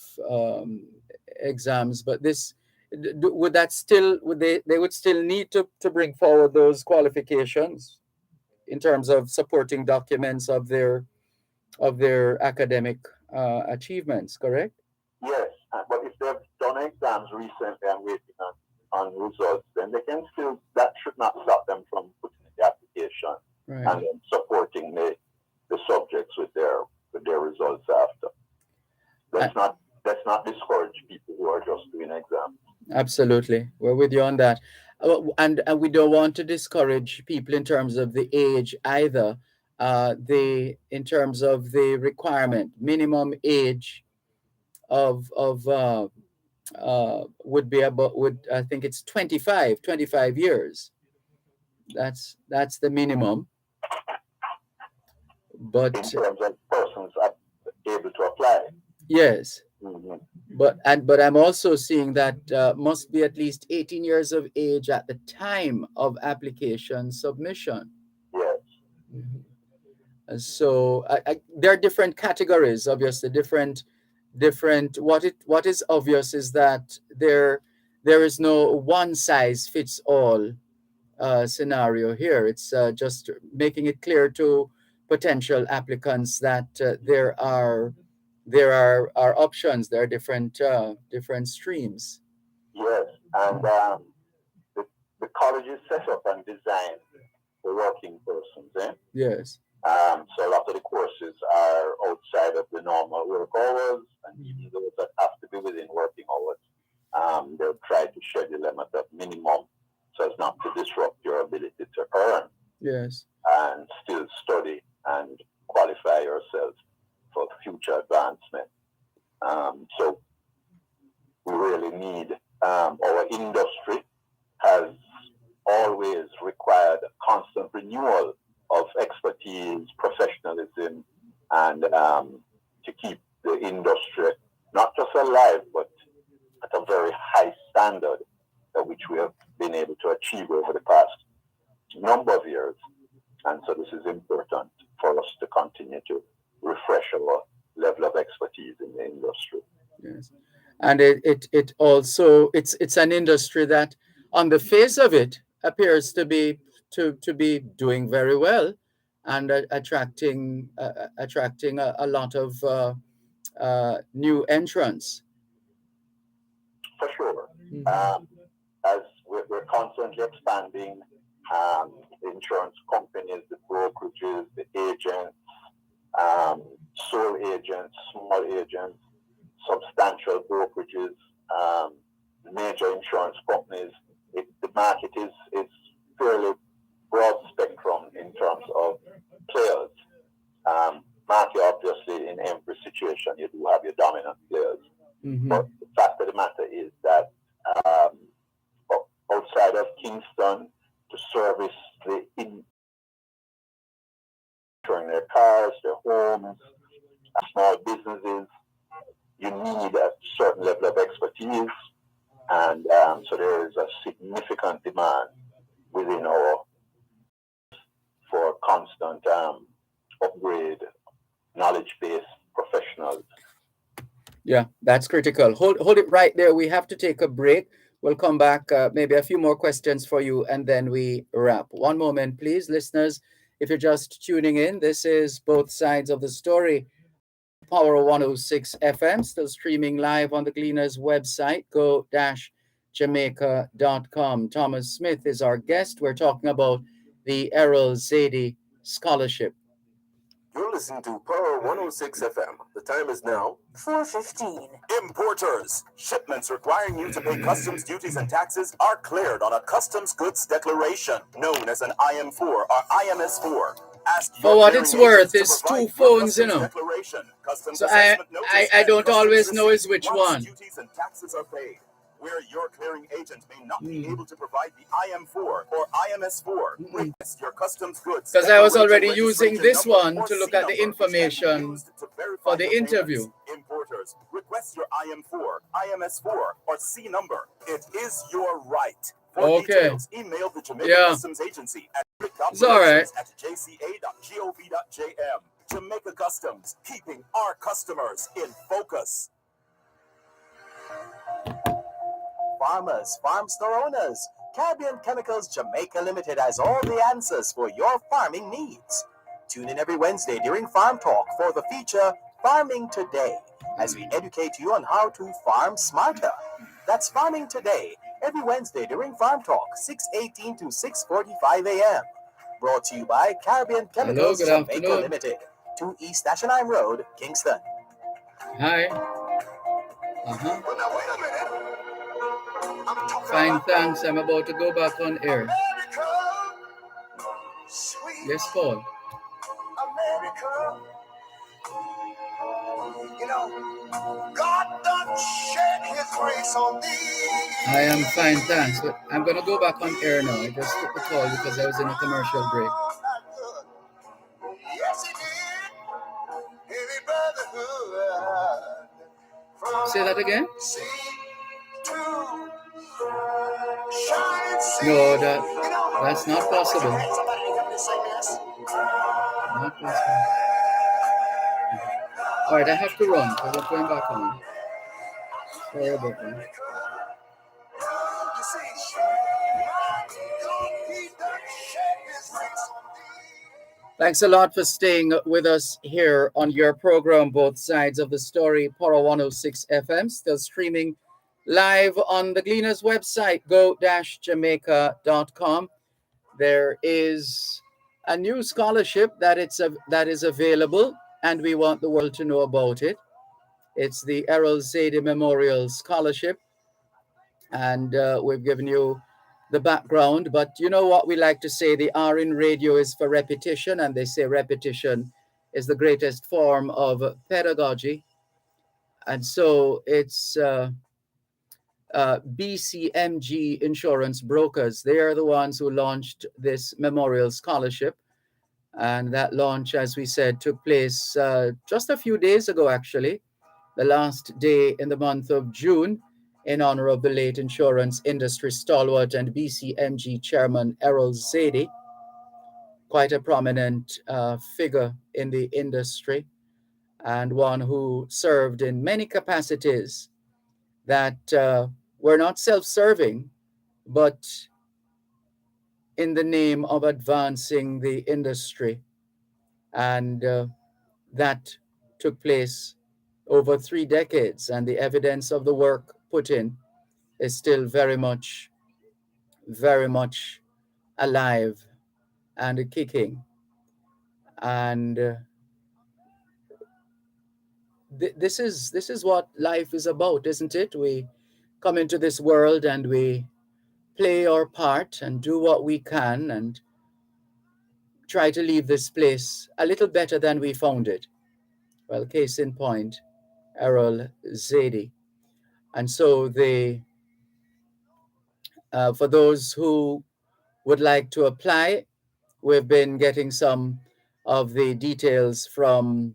exams, but this, would that still, they would still need to bring forward those qualifications in terms of supporting documents of their academic achievements, correct? Yes, but if they've done exams recently and waiting on results, then they can still, that should not stop them from putting in the application, Right. and then supporting the subjects with their results after. Let's not discourage people who are just doing exams. Absolutely, we're with you on that. And we don't want to discourage people in terms of the age either. In terms of the requirement, minimum age of would be about, I think it's 25 years. That's the minimum. But in terms of persons are able to apply. Yes. Mm-hmm. But I'm also seeing that must be at least 18 years of age at the time of application submission. Yes. Mm-hmm. So there are different categories, obviously, different. What is obvious is that there is no one size fits all scenario here. It's just making it clear to potential applicants that there are options. There are different streams. Yes, and the college is set up and designed for working persons. Yes. So a lot of the courses are outside of the normal work hours, and even those that have to be within working hours, they'll try to schedule them at a minimum so as not to disrupt your ability to earn. Yes. And still study and qualify yourself for future advancement. So we really need, our industry has always required a constant renewal of expertise, professionalism, and to keep the industry not just alive, but at a very high standard, which we have been able to achieve over the past number of years. And so this is important for us to continue to refresh our level of expertise in the industry. Yes. And it also, it's an industry that on the face of it appears to be doing very well and attracting a lot of new entrants. For sure. Mm-hmm. As we're constantly expanding, the insurance companies, the brokerages, the agents, sole agents, small agents, substantial brokerages, major insurance companies. The market is fairly broad spectrum in terms of players. Market, obviously, in every situation, you do have your dominant players. Mm-hmm. But the fact of the matter is that outside of Kingston, to service the insuring their cars, their homes, small businesses, you need a certain level of expertise, and so there is a significant demand within our for constant upgrade, knowledge-based professionals. Yeah, that's critical. Hold it right there. We have to take a break. We'll come back, maybe a few more questions for you, and then we wrap. One moment, please, listeners. If you're just tuning in, this is Both Sides of the Story. Power 106 FM, still streaming live on the Gleaners website, go-jamaica.com. Thomas Smith is our guest. We're talking about the Errol Zaidi Scholarship. You're listening to Power 106 FM. The time is now 4:15. Importers, shipments requiring you to pay customs duties and taxes are cleared on a customs goods declaration known as an IM4 or IMS4. For what it's worth, it's two phones, you know. So I don't always know is which one. Duties and taxes are paid. Where your clearing agent may not be able to provide the IM4 or IMS4, request your customs goods. Because I was already using this one to look at the information for the interview. Importers, request your IM4, IMS4, or C number. It is your right. For details, email the Jamaica Customs Agency at jca.gov.jm. Jamaica Customs, keeping our customers in focus. Farmers, farm store owners, Caribbean Chemicals Jamaica Limited has all the answers for your farming needs. Tune in every Wednesday during Farm Talk for the feature Farming Today, as we educate you on how to farm smarter. That's Farming Today, every Wednesday during Farm Talk, 6:18 to 6:45 a.m. Brought to you by Caribbean Chemicals Jamaica Limited, 2 East Ashenheim Road, Kingston. Hi. Fine, thanks. I'm about to go back on air. Yes, Paul. America, you know, God done shed his grace on thee. I am fine, thanks. But I'm going to go back on air now. I just took the call because I was in a commercial break. Yes, he did. Every brotherhood. Say that again? No, that's not possible. Not possible. All right, I have to run because I'm going back on. Sorry about that. Thanks a lot for staying with us here on your program, Both Sides of the Story, Poro 106 FM, still streaming live on the Gleaners website, go-jamaica.com. There is a new scholarship that is available, and we want the world to know about it. It's the Errol Zadie Memorial Scholarship, and we've given you the background, but you know what we like to say, the R in radio is for repetition, and they say repetition is the greatest form of pedagogy. And so it's BCMG Insurance Brokers. They are the ones who launched this Memorial Scholarship. And that launch, as we said, took place just a few days ago, actually, the last day in the month of June, in honor of the late insurance industry stalwart and BCMG chairman Errol Zadie, quite a prominent figure in the industry and one who served in many capacities that were not self-serving, but in the name of advancing the industry. And that took place over 3 decades, and the evidence of the work put in is still very much alive and kicking. And this is what life is about, isn't it? We come into this world and we play our part and do what we can and try to leave this place a little better than we found it. Well, case in point, Errol Zadie. And so for those who would like to apply, we've been getting some of the details from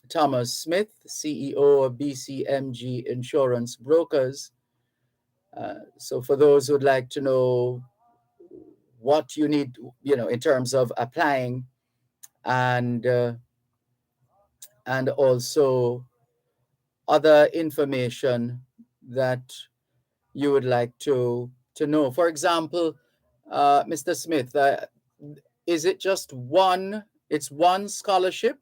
Thomas Smith, CEO of BCMG Insurance Brokers. So for those who'd like to know what you need, in terms of applying, and also other information that you would like to know. For example, Mr. Smith, is it just one? It's one scholarship,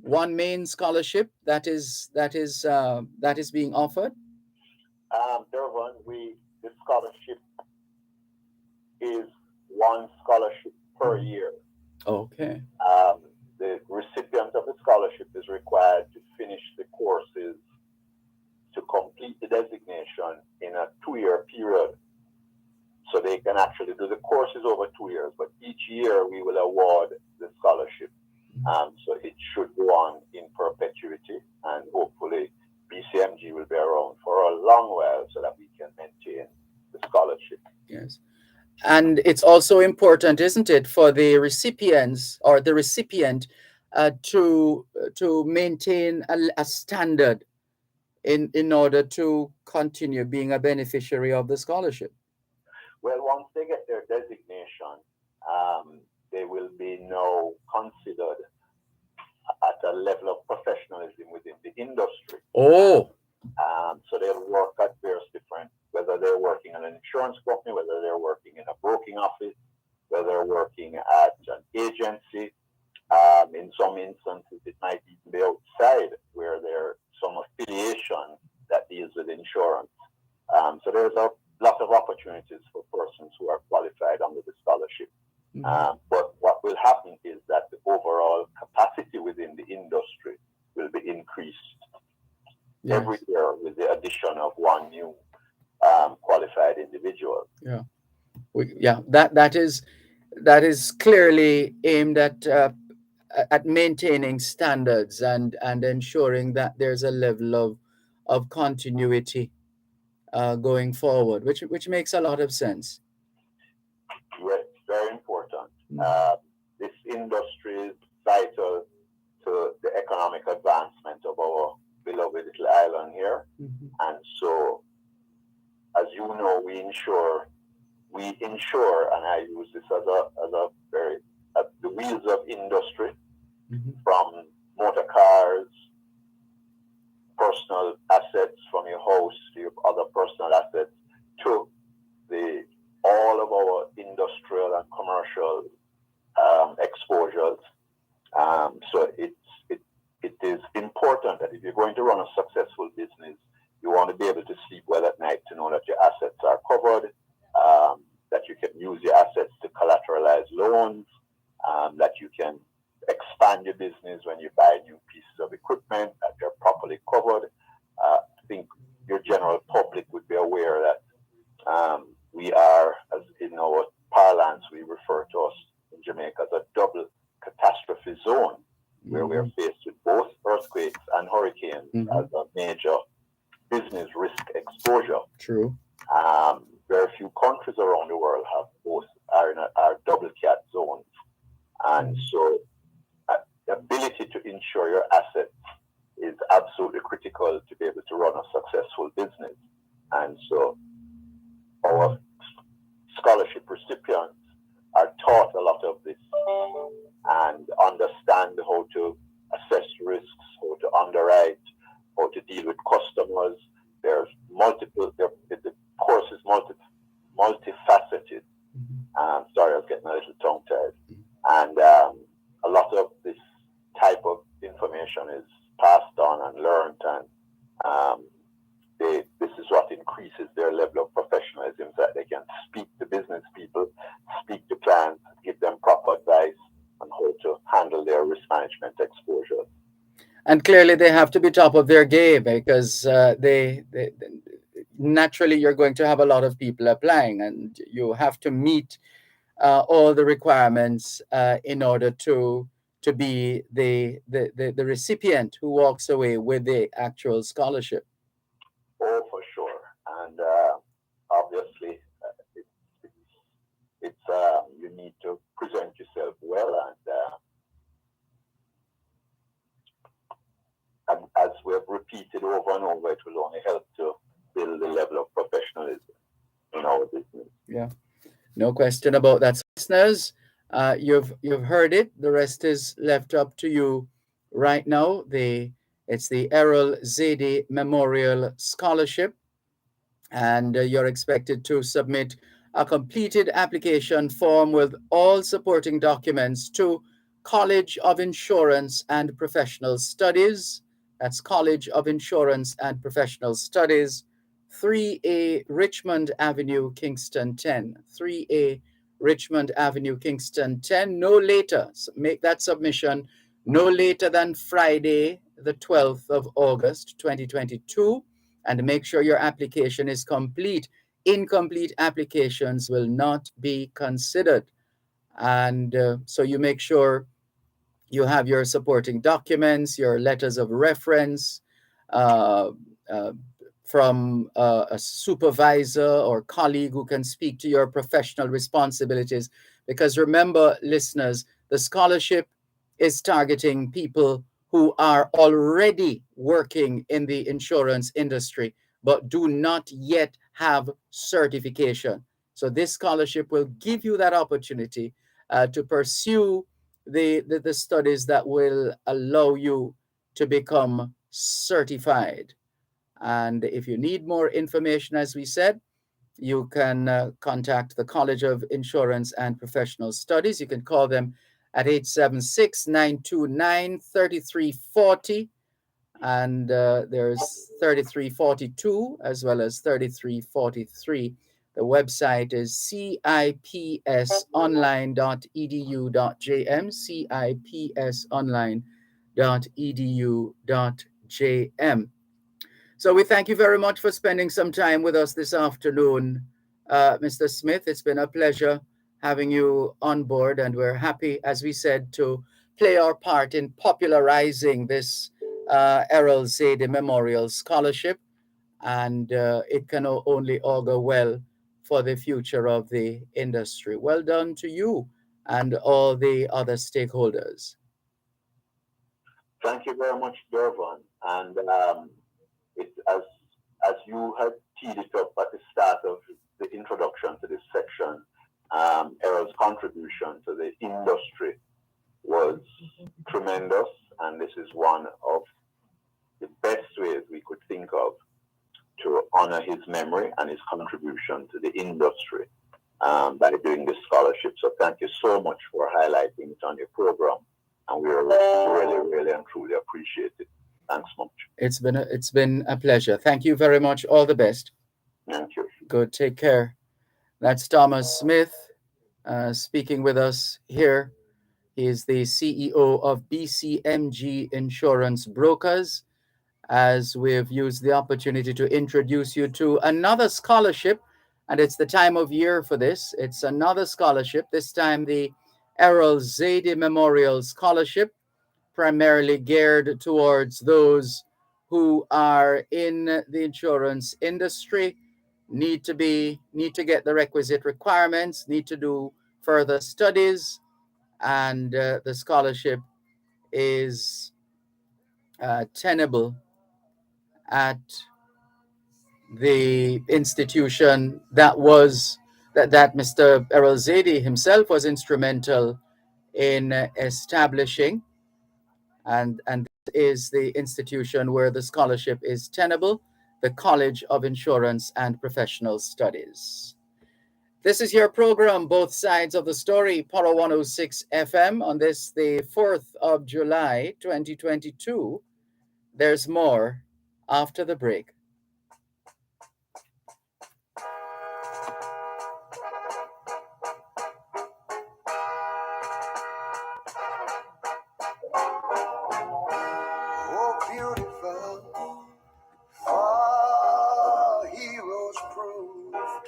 one main scholarship that is being offered. Dervan, the scholarship is one scholarship per year. Okay. The recipient of the scholarship is required to finish the courses to complete the designation in a 2-year period. So they can actually do the courses over 2 years, but each year we will award the scholarship. So it should go on in perpetuity, and hopefully BCMG will be around for a long while so that we can maintain the scholarship. Yes. And it's also important, isn't it, for the recipients or the recipient to maintain a standard in order to continue being a beneficiary of the scholarship? Well, once they get their designation, they will be now considered at a level of professionalism within the industry. Oh. So they'll work at various different, whether they're working in an insurance company, whether they're working in a broking office, whether they're working at an agency. In some instances, it might even be outside where there's some affiliation that deals with insurance. So there's a lot of opportunities for persons who are qualified under the scholarship. But what will happen is that the overall capacity within the industry will be increased every year with the addition of one new qualified individual. That is clearly aimed at maintaining standards and ensuring that there's a level of continuity going forward, which makes a lot of sense. Yes, very important. This industry is vital to the economic advancement of our beloved little island here. And so, as you know, we insure, and I use this as a very, the wheels of industry, from motor cars, personal assets from your house to your other personal assets, to all of our industrial and commercial exposures. So it is important that if you're going to run a successful business, you want to be able to sleep well at night to know that your assets are covered, that you can use your assets to collateralize loans, that you can expand your business when you buy new pieces of equipment, that they're properly covered. I think your general public would be aware that we are, as in our parlance, we refer to us in Jamaica as a double catastrophe zone, where we are faced with both earthquakes and hurricanes as a major business risk exposure. True. Very few countries around the world have both are double cat zones, and so the ability to insure your assets is absolutely critical to be able to run a successful business. And so our scholarship recipients are taught a lot of this and understand how to assess risks, how to underwrite, how to deal with customers. There's multiple, the course is multifaceted. Sorry, I was getting a little tongue-tied. And a lot of this type of information is passed on and learned, and this is what increases their level of professionalism, that they can speak to business people, speak to clients, give them proper advice on how to handle their risk management exposure. And clearly they have to be top of their game, because they naturally you're going to have a lot of people applying, and you have to meet all the requirements in order to be the recipient who walks away with the actual scholarship. Oh, for sure. And obviously, it's you need to present yourself well, and as we have repeated over and over, it will only help to build the level of professionalism in our business. Yeah, no question about that. Listeners, you've heard it. The rest is left up to you right now. It's the Errol Zady Memorial Scholarship, and you're expected to submit a completed application form with all supporting documents to College of Insurance and Professional Studies. That's College of Insurance and Professional Studies, 3A Richmond Avenue, Kingston 10. 3A Richmond Avenue, Kingston 10. No later. Make that submission no later than Friday, the 12th of August, 2022. And make sure your application is complete. Incomplete applications will not be considered. And so you make sure you have your supporting documents, your letters of reference, from a supervisor or colleague who can speak to your professional responsibilities. Because remember, listeners, the scholarship is targeting people who are already working in the insurance industry but do not yet have certification. So this scholarship will give you that opportunity to pursue the studies that will allow you to become certified. And if you need more information, as we said, you can contact the College of Insurance and Professional Studies. You can call them at 876-929-3340. And there's 3342 as well as 3343. The website is cipsonline.edu.jm, cipsonline.edu.jm. So we thank you very much for spending some time with us this afternoon, Mr. Smith. It's been a pleasure having you on board, and we're happy, as we said, to play our part in popularizing this Errol Zaidi Memorial Scholarship, and it can only augur well for the future of the industry. Well done to you and all the other stakeholders. Thank you very much, Dervan. And it, as you had teed it up at the start of the introduction to this section, Errol's contribution to the industry was tremendous, and this is one of the best ways we could think of to honor his memory and his contribution to the industry by doing this scholarship. So thank you so much for highlighting it on your program, and we really and truly appreciate it. Thanks much. It's been a pleasure. Thank you very much. All the best. Thank you. Good. Take care. That's Thomas Smith speaking with us here. He is the CEO of BCMG Insurance Brokers. As we've used the opportunity to introduce you to another scholarship, and it's the time of year for this. It's another scholarship, this time the Errol Zaidi Memorial Scholarship, primarily geared towards those who are in the insurance industry, need to get the requisite requirements, need to do further studies, and the scholarship is tenable at the institution that Mr. Errol Zaidi himself was instrumental in establishing, and this is the institution where the scholarship is tenable, the College of Insurance and Professional Studies. This is your program, Both Sides of the Story, Power 106 FM, on this, the 4th of July, 2022. There's more after the break. Oh, beautiful, our heroes proved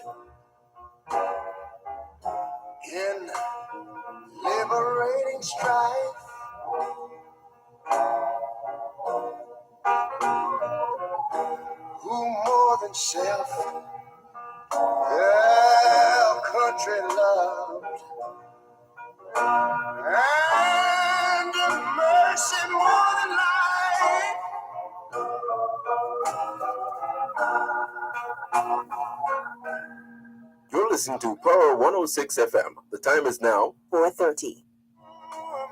in liberating strife. Who more than self their country loved, and mercy more than life. You're listening to Power 106 FM. The time is now 4:30.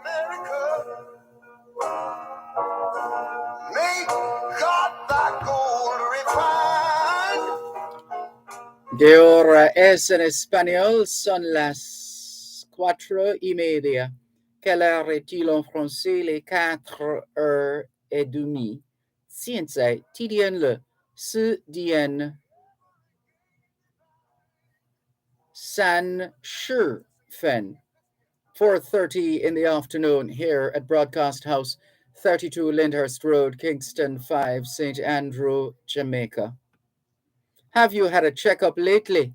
America, make God thy gold refined. De hora es en español, son las 4:30. Quelle heure est-il en français? Les 4:30. 现在几点了？4点30分。4:30 in the afternoon here at Broadcast House, 32 Lyndhurst Road, Kingston 5, St. Andrew, Jamaica. Have you had a checkup lately?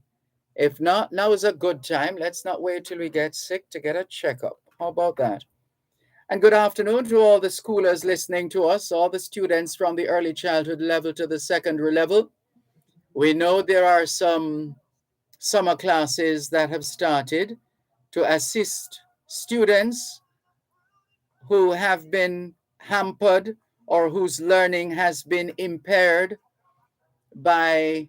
If not, now is a good time. Let's not wait till we get sick to get a checkup. How about that? And good afternoon to all the schoolers listening to us, all the students from the early childhood level to the secondary level. We know there are some summer classes that have started to assist students who have been hampered or whose learning has been impaired by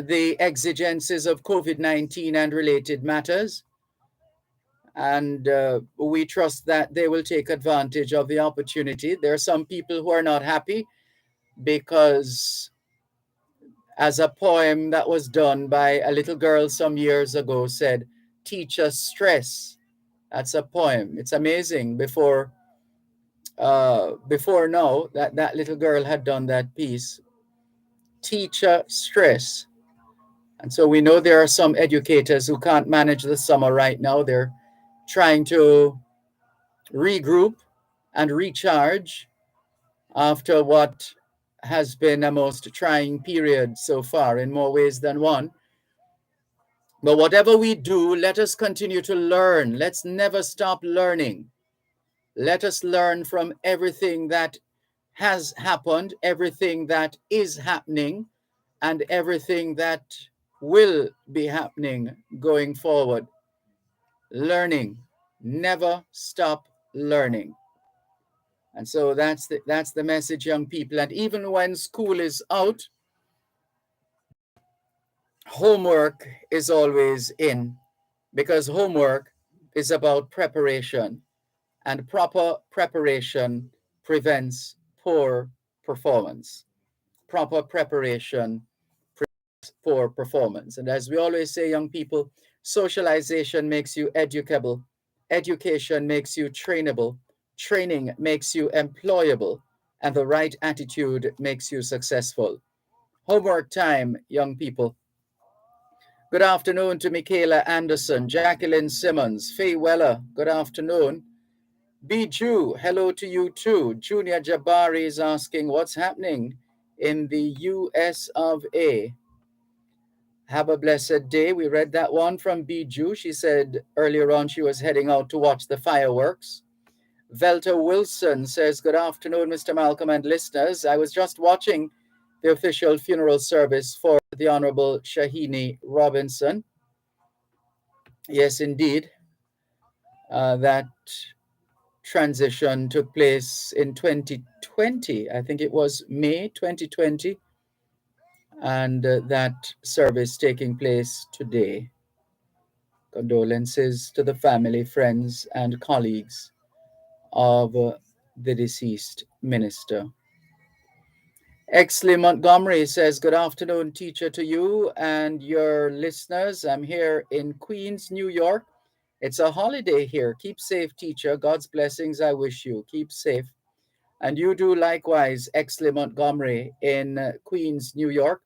the exigencies of COVID-19 and related matters. And we trust that they will take advantage of the opportunity. There are some people who are not happy because, as a poem that was done by a little girl some years ago said, teacher stress. That's a poem. It's amazing. Before now, that little girl had done that piece, teacher stress. And so we know there are some educators who can't manage the summer right now. They're trying to regroup and recharge after what has been a most trying period so far in more ways than one. But whatever we do, let us continue to learn. Let's never stop learning. Let us learn from everything that has happened, everything that is happening, and everything that will be happening going forward. Learning. Never stop learning. And so that's the message, young people. And even when school is out, homework is always in, because homework is about preparation, and proper preparation prevents poor performance. Proper preparation prevents poor performance. And as we always say, young people, socialization makes you educable, education makes you trainable, training makes you employable, and the right attitude makes you successful. Homework time, young people. Good afternoon to Michaela Anderson, Jacqueline Simmons, Faye Weller, good afternoon. Bijou, hello to you too. Junior Jabari is asking what's happening in the US of A. Have a blessed day. We read that one from Bijou. She said earlier on she was heading out to watch the fireworks. Velta Wilson says, good afternoon, Mr. Malcolm and listeners. I was just watching the official funeral service for the Honorable Shahini Robinson. Yes, indeed. That transition took place in 2020. I think it was May 2020. And that service taking place today. Condolences to the family, friends, and colleagues of the deceased minister. Exley Montgomery says, good afternoon, teacher, to you and your listeners. I'm here in Queens, New York. It's a holiday here. Keep safe, teacher. God's blessings I wish you. Keep safe. And you do likewise, Exley Montgomery in Queens, New York.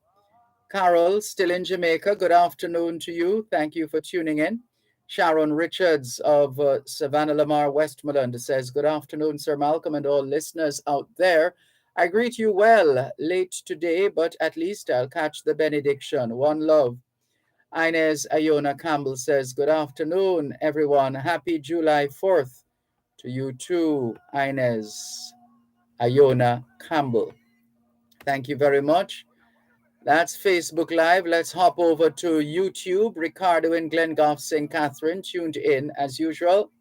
Carol, still in Jamaica. Good afternoon to you. Thank you for tuning in. Sharon Richards of Savannah Lamar, Westmoreland says, good afternoon, Sir Malcolm and all listeners out there. I greet you well, late today, but at least I'll catch the benediction. One love. Inez Ayona Campbell says, good afternoon, everyone. Happy July 4th to you too, Inez Ayona Campbell. Thank you very much. That's Facebook Live. Let's hop over to YouTube. Ricardo in Glengoff, St. Catherine, tuned in as usual.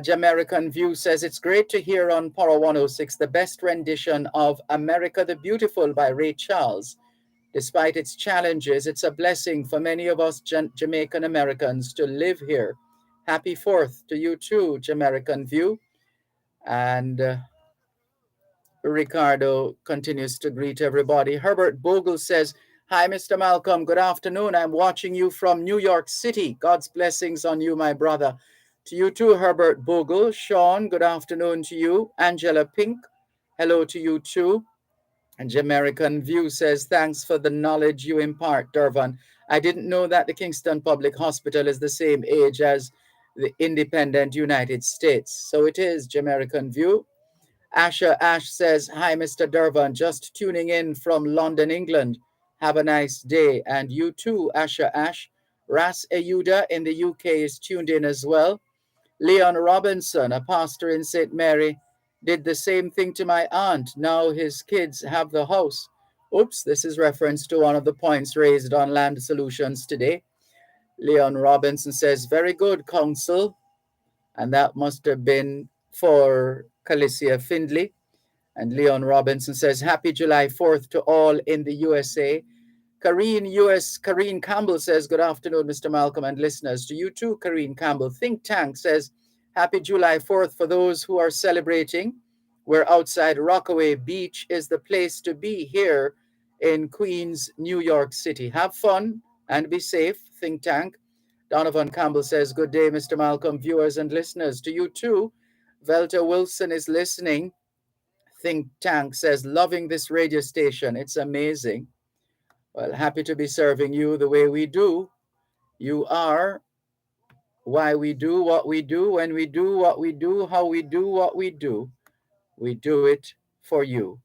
Jamaican View says, it's great to hear on Power 106 the best rendition of America the Beautiful by Ray Charles. Despite its challenges, it's a blessing for many of us Jamaican Americans to live here. Happy 4th to you too, Jamaican View. And Ricardo continues to greet everybody. Herbert Bogle says, hi, Mr. Malcolm. Good afternoon. I'm watching you from New York City. God's blessings on you, my brother. To you too, Herbert Bogle. Sean, good afternoon to you. Angela Pink, hello to you too. And Jamaican View says, thanks for the knowledge you impart, Dervan. I didn't know that the Kingston Public Hospital is the same age as the independent United States. So it is, Jamaican View. Asher Ash says, hi, Mr. Dervan, just tuning in from London, England. Have a nice day. And you too, Asher Ash. Ras Ayuda in the UK is tuned in as well. Leon Robinson, a pastor in St. Mary, did the same thing to my aunt. Now his kids have the house. Oops, this is reference to one of the points raised on Land Solutions today. Leon Robinson says, very good, Council. And that must have been for Calicia Findlay. And Leon Robinson says, happy July 4th to all in the USA. Karine Campbell says, good afternoon, Mr. Malcolm and listeners. To you too, Karine Campbell. Think Tank says, happy July 4th for those who are celebrating. We're outside Rockaway Beach is the place to be here in Queens, New York City. Have fun and be safe, Think Tank. Donovan Campbell says, good day, Mr. Malcolm, viewers and listeners. To you too. Velta Wilson is listening. Think Tank says, loving this radio station. It's amazing. Well, happy to be serving you the way we do. You are why we do what we do, when we do what we do, how we do what we do. We do it for you.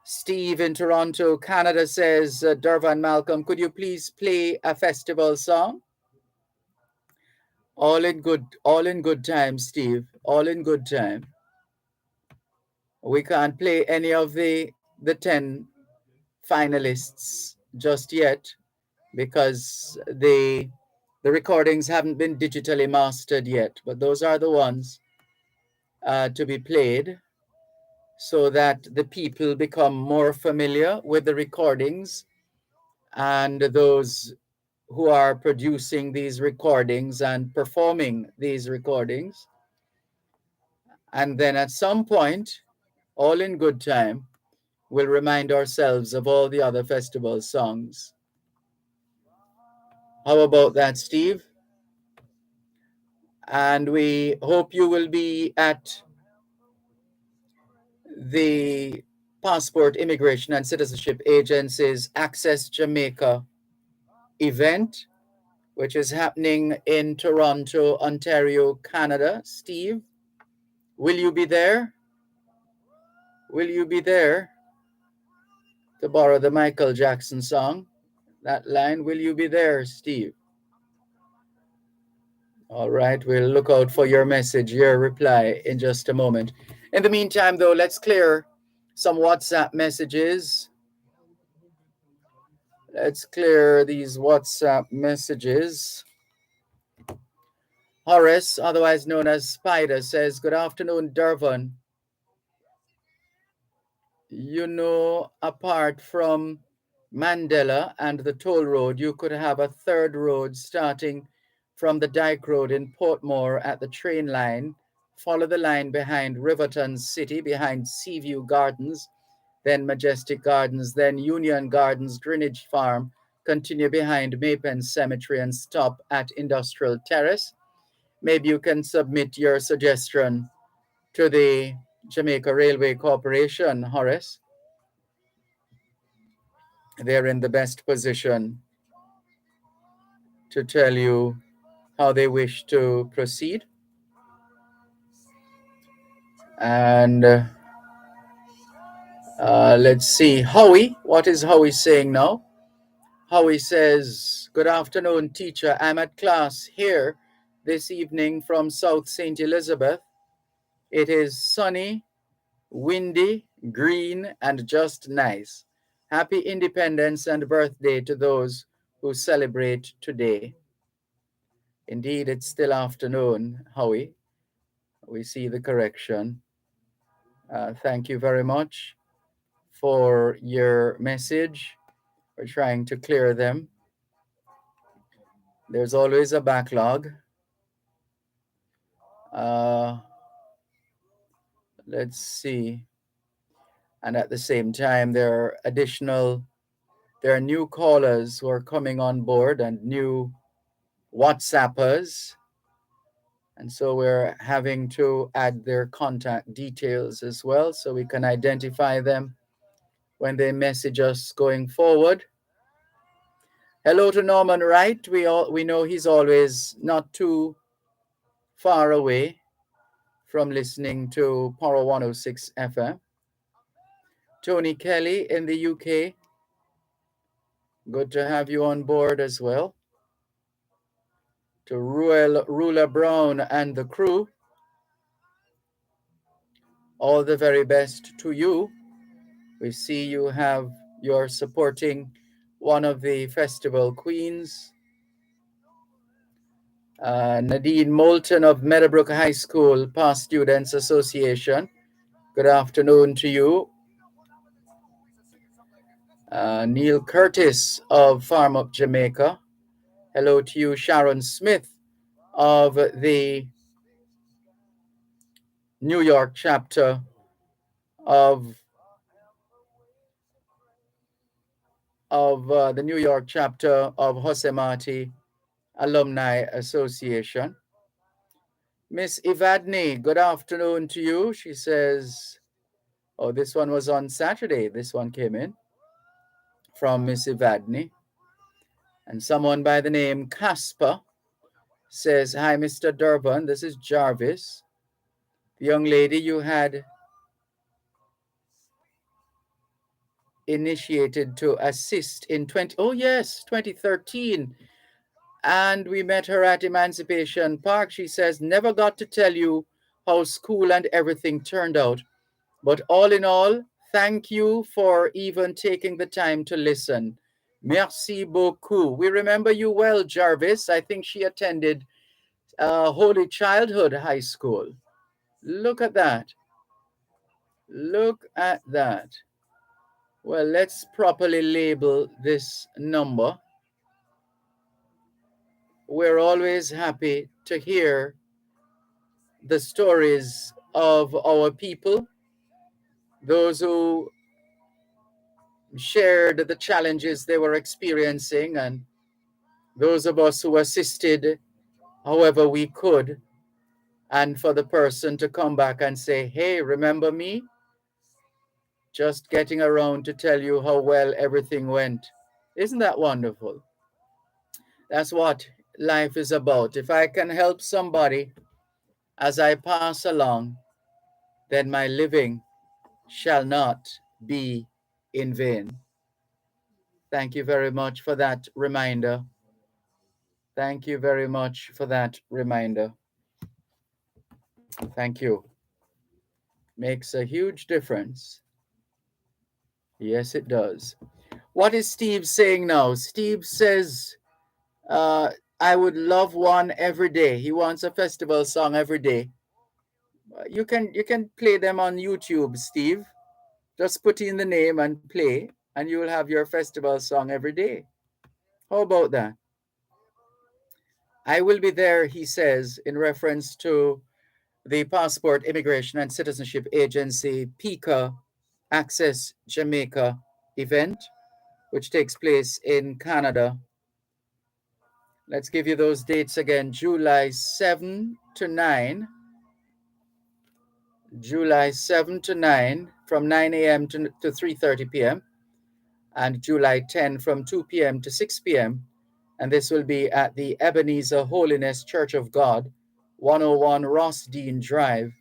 Steve in Toronto, Canada says, Dervan Malcolm, could you please play a festival song? All in good time, Steve. All in good time. We can't play any of the 10 finalists just yet because the recordings haven't been digitally mastered yet, but those are the ones to be played so that the people become more familiar with the recordings, and those who are producing these recordings and performing these recordings. And then at some point, all in good time, we'll remind ourselves of all the other festival songs. How about that, Steve? And we hope you will be at the Passport, Immigration and Citizenship Agency's Access Jamaica event, which is happening in Toronto, Ontario, Canada. Steve, will you be there? Will you be there? To borrow the Michael Jackson song, that line, will you be there, Steve? All right, we'll look out for your message, your reply in just a moment. In the meantime, though, let's clear some WhatsApp messages. Let's clear these WhatsApp messages. Horace, otherwise known as Spider, says, good afternoon, Dervan. You know, apart from Mandela and the toll road, you could have a third road starting from the Dyke Road in Portmore at the train line, follow the line behind Riverton City, behind Seaview Gardens, then Majestic Gardens, then Union Gardens, Greenwich Farm, continue behind Maypen Cemetery and stop at Industrial Terrace. Maybe you can submit your suggestion to the Jamaica Railway Corporation, Horace. They're in the best position to tell you how they wish to proceed. And let's see, Howie, what is Howie saying now? Howie says, good afternoon, teacher. I'm at class here this evening from South St. Elizabeth. It is sunny, windy, green, and just nice. Happy Independence and birthday to those who celebrate today. Indeed, it's still afternoon, Howie. We see the correction. Thank you very much for your message. We're trying to clear them. There's always a backlog. Let's see. And at the same time, there are new callers who are coming on board and new WhatsAppers. And so we're having to add their contact details as well so we can identify them when they message us going forward. Hello to Norman Wright. We know he's always not too far away from listening to Power 106 FM. Tony Kelly in the UK. Good to have you on board as well. To Ruler Brown and the crew, all the very best to you. We see you're supporting one of the festival queens. Nadine Moulton of Meadowbrook High School Past Students Association. Good afternoon to you. Neil Curtis of Farm Up Jamaica. Hello to you. Sharon Smith of the New York chapter of the New York chapter of Hosemati Alumni Association. Miss Evadne, good afternoon to you. She says, oh, this one was on Saturday. This one came in from Miss Evadne. And someone by the name Casper says, hi, Mr. Dervan. This is Jarvis. The young lady you had initiated to assist in 2013. And we met her at Emancipation Park. She says, never got to tell you how school and everything turned out. But all in all, thank you for even taking the time to listen. Merci beaucoup. We remember you well, Jarvis. I think she attended Holy Childhood High School. Look at that. Look at that. Well, let's properly label this number. We're always happy to hear the stories of our people, those who shared the challenges they were experiencing, and those of us who assisted however we could, and for the person to come back and say, hey, remember me? Just getting around to tell you how well everything went. Isn't that wonderful? That's what life is about. If I can help somebody as I pass along, then my living shall not be in vain. Thank you very much for that reminder. Thank you very much for that reminder. Thank you. Makes a huge difference. Yes, it does. What is Steve saying now? Steve says, I would love one every day. He wants a festival song every day. You can play them on YouTube, Steve. Just put in the name and play, and you will have your festival song every day. How about that? I will be there, he says, in reference to the Passport, Immigration and Citizenship Agency, PICA, Access Jamaica event, which takes place in Canada. Let's give you those dates again. July 7 to 9. July 7 to 9 from 9 a.m. to 3:30 p.m. and July 10 from 2 p.m. to 6 p.m. And this will be at the Ebenezer Holiness Church of God, 101 Ross Dean Drive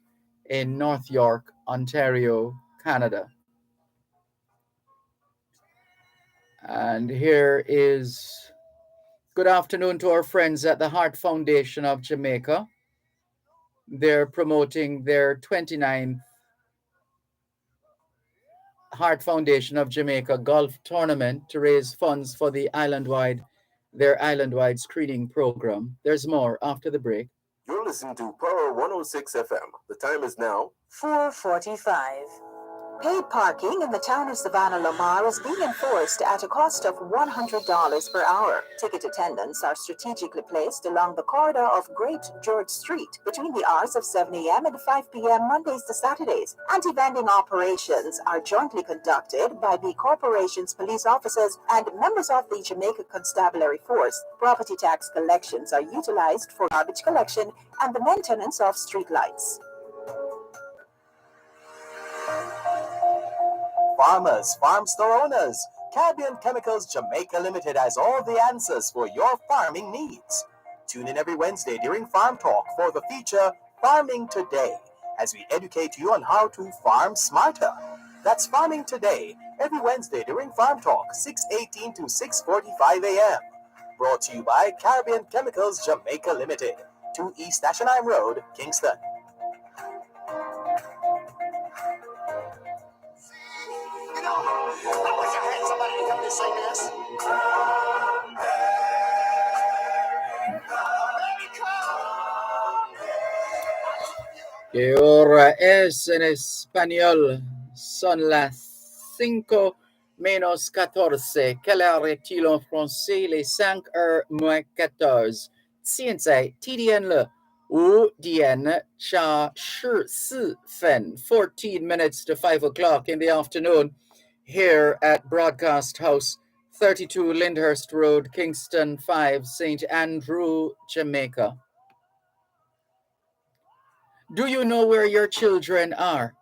in North York, Ontario, Canada. And here is good afternoon to our friends at the Heart Foundation of Jamaica. They're promoting their 29th Heart Foundation of Jamaica golf tournament to raise funds for their island-wide screening program. There's more after the break. You're listening to Power 106 FM. The time is now 4:45. Paid parking in the town of Savannah Lamar is being enforced at a cost of $100 per hour. Ticket attendants are strategically placed along the corridor of Great George Street between the hours of 7 a.m. and 5 p.m. Mondays to Saturdays. Anti-vending operations are jointly conducted by the corporation's police officers and members of the Jamaica Constabulary Force. Property tax collections are utilized for garbage collection and the maintenance of streetlights. Farmers, farm store owners. Caribbean Chemicals Jamaica Limited has all the answers for your farming needs. Tune in every Wednesday during Farm Talk for the feature Farming Today, as we educate you on how to farm smarter. That's Farming Today, every Wednesday during Farm Talk, 6:18 to 6:45 a.m. Brought to you by Caribbean Chemicals Jamaica Limited, 2 East Ashenheim Road, Kingston. Put your hands, somebody, and help me sing this. Que hora es en español? Son las 5 menos 14. Quelle heure est-il en français? Les 5 heures moins 14. 现在几点了？5点加14分. 14 minutes to 5 o'clock in the afternoon here at Broadcast House, 32 Lyndhurst Road, Kingston 5, St. Andrew, Jamaica. Do you know where your children are?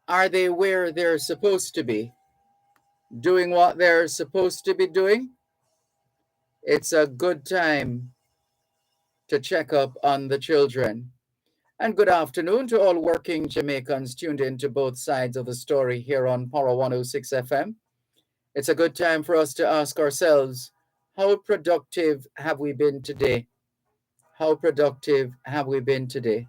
Are they where they're supposed to be? Doing what they're supposed to be doing? It's a good time to check up on the children. And good afternoon to all working Jamaicans tuned in to both sides of the story here on Power 106 FM. It's a good time for us to ask ourselves, how productive have we been today? How productive have we been today?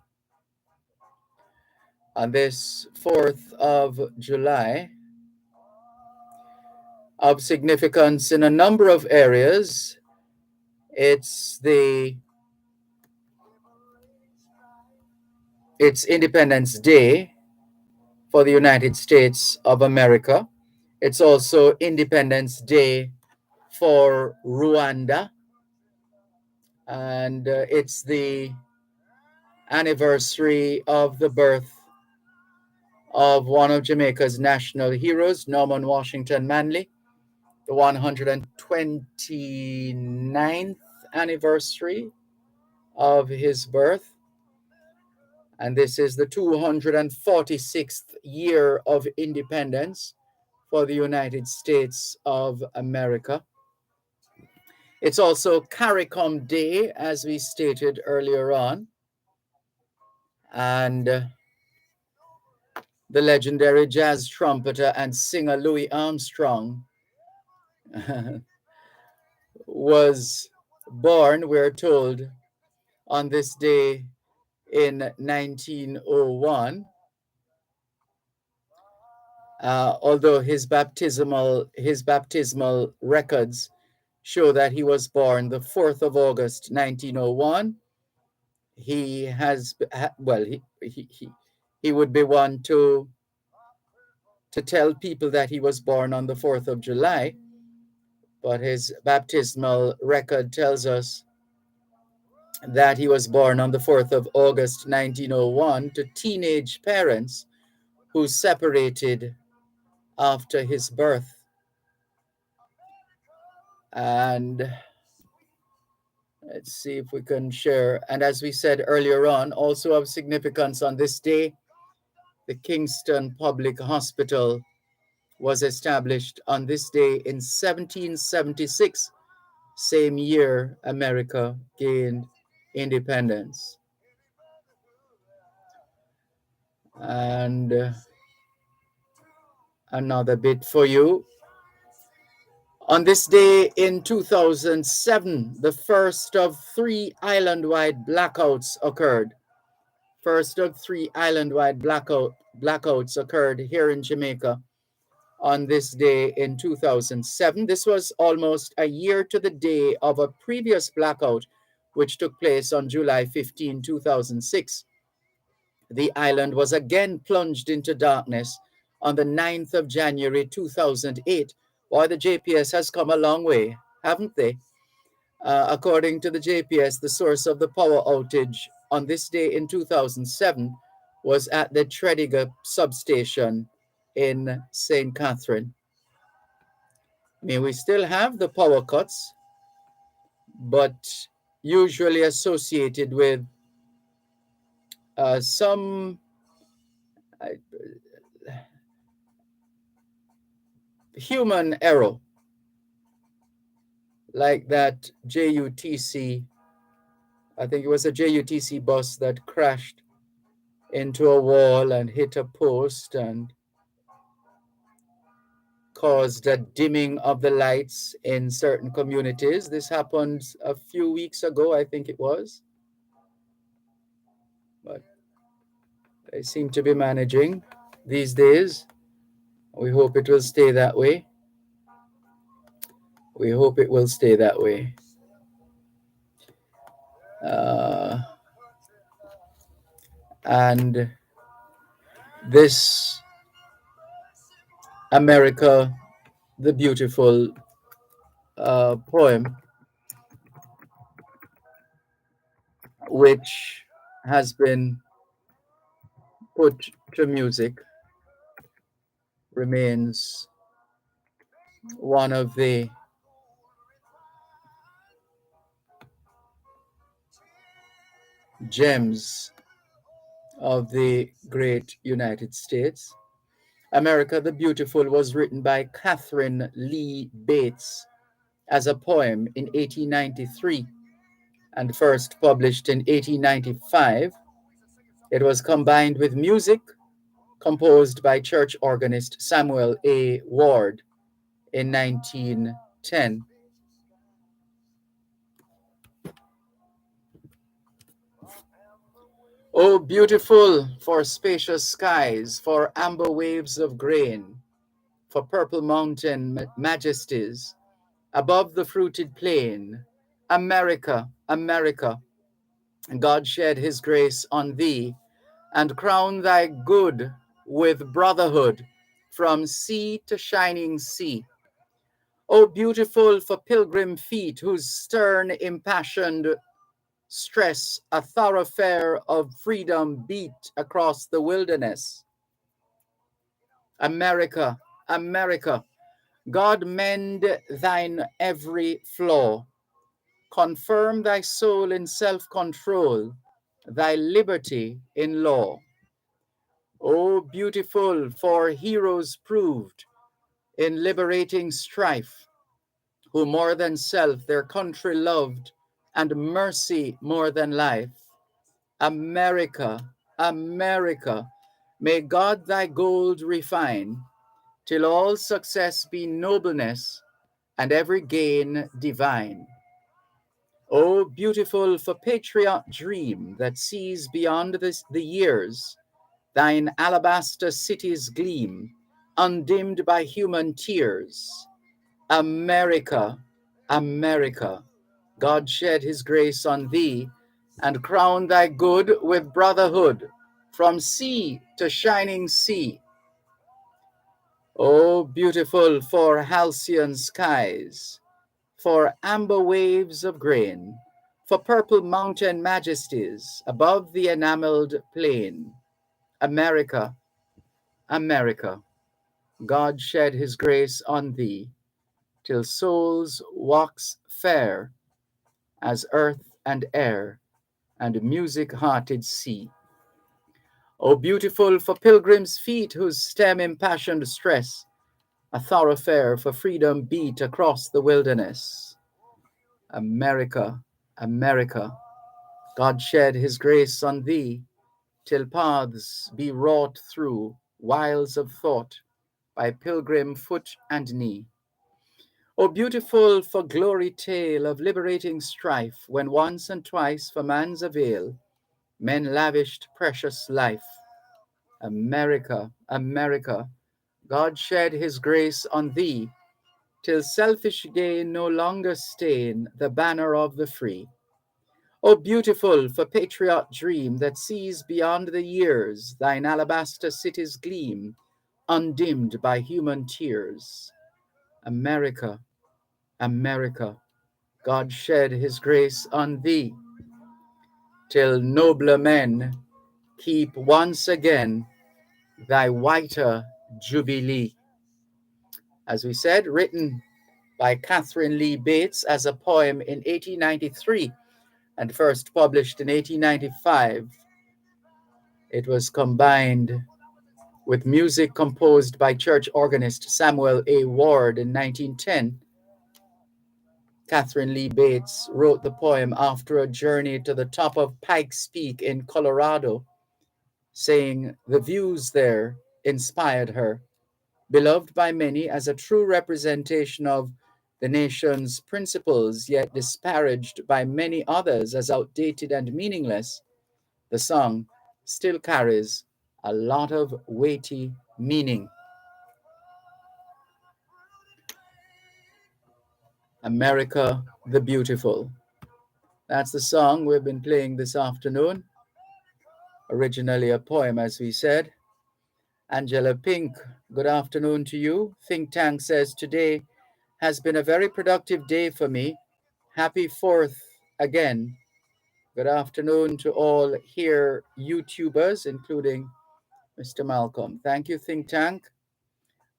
On this 4th of July, of significance in a number of areas. It's Independence Day for the United States of America. It's also Independence Day for Rwanda. And it's the anniversary of the birth of one of Jamaica's national heroes, Norman Washington Manley, the 129th anniversary of his birth. And this is the 246th year of independence for the United States of America. It's also CARICOM Day, as we stated earlier on. And the legendary jazz trumpeter and singer Louis Armstrong was born, we're told, on this day in 1901. Although his baptismal records show that he was born the 4th of August, 1901. He has, well, he would be one to tell people that he was born on the 4th of July, but his baptismal record tells us that he was born on the 4th of August, 1901, to teenage parents who separated after his birth. And let's see if we can share. And as we said earlier on, also of significance on this day, the Kingston Public Hospital was established on this day in 1776, same year America gained independence. And another bit for you. On this day in 2007, the first of 3 island-wide blackouts occurred. First of 3 island-wide blackouts occurred here in Jamaica on this day in 2007. This was almost a year to the day of a previous blackout, which took place on July 15, 2006. The island was again plunged into darkness on the 9th of January 2008. Boy, the JPS has come a long way, haven't they? According to the JPS, the source of the power outage on this day in 2007 was at the Tredegar substation in St. Catherine. I mean, we still have the power cuts, but usually associated with some human error, like that JUTC, I think it was a JUTC bus that crashed into a wall and hit a post and caused a dimming of the lights in certain communities. This happened a few weeks ago, I think it was. But they seem to be managing these days. We hope it will stay that way. We hope it will stay that way. And this America the Beautiful poem, which has been put to music, remains one of the gems of the great United States. America the Beautiful was written by Catherine Lee Bates as a poem in 1893 and first published in 1895. It was combined with music composed by church organist Samuel A. Ward in 1910. Oh, beautiful for spacious skies, for amber waves of grain, for purple mountain majesties, above the fruited plain, America, America, God shed his grace on thee, and crown thy good with brotherhood from sea to shining sea. O beautiful for pilgrim feet whose stern impassioned stress a thoroughfare of freedom beat across the wilderness. America, America, God mend thine every flaw, confirm thy soul in self-control, thy liberty in law. O beautiful for heroes proved in liberating strife, who more than self their country loved, and mercy more than life. America, America, may God thy gold refine, till all success be nobleness, and every gain divine. O beautiful for patriot dream that sees beyond the years, thine alabaster cities gleam, undimmed by human tears. America, America, God shed his grace on thee, and crown thy good with brotherhood, from sea to shining sea. O beautiful for halcyon skies, for amber waves of grain, for purple mountain majesties above the enameled plain. America, America, God shed his grace on thee, till souls wax fair as earth and air and music-hearted sea. O beautiful for pilgrims' feet whose stem impassioned stress a thoroughfare for freedom beat across the wilderness. America, America, God shed his grace on thee, till paths be wrought through wiles of thought by pilgrim foot and knee. O beautiful for glory tale of liberating strife, when once and twice for man's avail, men lavished precious life. America, America, God shed his grace on thee, till selfish gain no longer stain the banner of the free. O beautiful for patriot dream that sees beyond the years, thine alabaster cities gleam, undimmed by human tears. America, America, God shed his grace on thee, till nobler men keep once again thy whiter jubilee. As we said, written by Catherine Lee Bates as a poem in 1893 and first published in 1895. It was combined with music composed by church organist Samuel A. Ward in 1910. Catherine Lee Bates wrote the poem after a journey to the top of Pikes Peak in Colorado, saying the views there inspired her, beloved by many as a true representation of the nation's principles, yet disparaged by many others as outdated and meaningless. The song still carries a lot of weighty meaning. America the Beautiful. That's the song we've been playing this afternoon. Originally a poem, as we said. Angela Pink, good afternoon to you. Think Tank says today has been a very productive day for me. Happy 4th again. Good afternoon to all here YouTubers, including Mr. Malcolm. Thank you, Think Tank.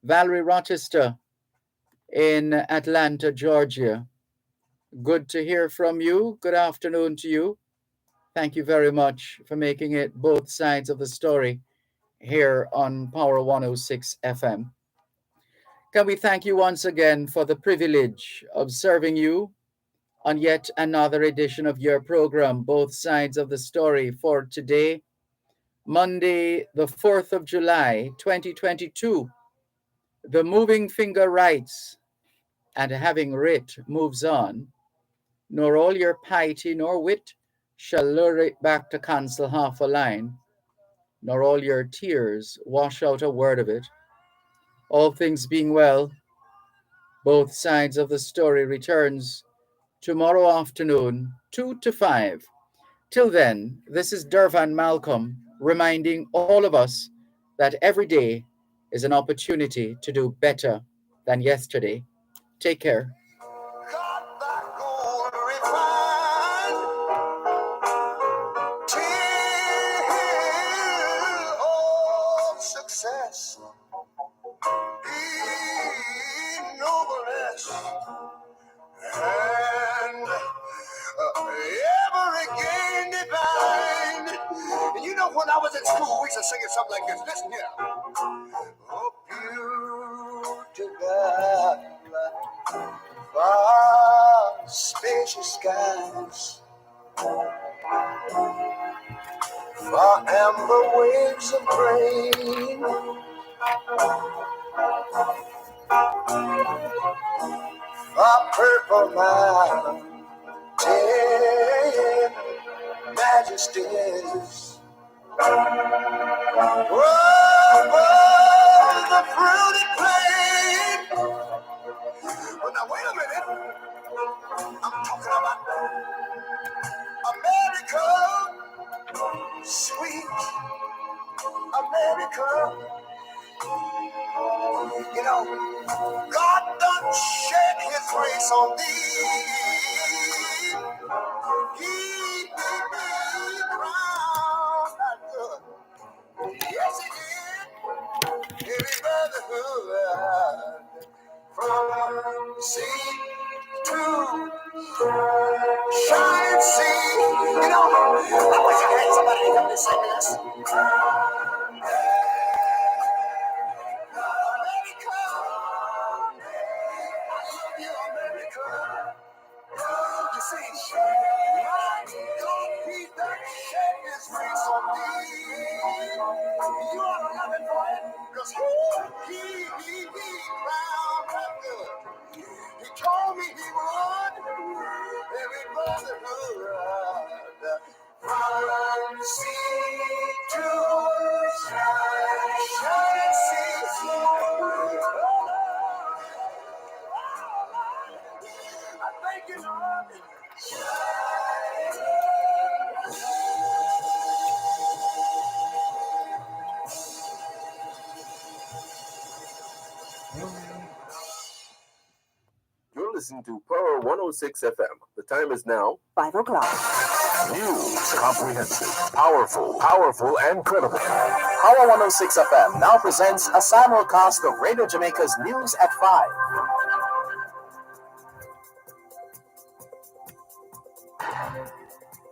Valerie Rochester in Atlanta, Georgia. Good to hear from you. Good afternoon to you. Thank you very much for making it both sides of the story here on Power 106 FM. Can we thank you once again for the privilege of serving you on yet another edition of your program, Both Sides of the Story, for today, Monday, the 4th of July, 2022. The moving finger writes, and having writ moves on, nor all your piety nor wit shall lure it back to cancel half a line, nor all your tears wash out a word of it. All things being well, Both Sides of the Story returns tomorrow afternoon, 2 to 5. Till then, this is Dervan Malcolm reminding all of us that every day is an opportunity to do better than yesterday. Take care. Got that gold refined till all success, nobleness, and every gain divine. And you know, when I was in school, we used to sing it something like this. Listen here. Oh, beautiful, vast, spacious skies, far amber waves of grain, far purple mountain majesties, over the fruited plain. But now wait a minute, I'm talking about America, sweet America. You know, God done shed his grace on thee. He crowned that good. Yes, he did. Every brotherhood from sea to shining sea. You know, I wish I had somebody to help me sing this. America, I love you, America. You see, my God, he done shed his grace on thee. You ought to love him for it, because he crowned that good. He told me he would. Every brotherhood from sea to shining sea. I thank you, Lord. You're listening to Power 106 FM. The time is now 5 o'clock. news, comprehensive, powerful, and credible. Power 106 FM now presents a simulcast of Radio Jamaica's News at 5.